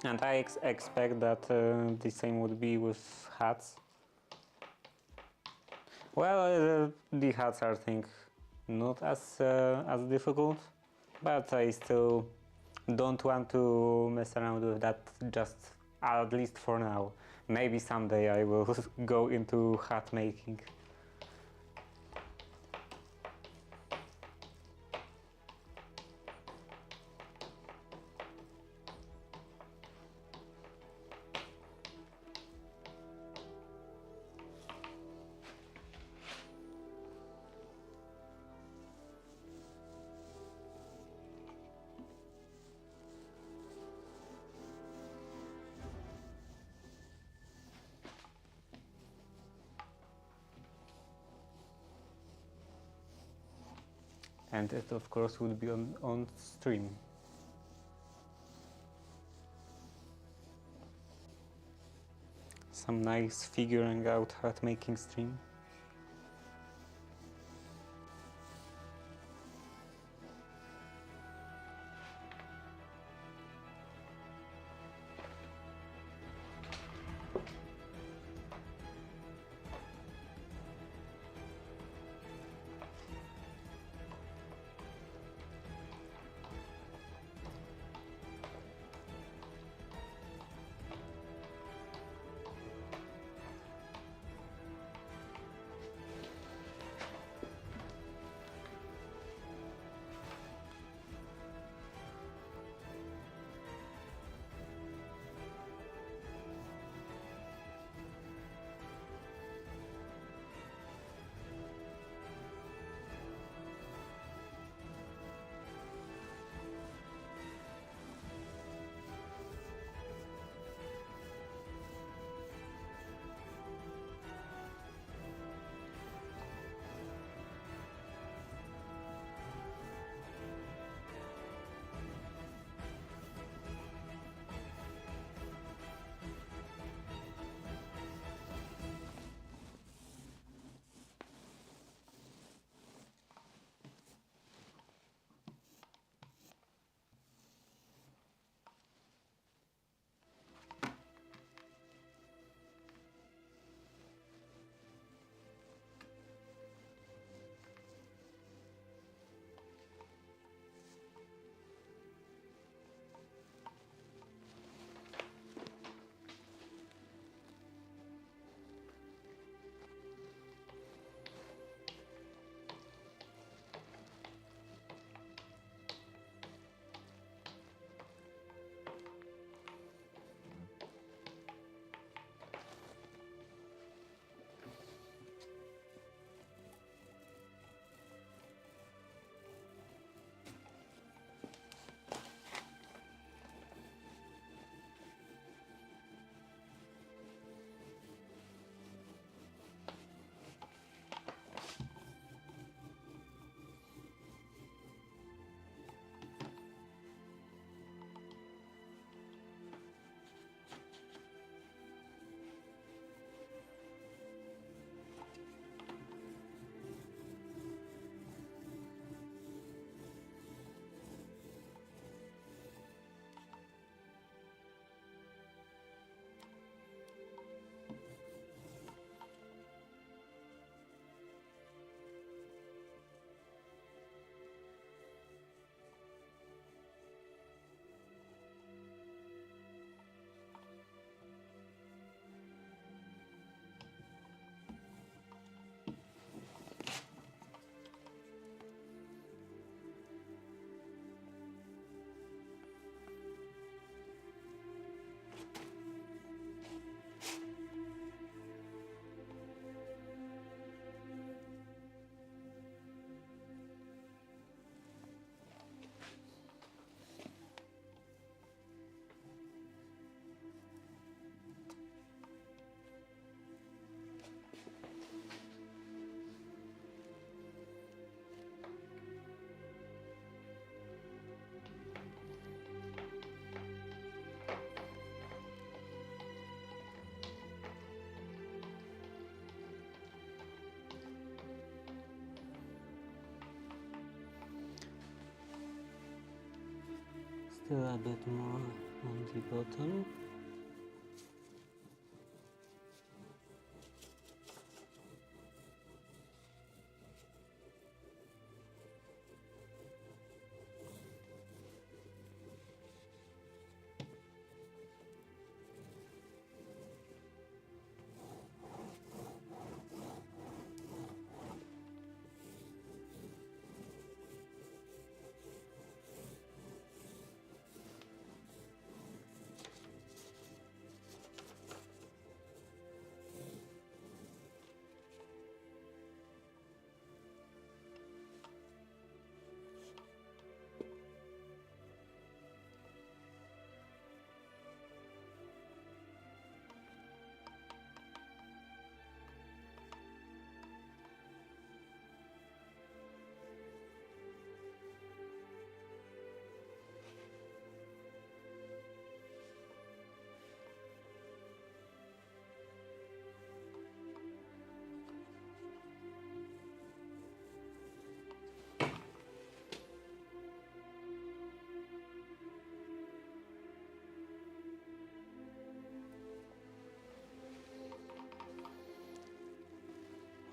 And I expect that the same would be with hats. Well, the hats are, I think, not as difficult, but I still don't want to mess around with that, just at least for now. Maybe someday I will go into hat making. And it of course would be on stream. Some nice figuring out hat making stream. Still a bit more on the bottom.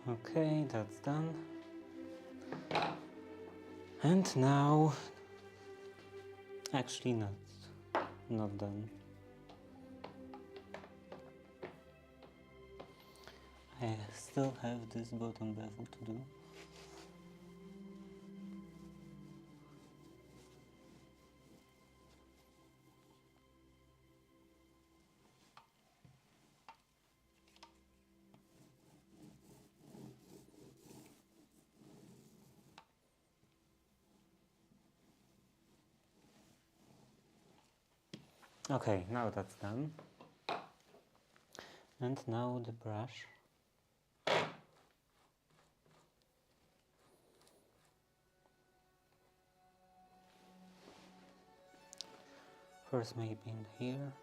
Okay, that's done. And now, actually not done. I still have this bottom bevel to do. Okay, now that's done. And now the brush. First maybe in here.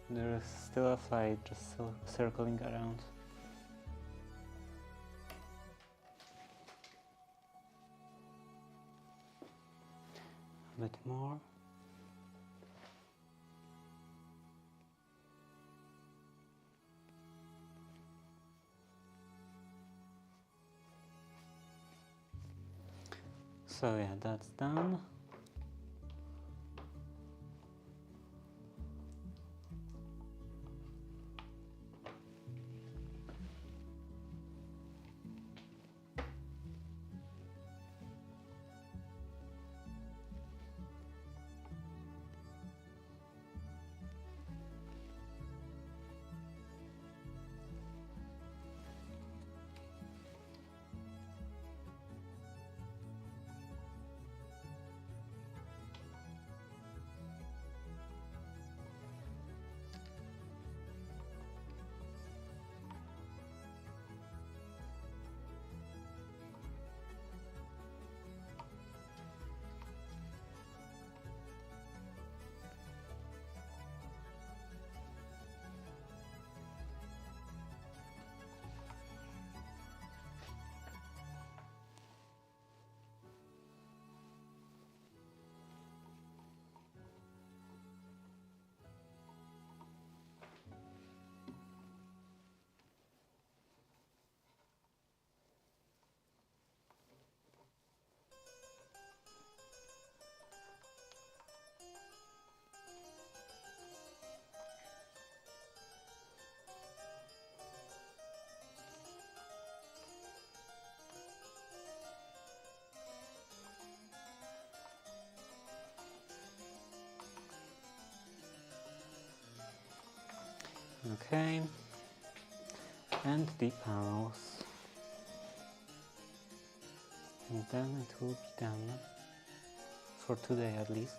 There is still a fly just circling around. A bit more. So yeah, that's done. Okay, and the panels. And then it will be done, for today at least.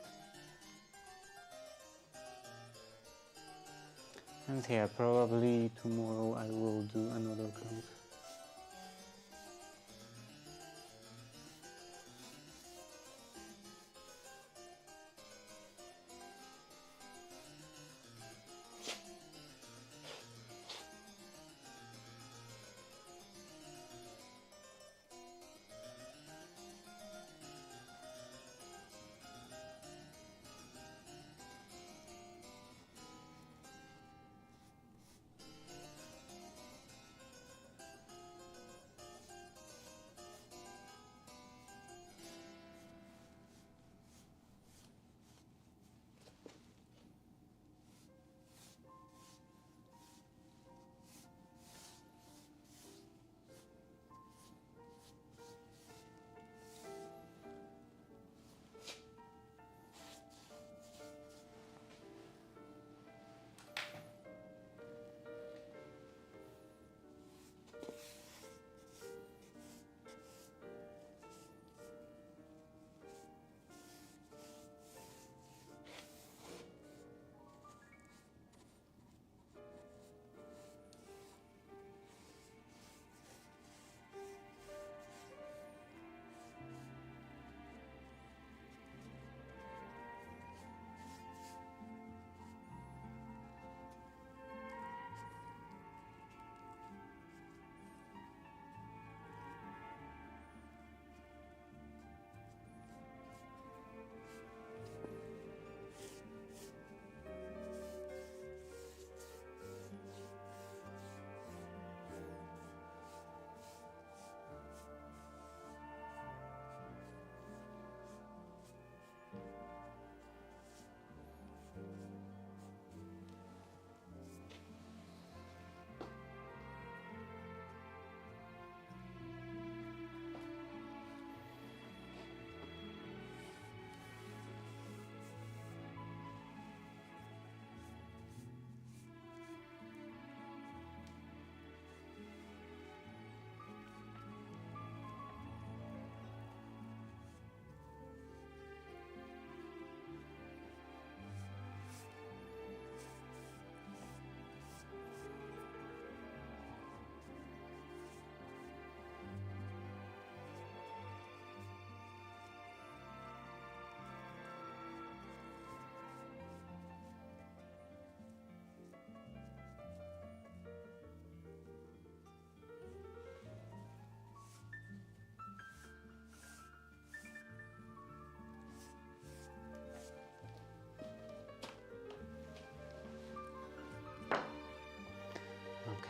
And yeah, probably tomorrow I will do another coat.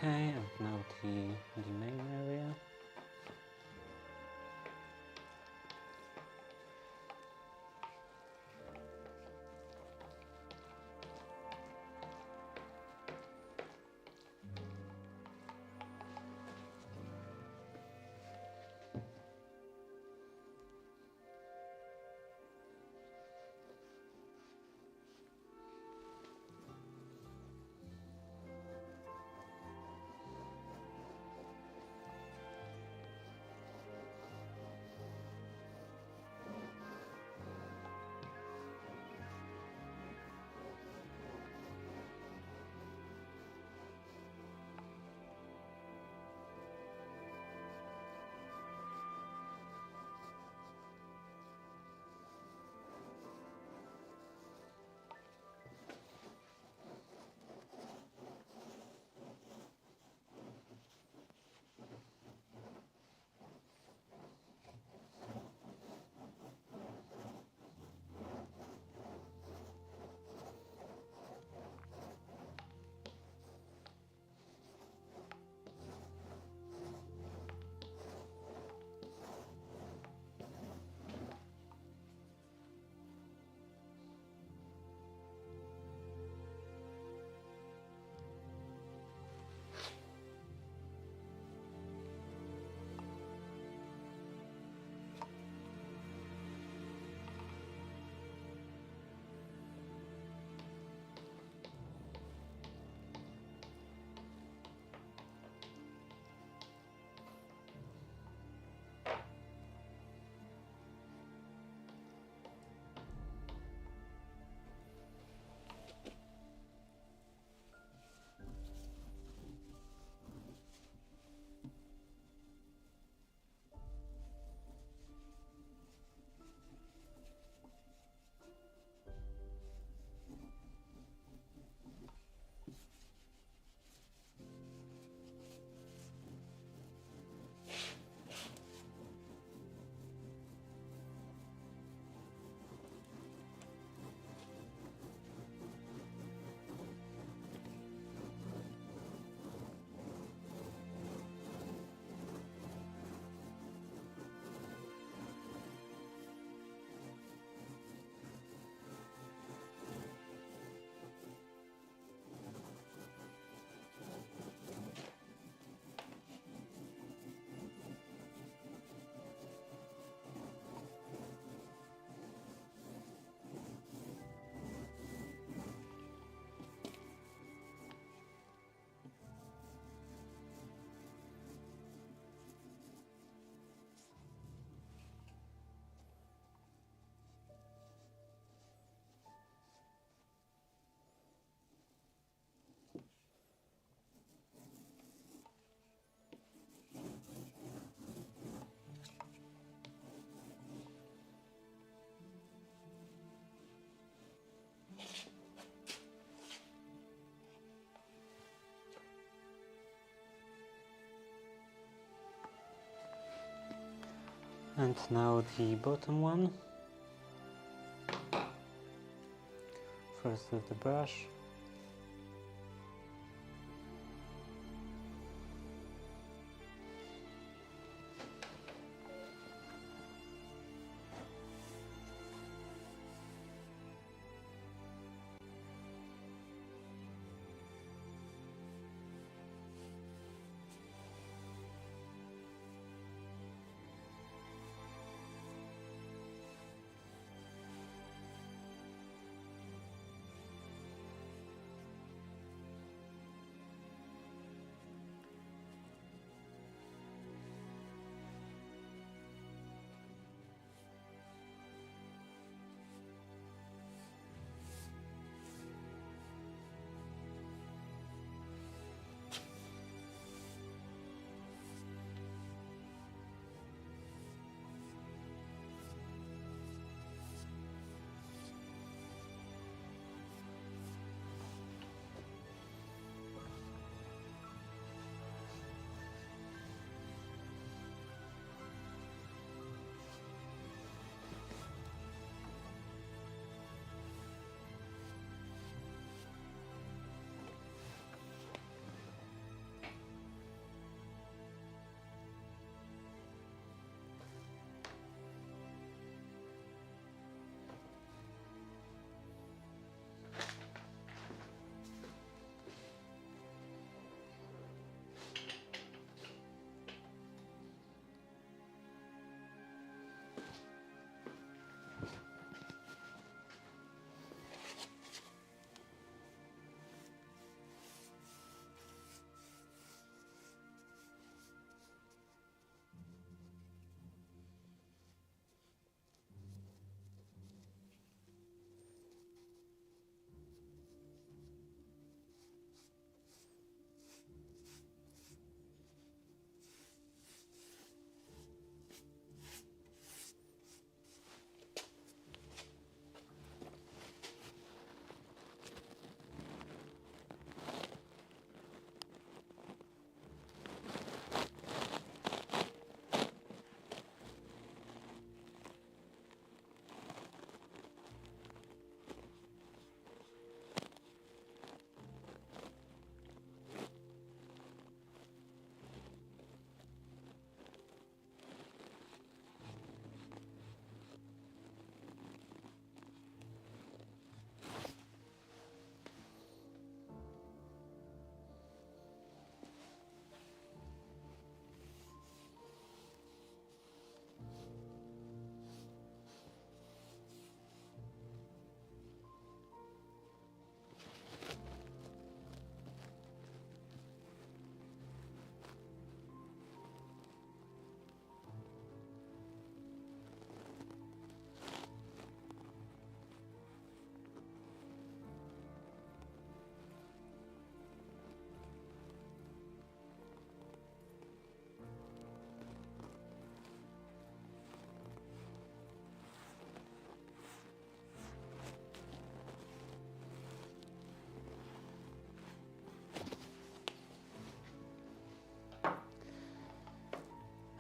Okay, and now the main area. And now the bottom one. First with the brush.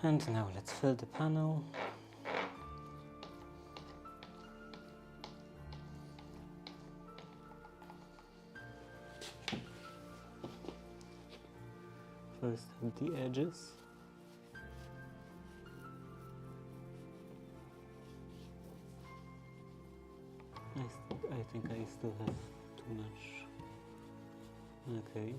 And now let's fill the panel. First at the edges. I think I still have too much. Okay.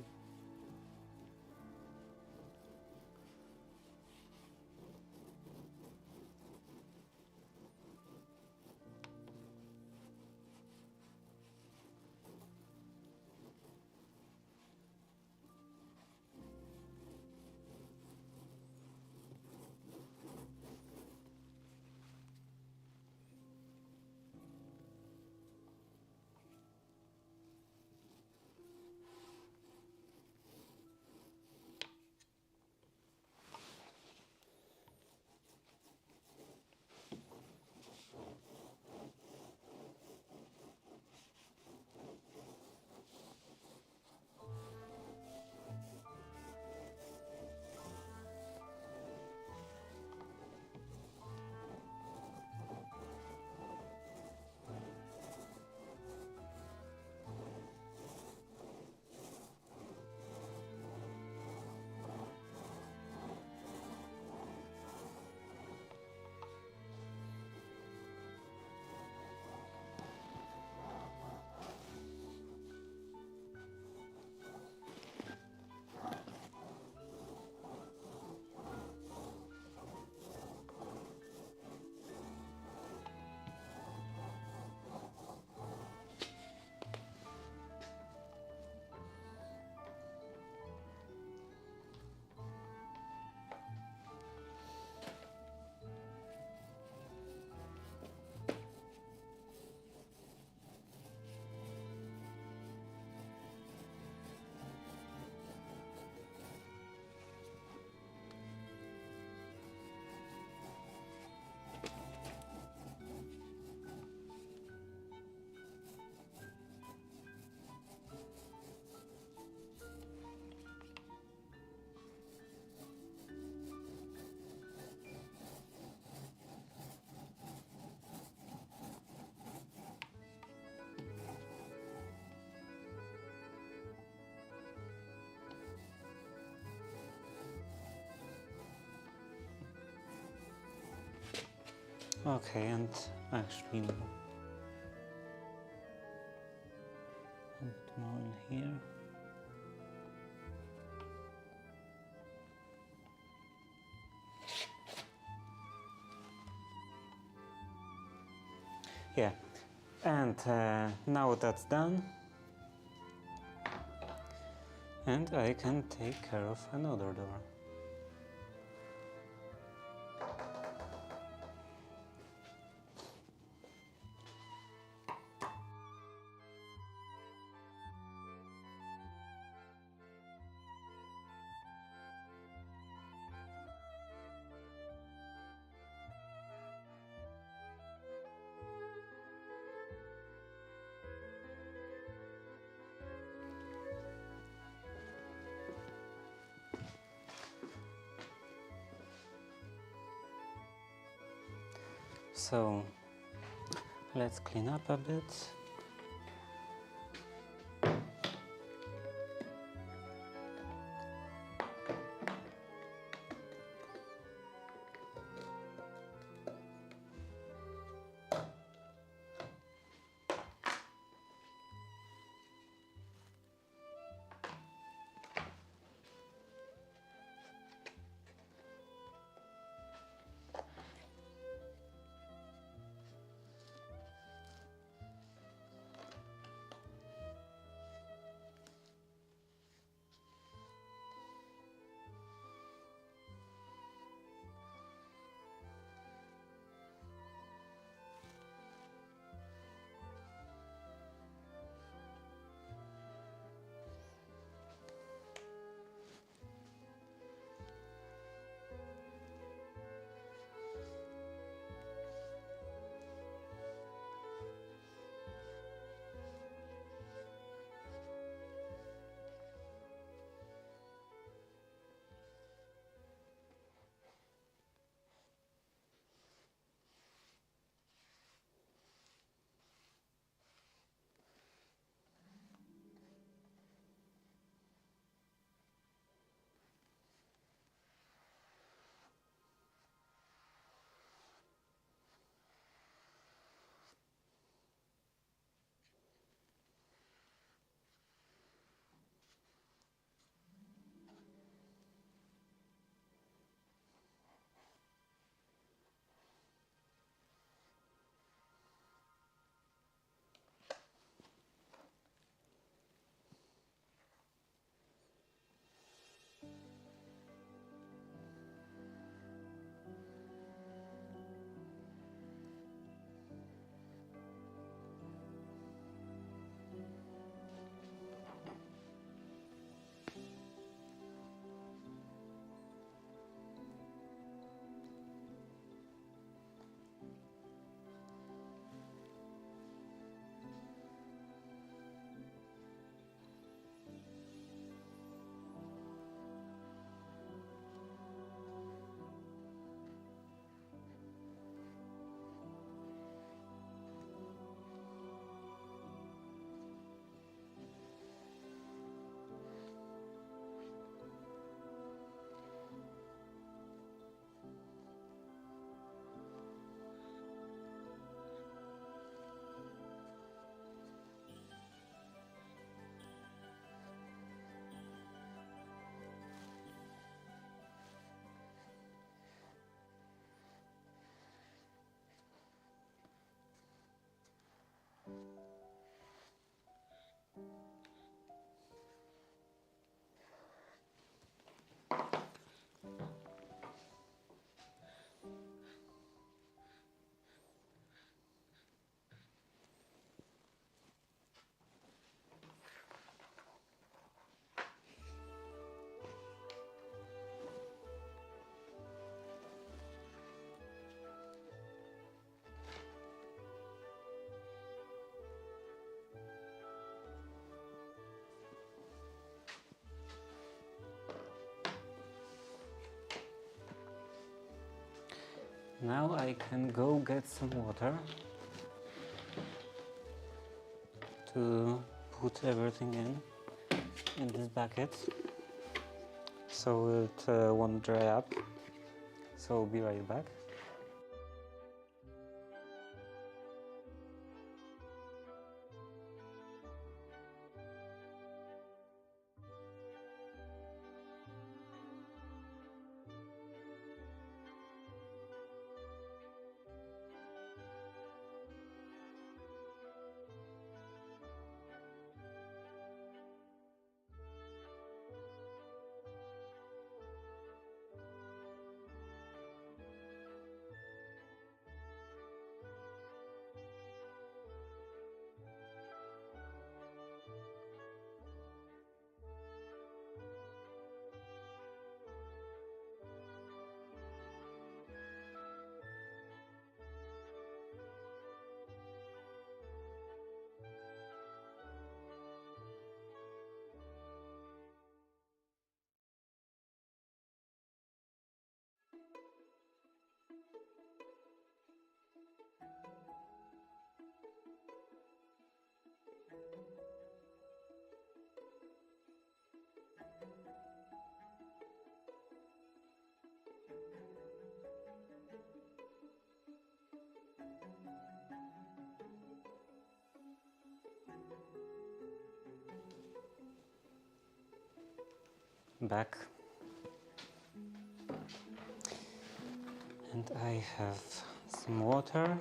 Okay, and actually no. And more in here. Yeah, and now that's done. And I can take care of another door. So let's clean up a bit. Now I can go get some water to put everything in this bucket so it won't dry up. So I'll be right back. Back, and I have some water.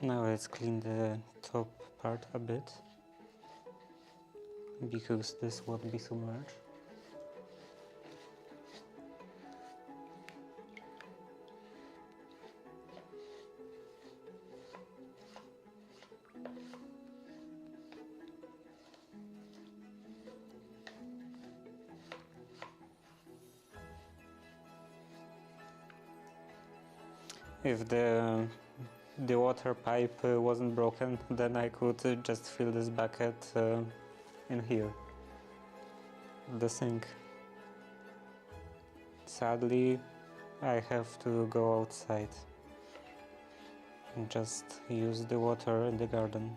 Now let's clean the top part a bit, because this won't be submerged. If the water pipe wasn't broken, then I could just fill this bucket in here, the sink. Sadly, I have to go outside and just use the water in the garden.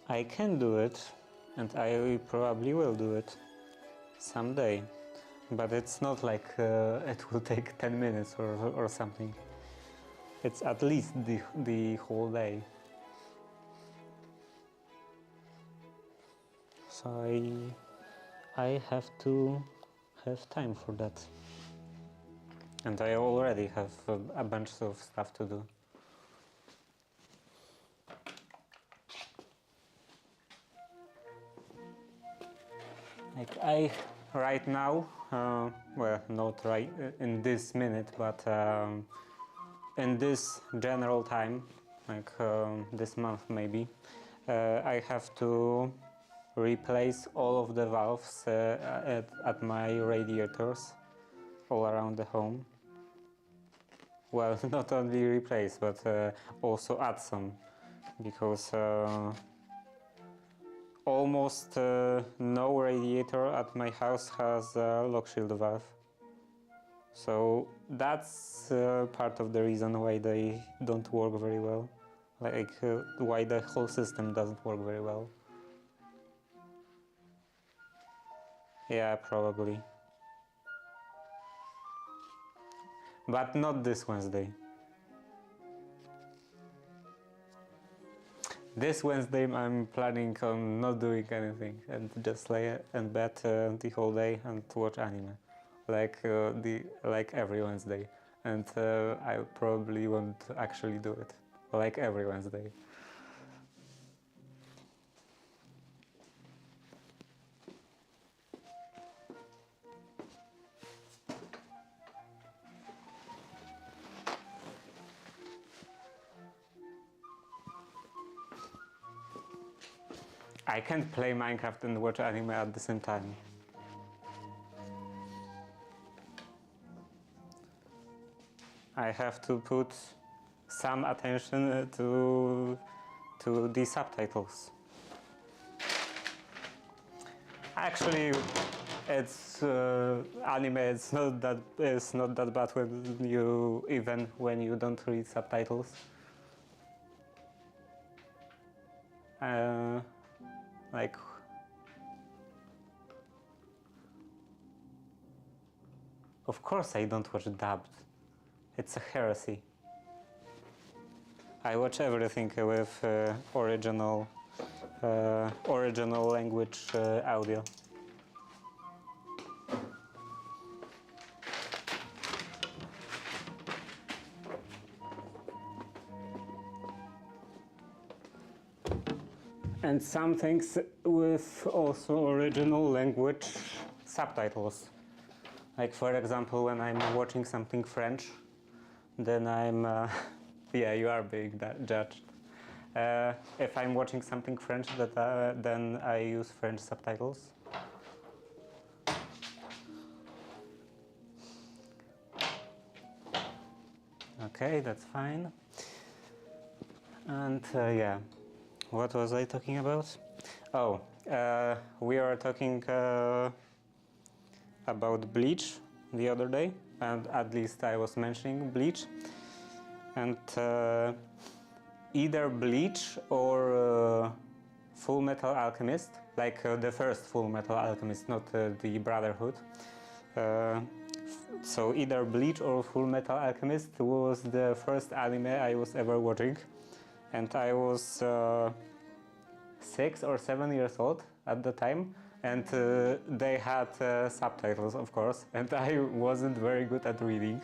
I can do it, and I probably will do it someday, but it's not like it will take 10 minutes or something. It's at least the whole day. So I have to have time for that. And I already have a bunch of stuff to do. Like right now, well, not right in this minute, but in this general time, like this month maybe, I have to replace all of the valves at my radiators all around the home. Well, not only replace, but also add some, because almost no radiator at my house has a lock shield valve. So that's part of the reason why they don't work very well, like why the whole system doesn't work very well. Yeah, probably. But not this Wednesday. This Wednesday I'm planning on not doing anything and just lay in bed the whole day and watch anime, like every Wednesday. And I probably won't actually do it, like every Wednesday. I can't play Minecraft and watch anime at the same time. I have to put some attention to the subtitles. Actually, it's anime. It's not that bad when you don't read subtitles. Like, of course I don't watch dubbed. It's a heresy. I watch everything with original language audio. And some things with also original language subtitles. Like, for example, when I'm watching something French, then I'm yeah, you are being judged. If I'm watching something French, then I use French subtitles. Okay, that's fine. And yeah, what was I talking about? Oh, we were talking about Bleach the other day, and at least I was mentioning Bleach. And either Bleach or Full Metal Alchemist, like the first Full Metal Alchemist, not the Brotherhood. So either Bleach or Full Metal Alchemist was the first anime I was ever watching, and I was 6 or 7 years old at the time, and they had subtitles, of course, and I wasn't very good at reading.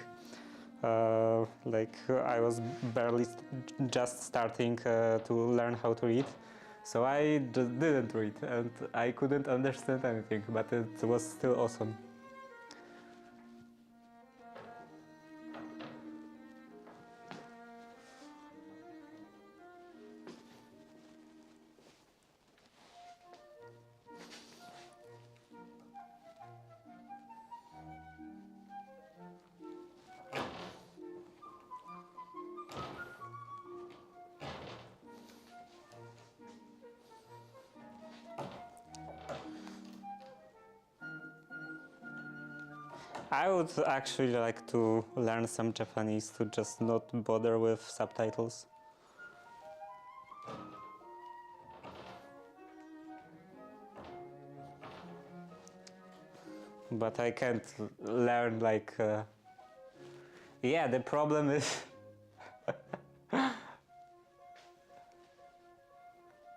I was barely just starting to learn how to read, so I just didn't read and I couldn't understand anything, but it was still awesome. I would actually like to learn some Japanese to just not bother with subtitles. But I can't learn like... Yeah, the problem is...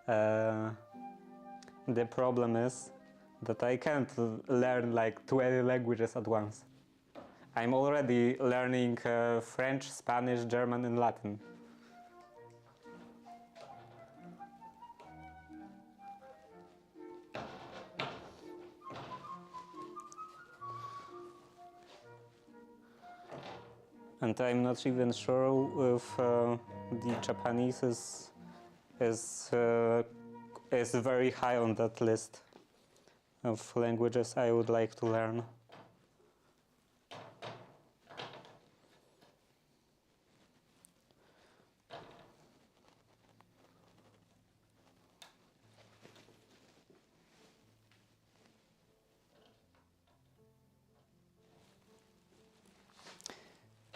the problem is that I can't learn like 20 languages at once. I'm already learning French, Spanish, German and Latin. And I'm not even sure if the Japanese is very high on that list of languages I would like to learn.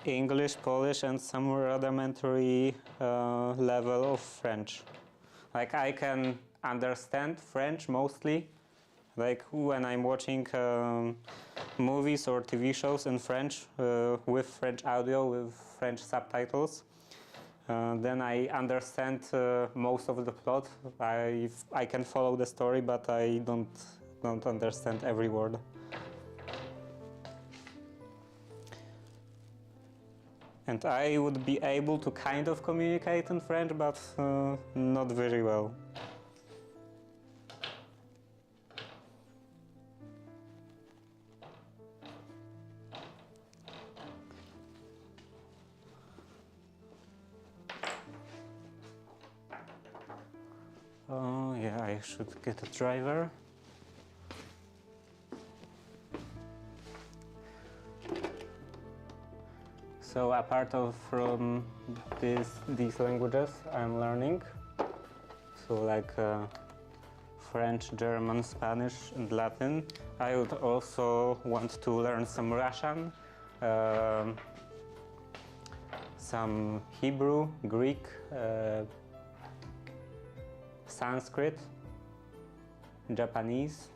English, Polish, and some rudimentary level of French. Like, I can understand French mostly, like when I'm watching movies or TV shows in French with French audio, with French subtitles. Then I understand most of the plot. I can follow the story, but I don't understand every word. And I would be able to kind of communicate in French, but not very well. yeah, I should get a driver. So apart from these languages I'm learning, so like French, German, Spanish and Latin, I would also want to learn some Russian, some Hebrew, Greek, Sanskrit, Japanese,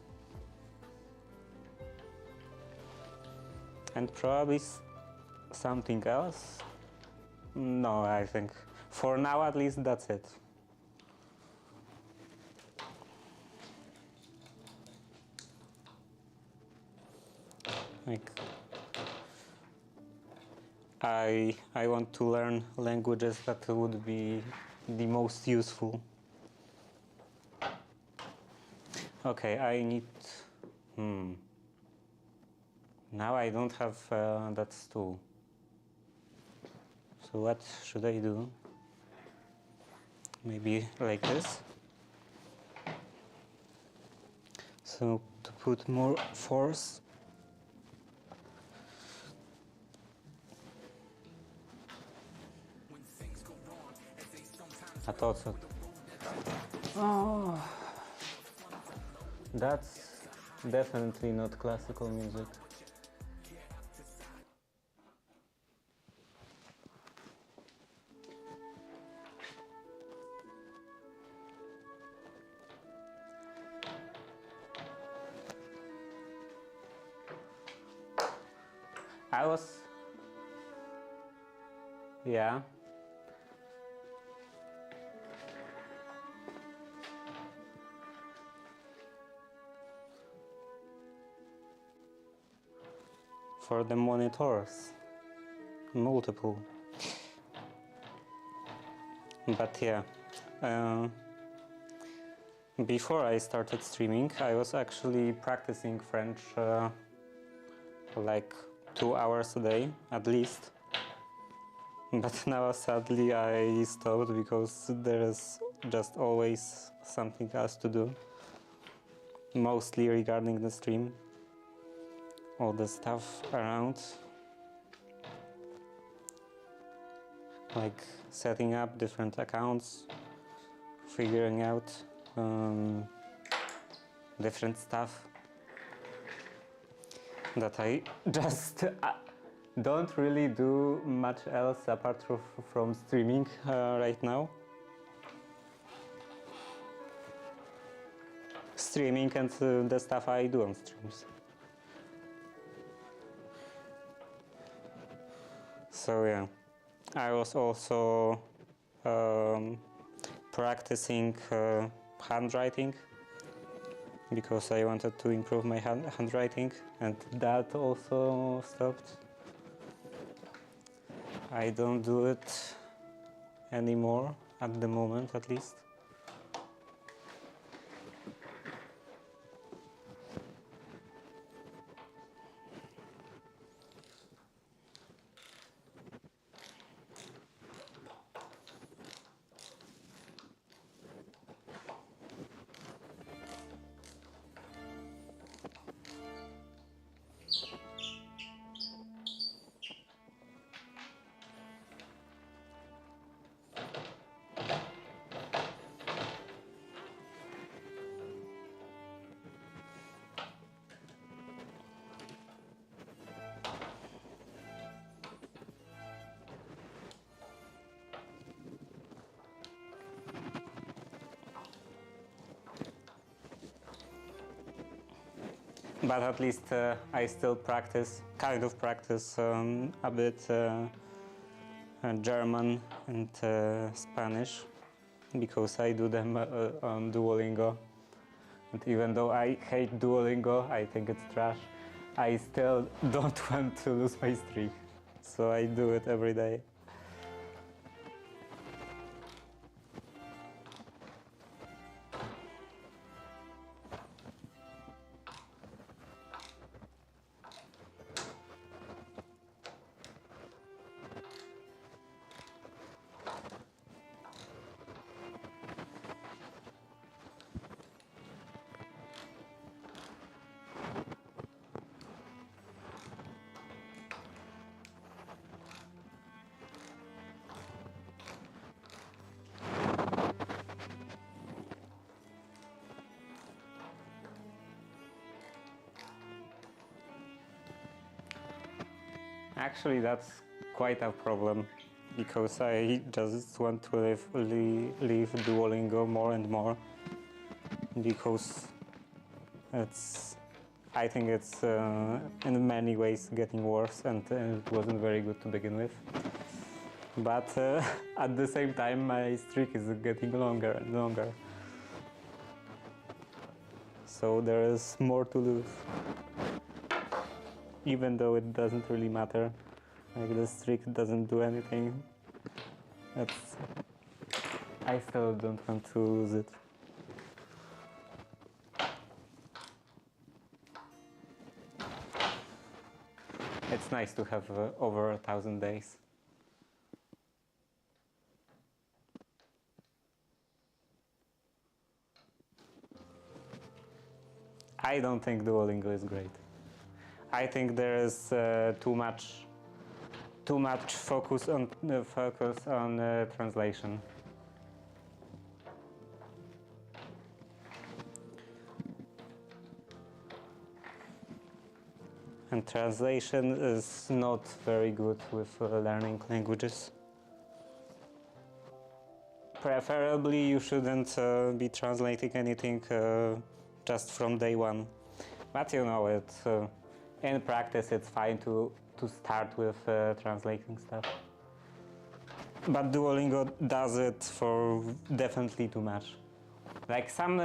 and probably something else. No, I think for now at least that's it. Like I want to learn languages that would be the most useful. Okay, I need. Now I don't have that stool. So what should I do? Maybe like this. So to put more force. I thought so. Oh, that's definitely not classical music. Yeah. For the monitors, multiple. But yeah, before I started streaming, I was actually practicing French like 2 hours a day at least. But now sadly I stopped because there is just always something else to do. Mostly regarding the stream, all the stuff around, like setting up different accounts, figuring out different stuff that I just don't really do much else apart from streaming right now. Streaming and the stuff I do on streams. So yeah, I was also practicing handwriting because I wanted to improve my handwriting, and that also stopped. I don't do it anymore, at the moment at least. But at least I still practice, kind of practice a bit German and Spanish, because I do them on Duolingo. And even though I hate Duolingo, I think it's trash, I still don't want to lose my streak. So I do it every day. Actually, that's quite a problem because I just want to leave Duolingo more and more because I think it's in many ways getting worse and it wasn't very good to begin with. But at the same time, my streak is getting longer and longer. So there is more to lose. Even though it doesn't really matter, like the streak doesn't do anything. I still don't want to lose it. It's nice to have over 1,000 days. I don't think Duolingo is great. I think there is too much focus on translation. And translation is not very good with learning languages. Preferably, you shouldn't be translating anything just from day one. But you know, in practice, it's fine to start with translating stuff. But Duolingo does it for definitely too much. Like some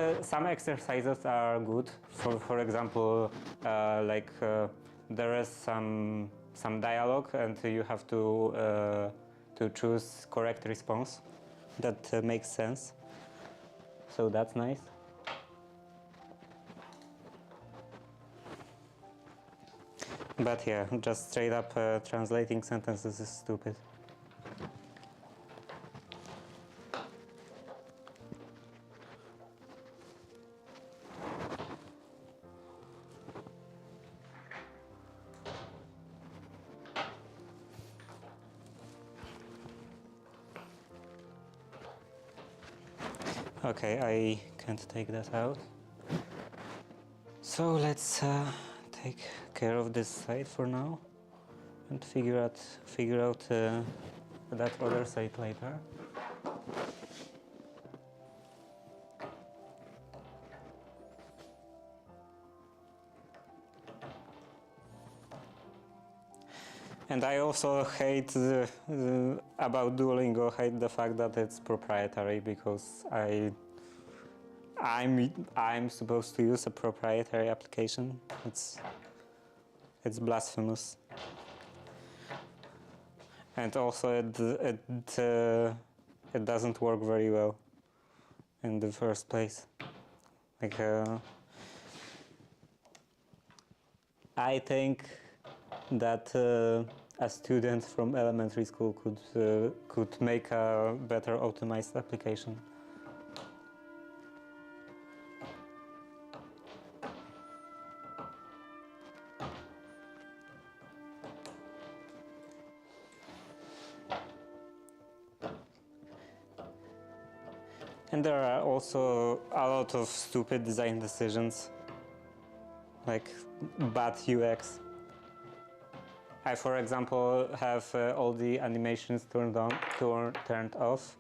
exercises are good. For example, there is some dialogue, and you have to choose correct response. That makes sense. So that's nice. But yeah, just straight up translating sentences is stupid. Okay, I can't take that out. So let's take care of this side for now and figure out that other side later. And I also hate about Duolingo, hate the fact that it's proprietary, because I'm supposed to use a proprietary application. It's blasphemous. And also it doesn't work very well in the first place. Like I think that a student from elementary school could make a better optimized application. And there are also a lot of stupid design decisions, like bad UX. I, for example, have all the animations turned off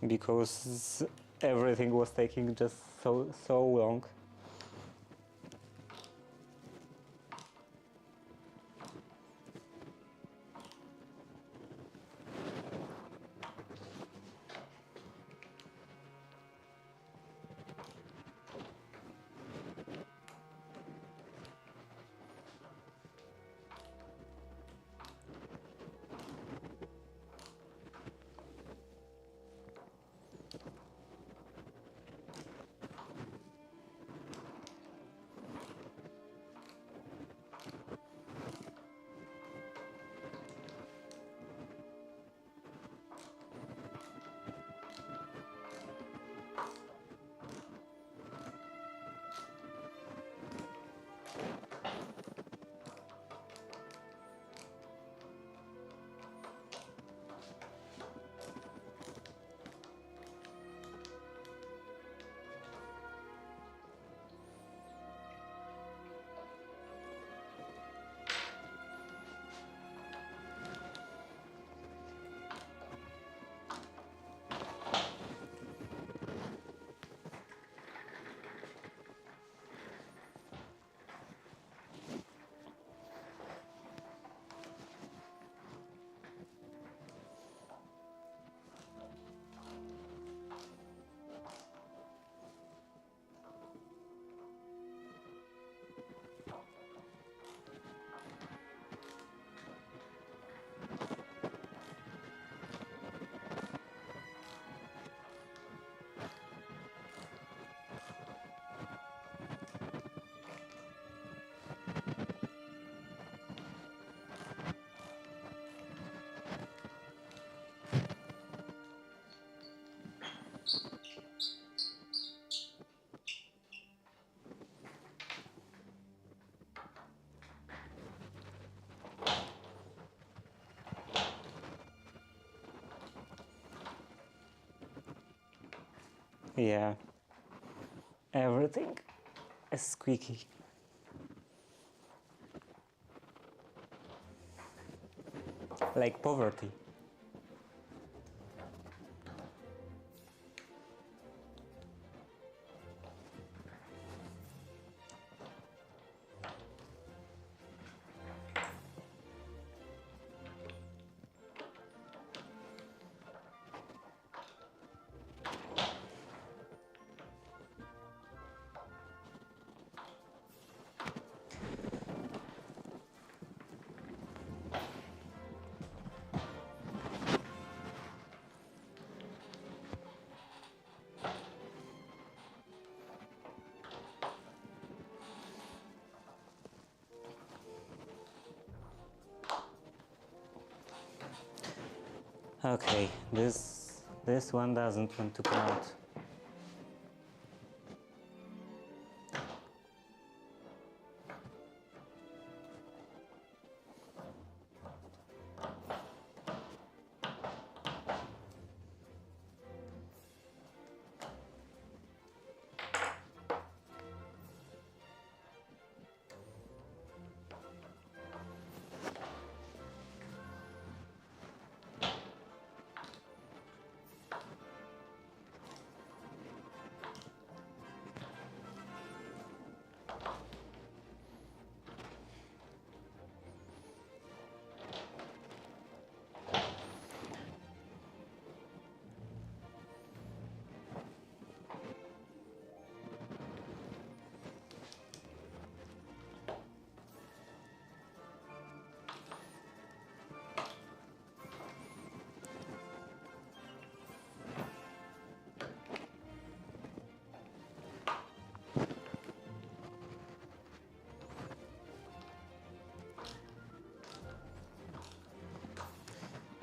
because everything was taking just so long. Yeah, everything is squeaky. Like poverty. Okay, this one doesn't want to come out.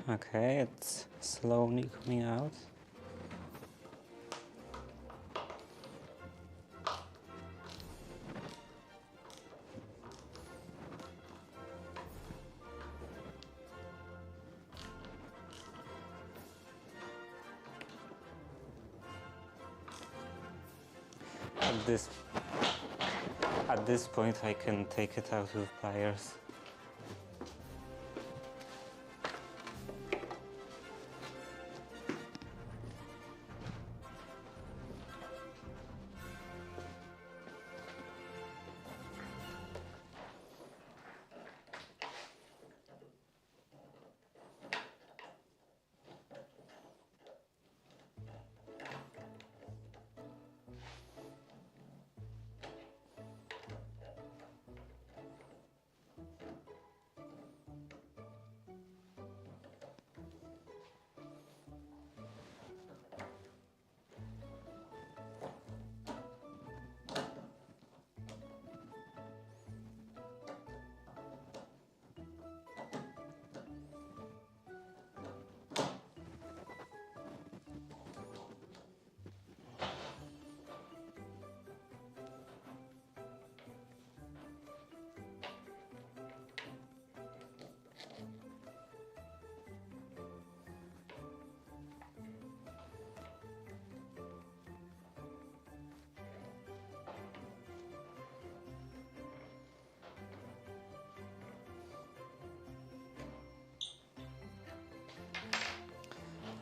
Okay, it's slowly coming out. At this At this point I can take it out with pliers.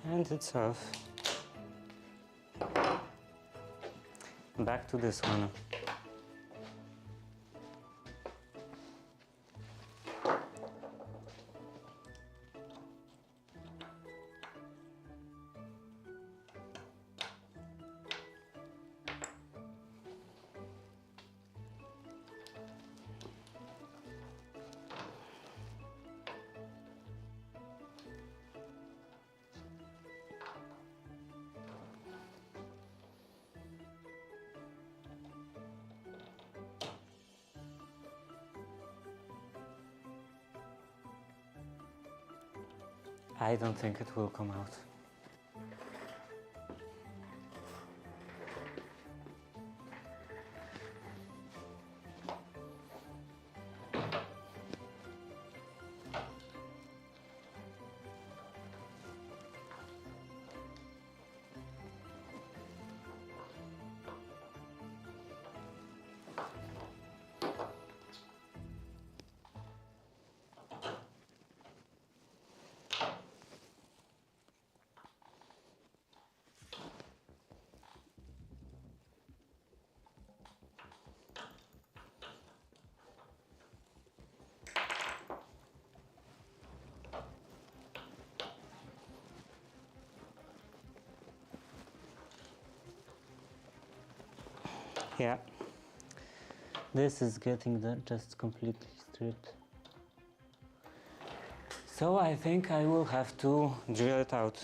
And it's off. Back to this one. I don't think it will come out. Yeah. This is getting just completely stripped. So I think I will have to drill it out.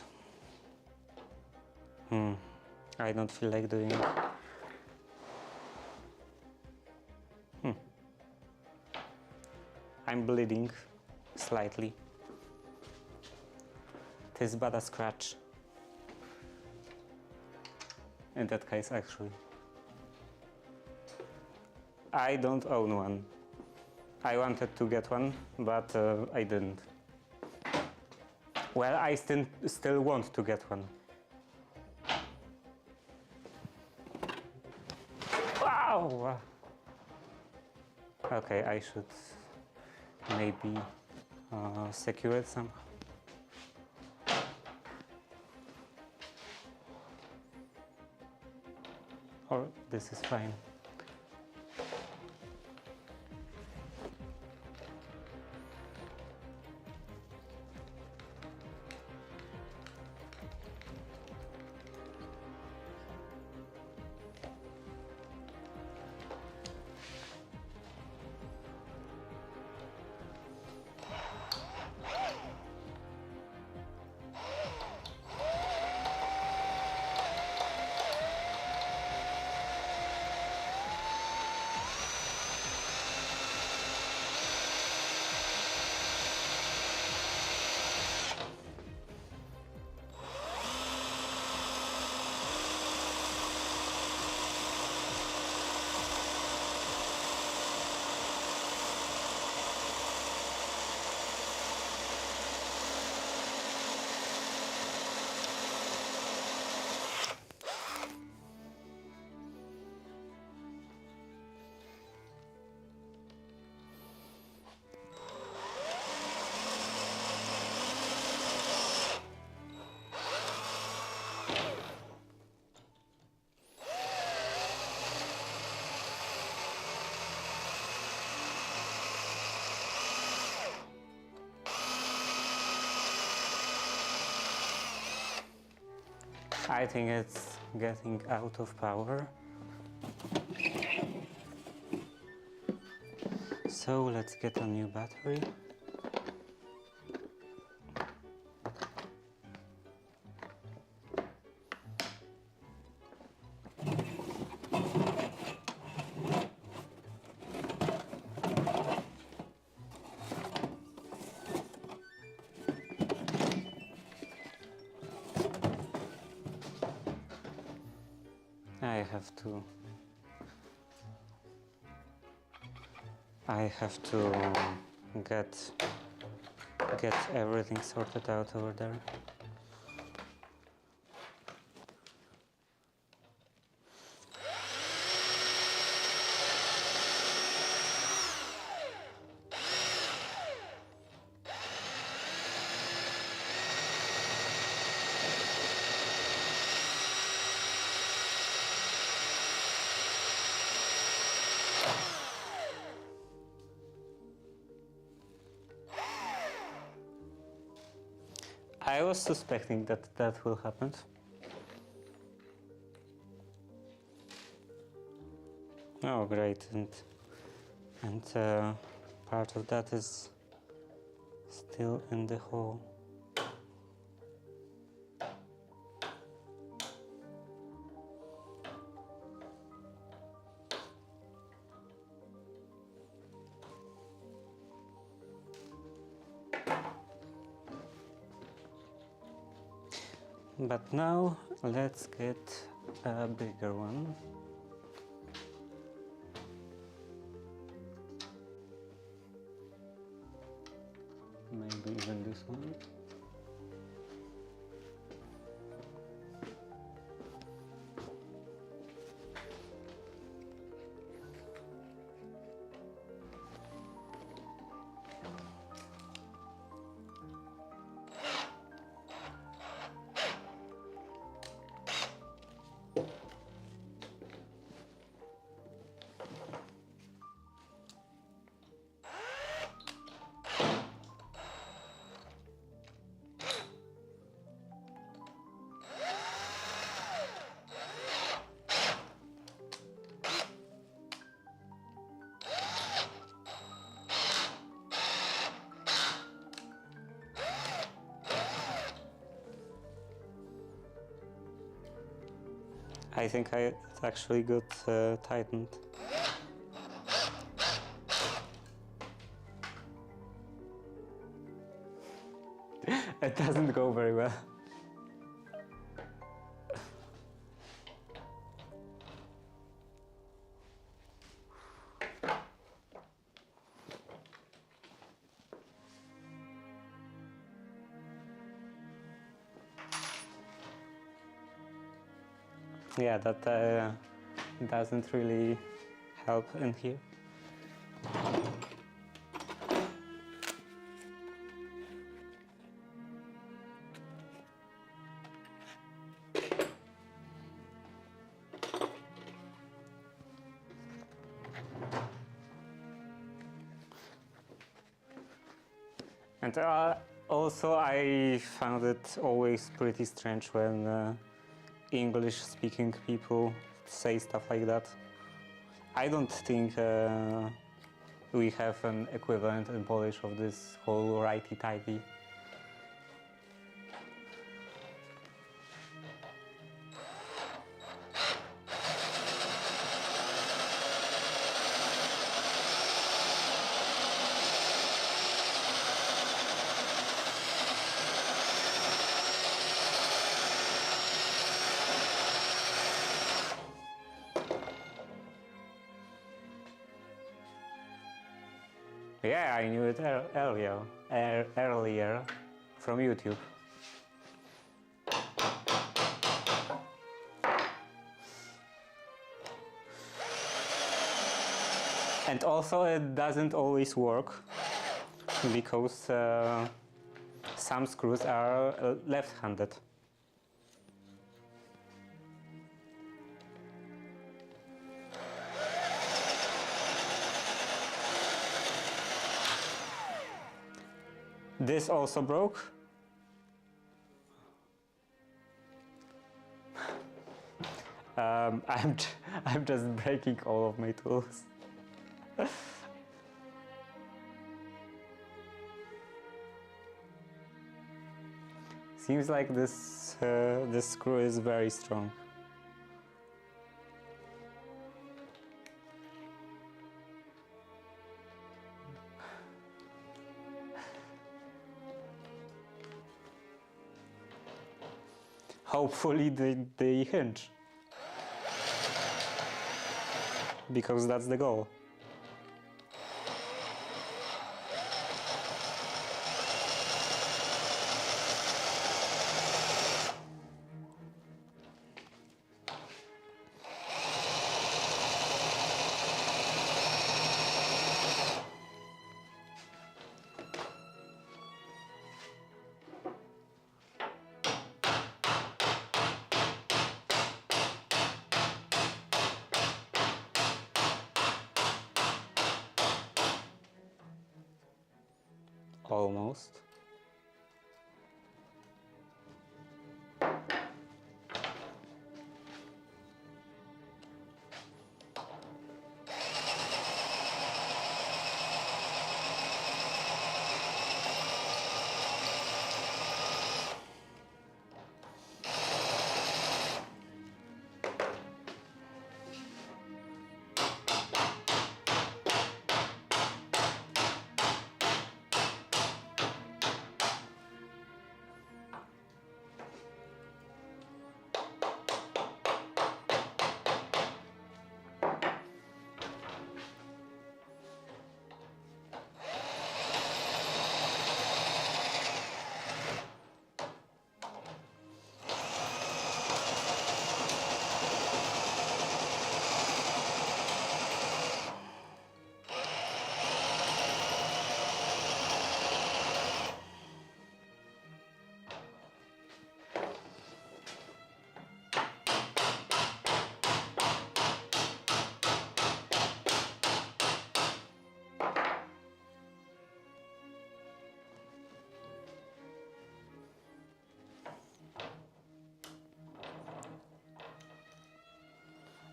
I don't feel like doing it. I'm bleeding slightly. It is but a scratch. In that case, actually. I don't own one. I wanted to get one, but I didn't. Well, I still want to get one. Wow! Okay, I should maybe secure it somehow. Or this is fine. I think it's getting out of power. So let's get a new battery. I have to get everything sorted out over there. I was suspecting that will happen. Oh, great! And part of that is still in the hole. But now let's get a bigger one. Maybe even this one. I think it actually got tightened. It doesn't go very well. Yeah, that doesn't really help in here. And also I found it always pretty strange when English-speaking people say stuff like that. I don't think we have an equivalent in Polish of this whole righty-tighty. Yeah, I knew it earlier from YouTube. And also it doesn't always work because some screws are left-handed. This also broke. I'm just breaking all of my tools. Seems like this screw is very strong. Hopefully they hinge, because that's the goal. Almost.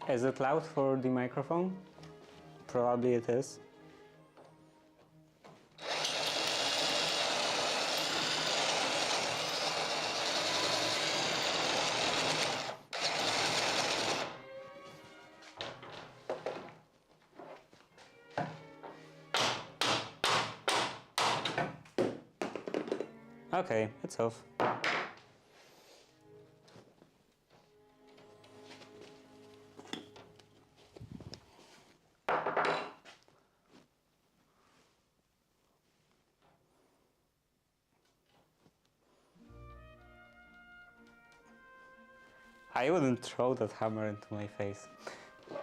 Is it loud for the microphone? Probably it is. Okay, it's off. I wouldn't throw that hammer into my face.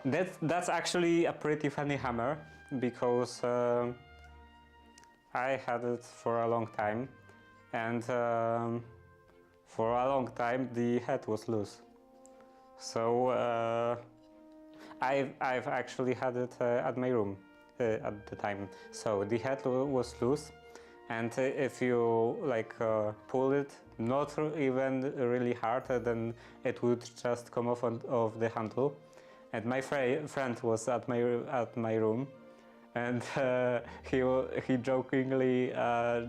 That's actually a pretty funny hammer because I had it for a long time, and for a long time the head was loose. So I've actually had it at my room at the time. So the head was loose, and if you like pull it not even really hard, then it would just come off of the handle. And my friend was at my room, and he jokingly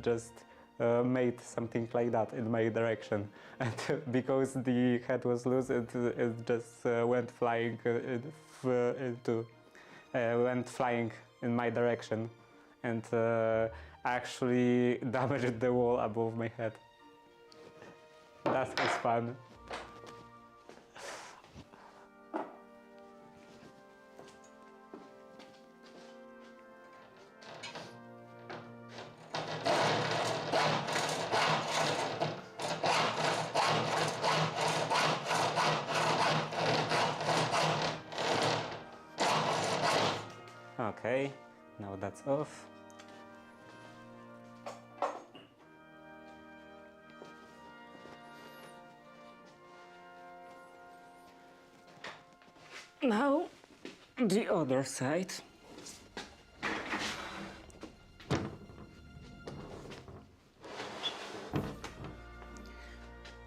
just made something like that in my direction, and because the head was loose, it just went flying went flying in my direction, and actually damaged the wall above my head. That was fun. Okay, now that's off. Now the other side.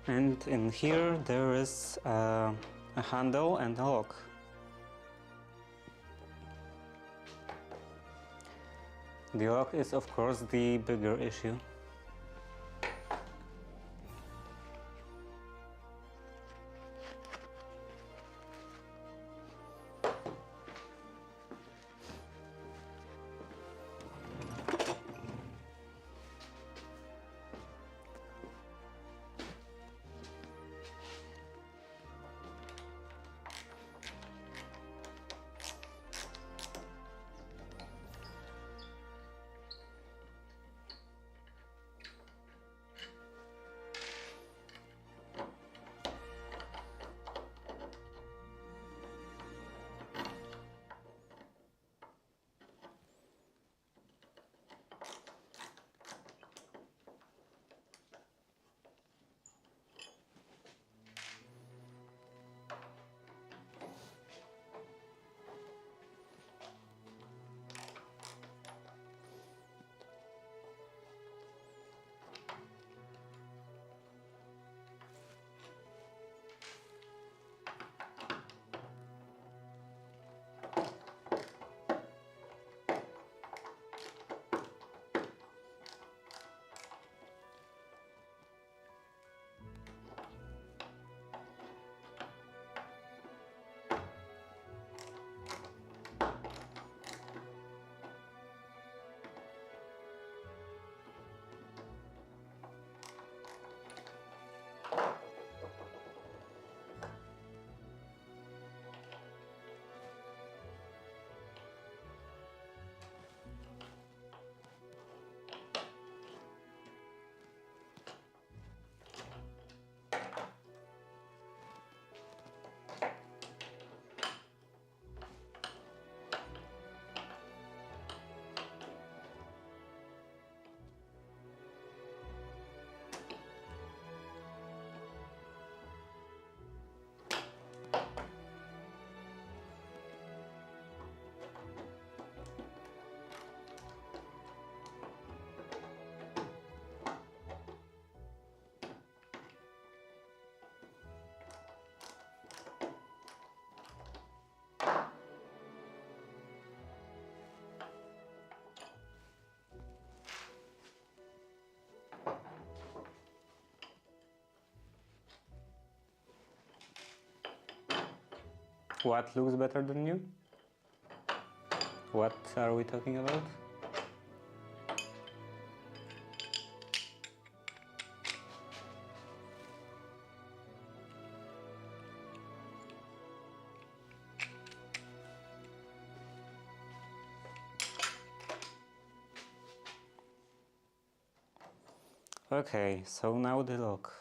And in here there is a handle and a lock. The lock is of course the bigger issue. What looks better than new? What are we talking about? Okay, so now the lock.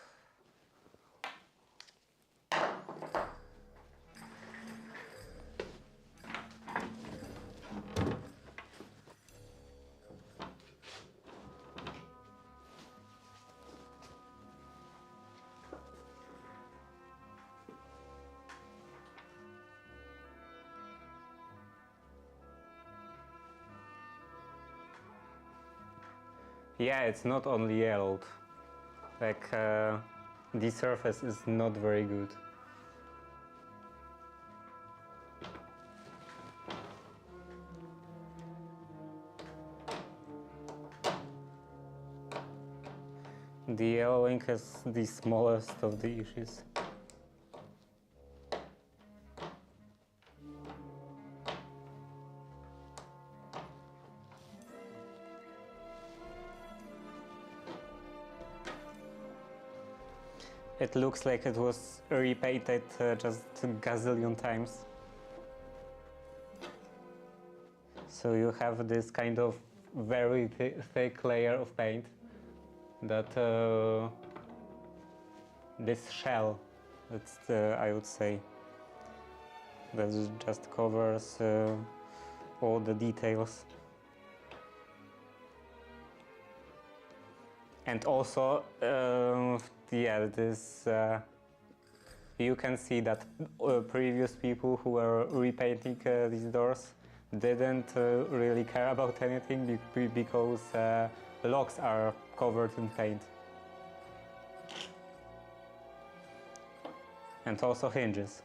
Yeah, it's not only yellowed. Like, the surface is not very good. The yellowing is the smallest of the issues. It looks like it was repainted just a gazillion times. So you have this kind of very thick layer of paint that this shell, it's I would say, that just covers all the details. And also, yeah, this you can see that previous people who were repainting these doors didn't really care about anything because locks are covered in paint. And also hinges.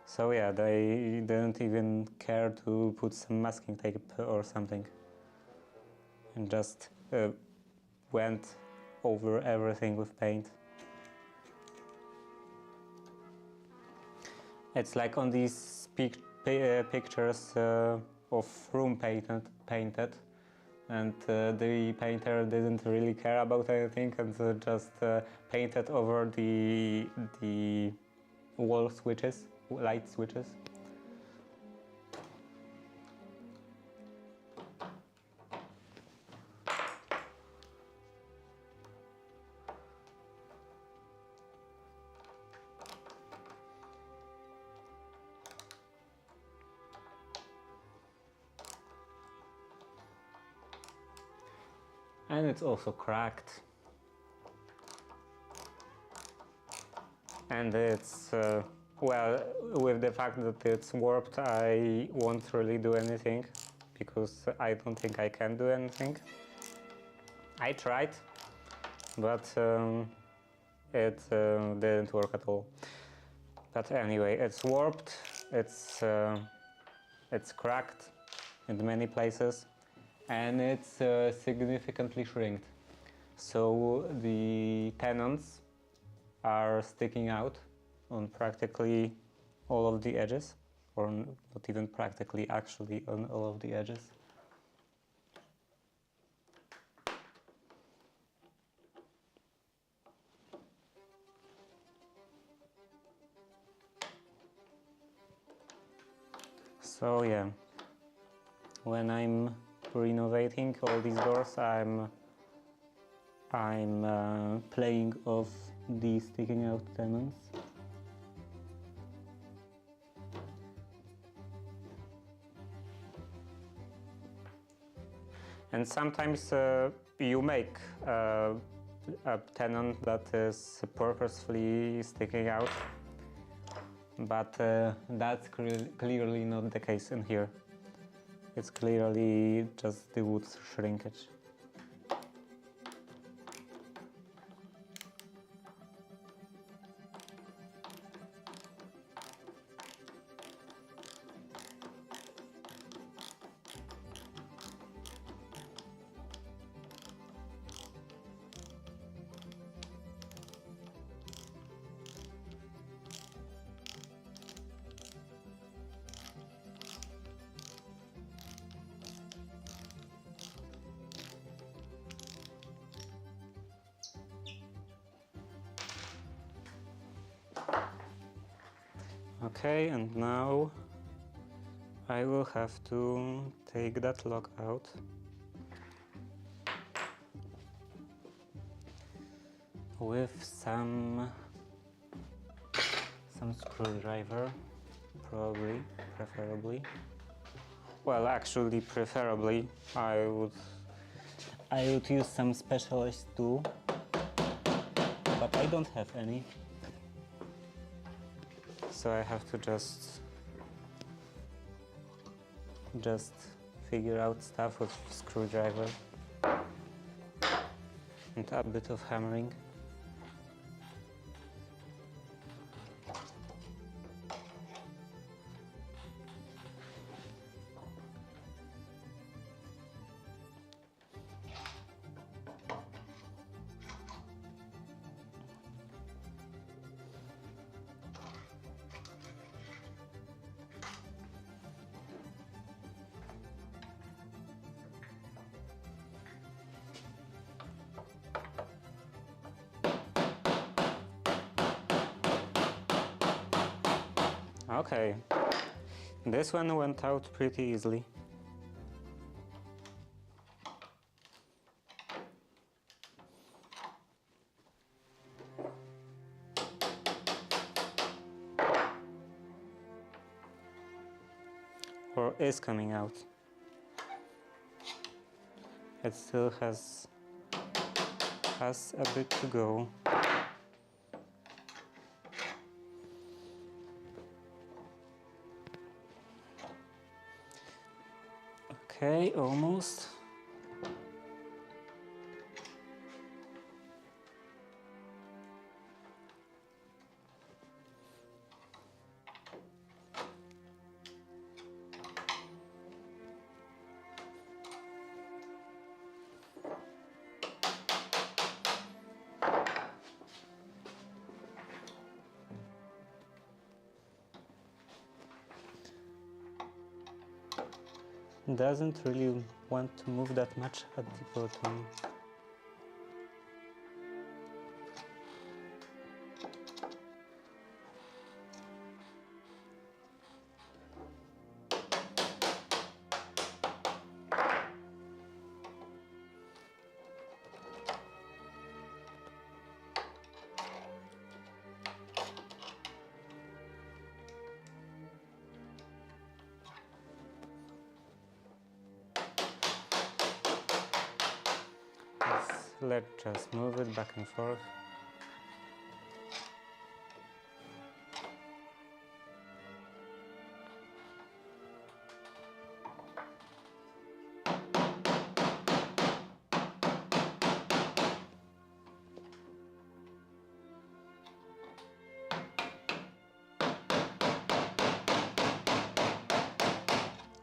So yeah, they didn't even care to put some masking tape or something. And just went over everything with paint. It's like on these pictures of room painted, and the painter didn't really care about anything and just painted over the wall switches, light switches. And it's also cracked. And it's, well, with the fact that it's warped, I won't really do anything, because I don't think I can do anything. I tried, but it didn't work at all. But anyway, it's warped, it's cracked in many places, and it's significantly shrinked. So the tenons are sticking out on practically all of the edges, or not even practically, actually on all of the edges. So yeah, when I'm renovating all these doors, I'm playing off the sticking out tenons. And sometimes you make a tenon that is purposefully sticking out, but that's clearly not the case in here. It's clearly just the wood shrinkage. Okay, and now I will have to take that lock out. with some screwdriver, preferably. Well, actually, preferably, I would use some specialist tool, but I don't have any, so I have to just figure out stuff with screwdriver and a bit of hammering. Okay, this one went out pretty easily. Or is coming out. It still has a bit to go. Okay, almost. Doesn't really want to move that much at the bottom. Let's just move it back and forth.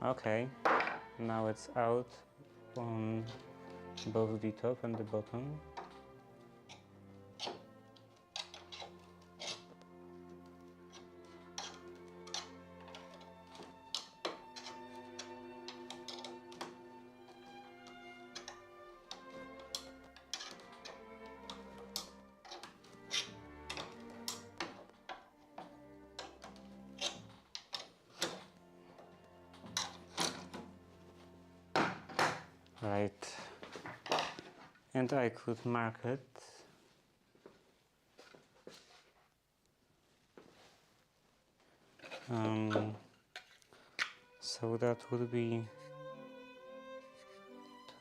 Okay, now it's out on both the top and the bottom. Right, and I could mark it. So that would be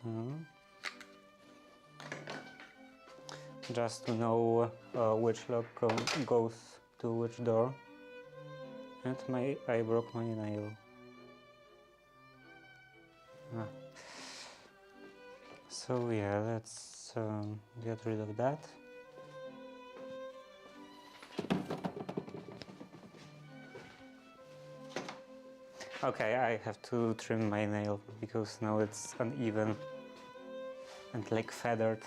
2. Just to know which lock goes to which door. And I broke my nail. So yeah, let's get rid of that. Okay, I have to trim my nail because now it's uneven and like feathered.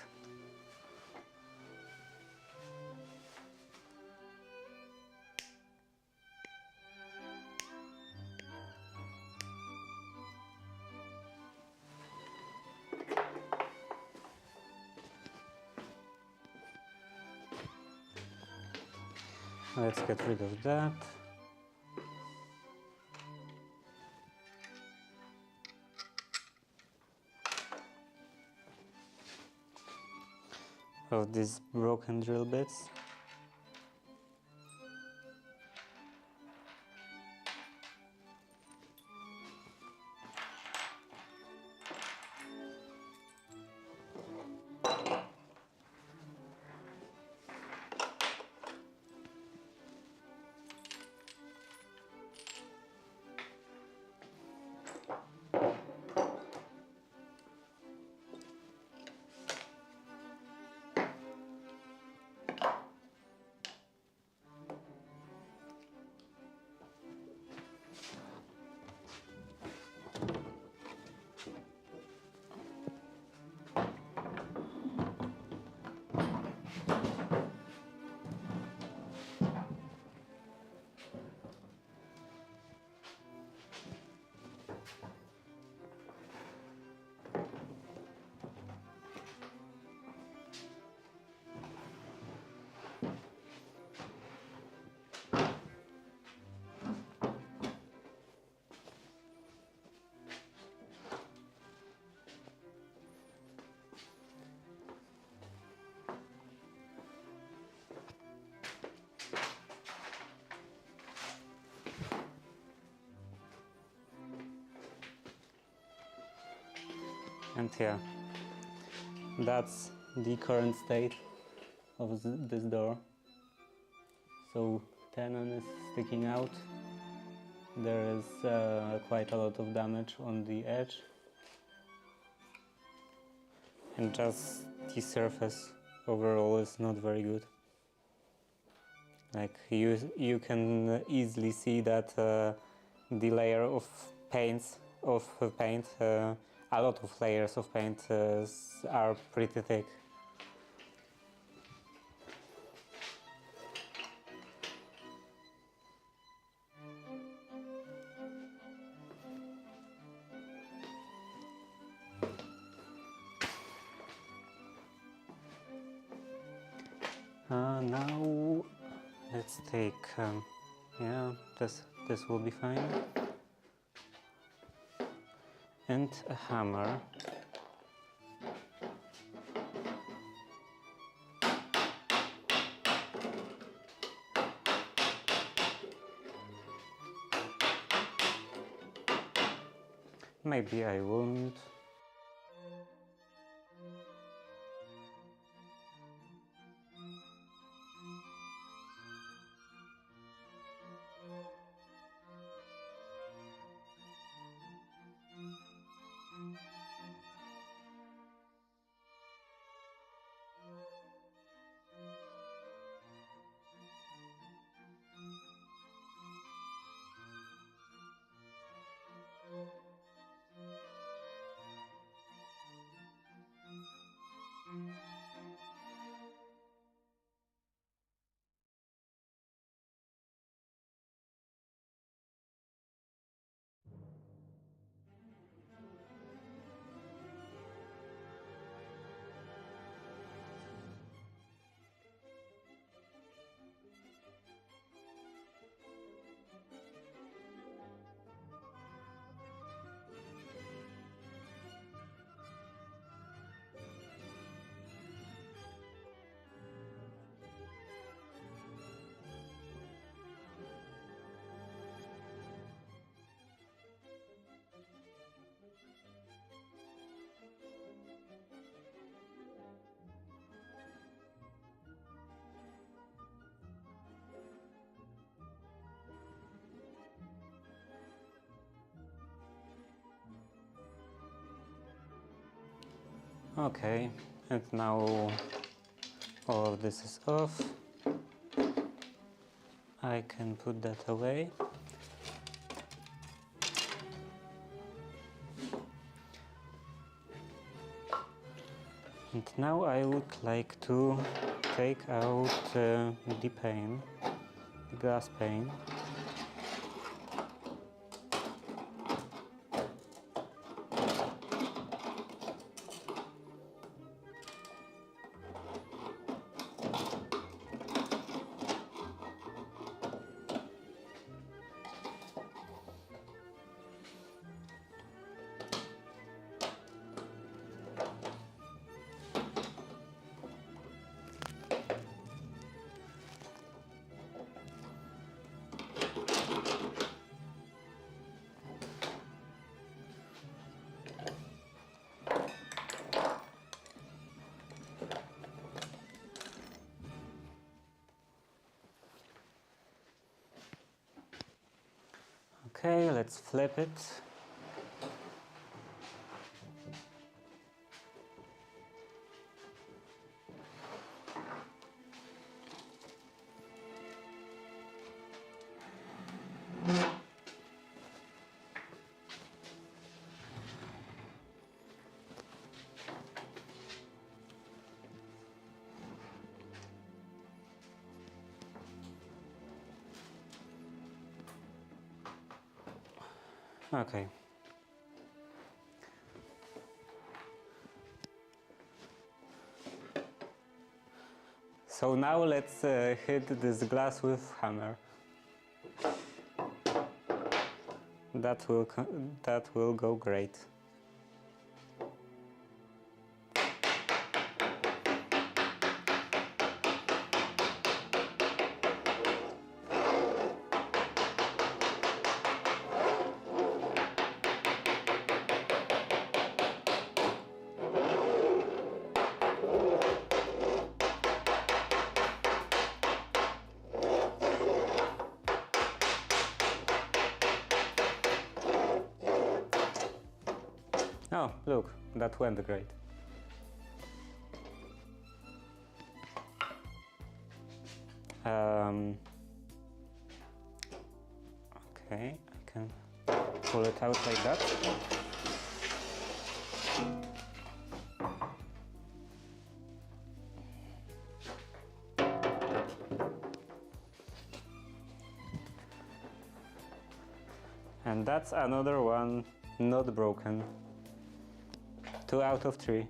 Let's get rid of that. of these broken drill bits. And yeah, that's the current state of this door. So tenon is sticking out. There is quite a lot of damage on the edge. And just the surface overall is not very good. Like you can easily see that the layer of paint, a lot of layers of paint are pretty thick. Now let's take, yeah, this will be fine, and a hammer. Maybe I won't. Okay, and now all of this is off. I can put that away. And now I would like to take out the pane, the glass pane. Okay, let's flip it. Okay. So now let's hit this glass with hammer. That will go great. Oh, look, that went great. Okay, I can pull it out like that. And that's another one not broken. 2 out of 3.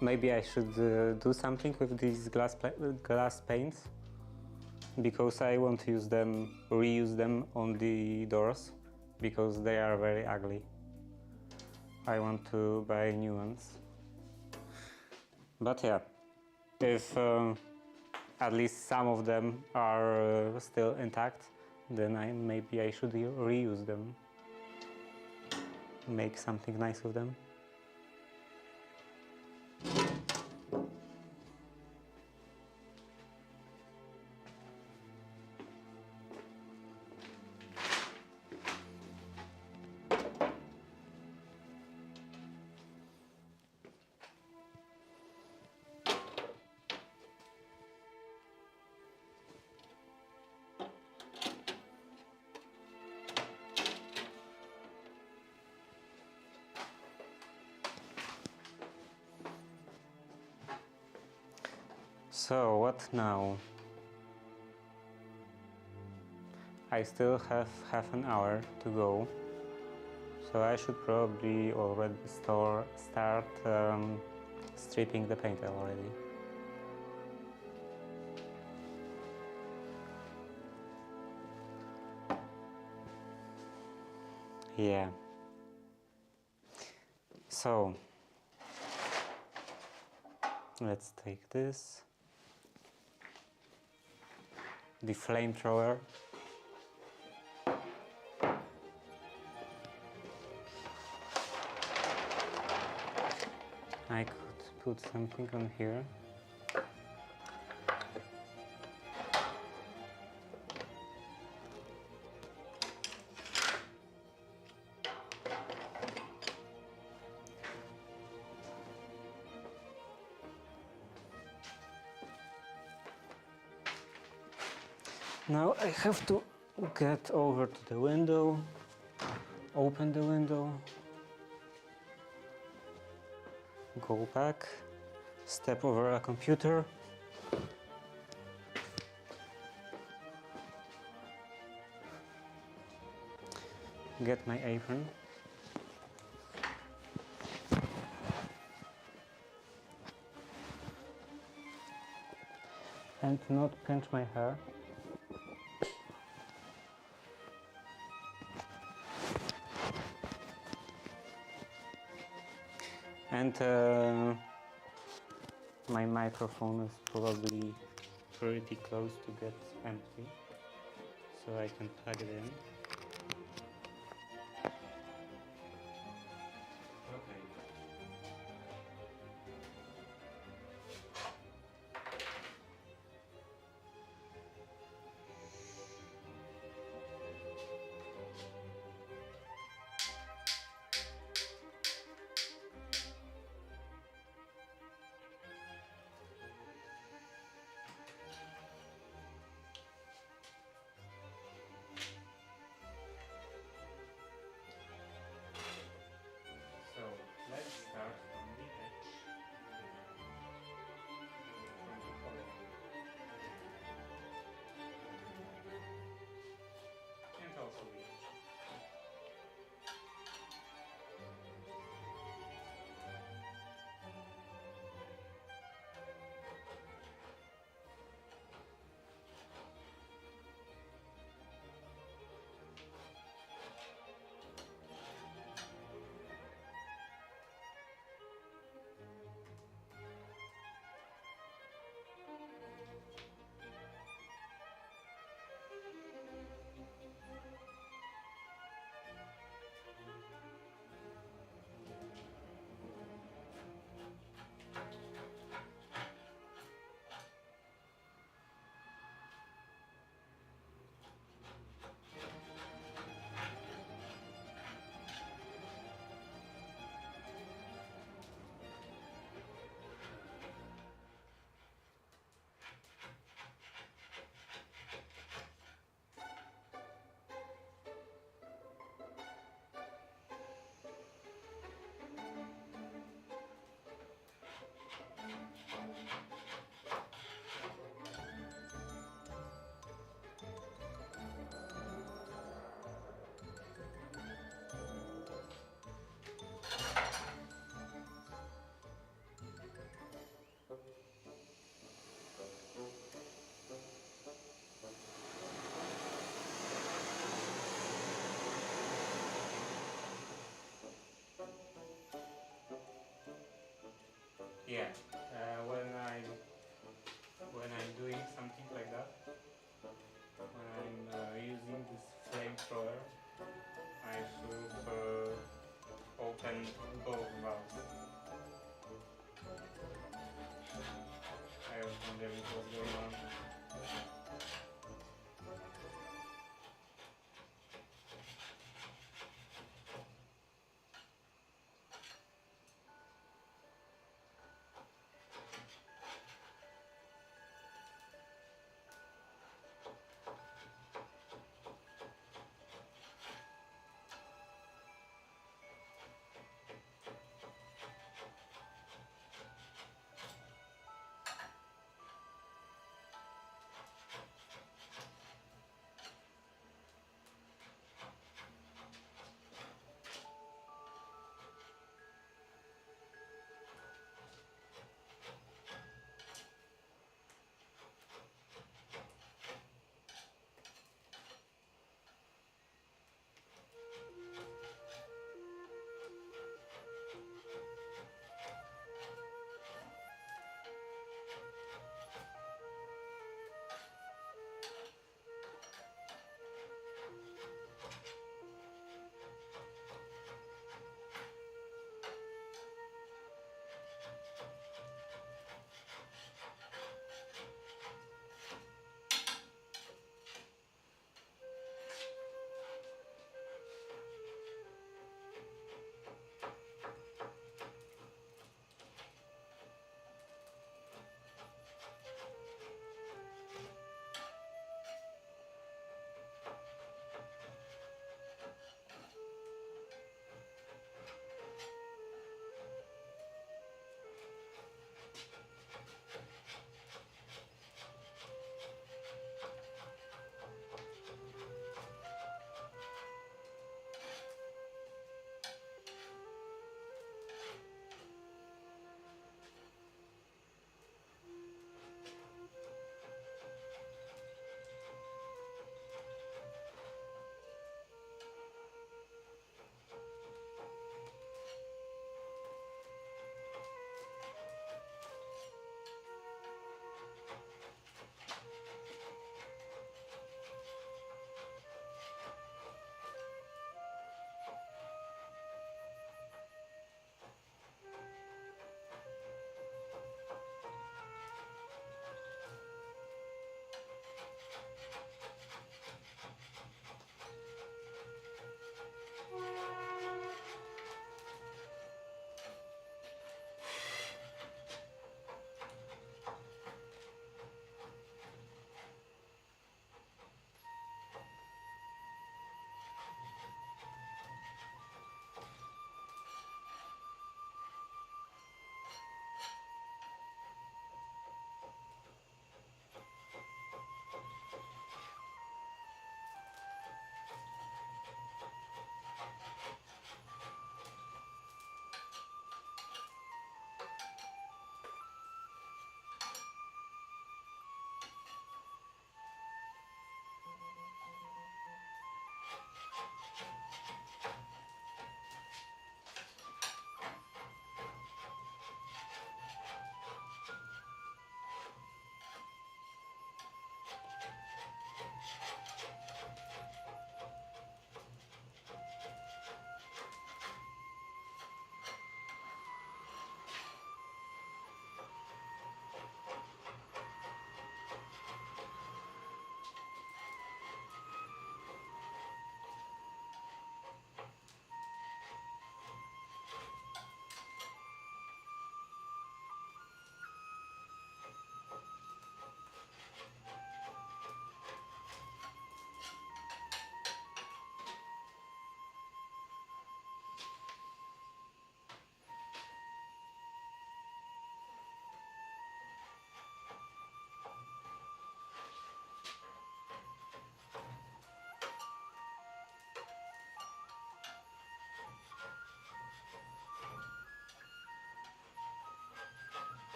Maybe I should do something with these glass paints, because I won't use them, reuse them on the doors, because they are very ugly. I want to buy new ones. But yeah, if at least some of them are still intact, then maybe I should reuse them. Make something nice with them. So what now? I still have half an hour to go, so I should probably already start stripping the paint already. Yeah. So let's take this. The flamethrower. I could put something on here. Now I have to get over to the window, open the window, go back, step over a computer, get my apron, and not pinch my hair. And my microphone is probably pretty close to get empty, so I can plug it in. Okay. Yeah, when I'm doing something like that, when I'm using this flamethrower, I should open both valves. I was wondering what's going on.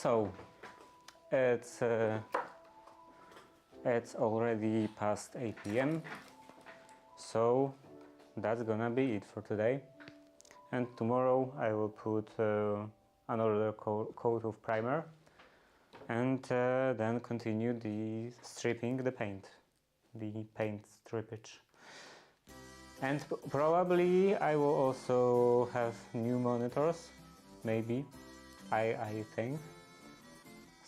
So it's already past 8 p.m. So that's gonna be it for today. And tomorrow I will put another coat of primer and then continue the stripping the paint strippage. And probably I will also have new monitors, maybe, I think.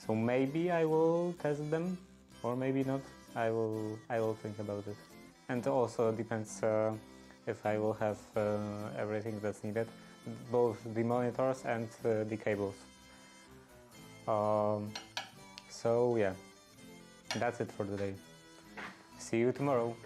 So maybe I will test them, or maybe not. I will think about it. And also depends if I will have everything that's needed, both the monitors and the cables. So yeah, that's it for today. See you tomorrow.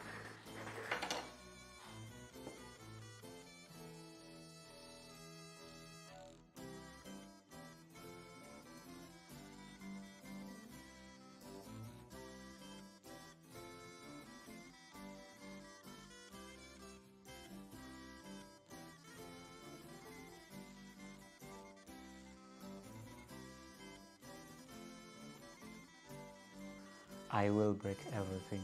I will break everything.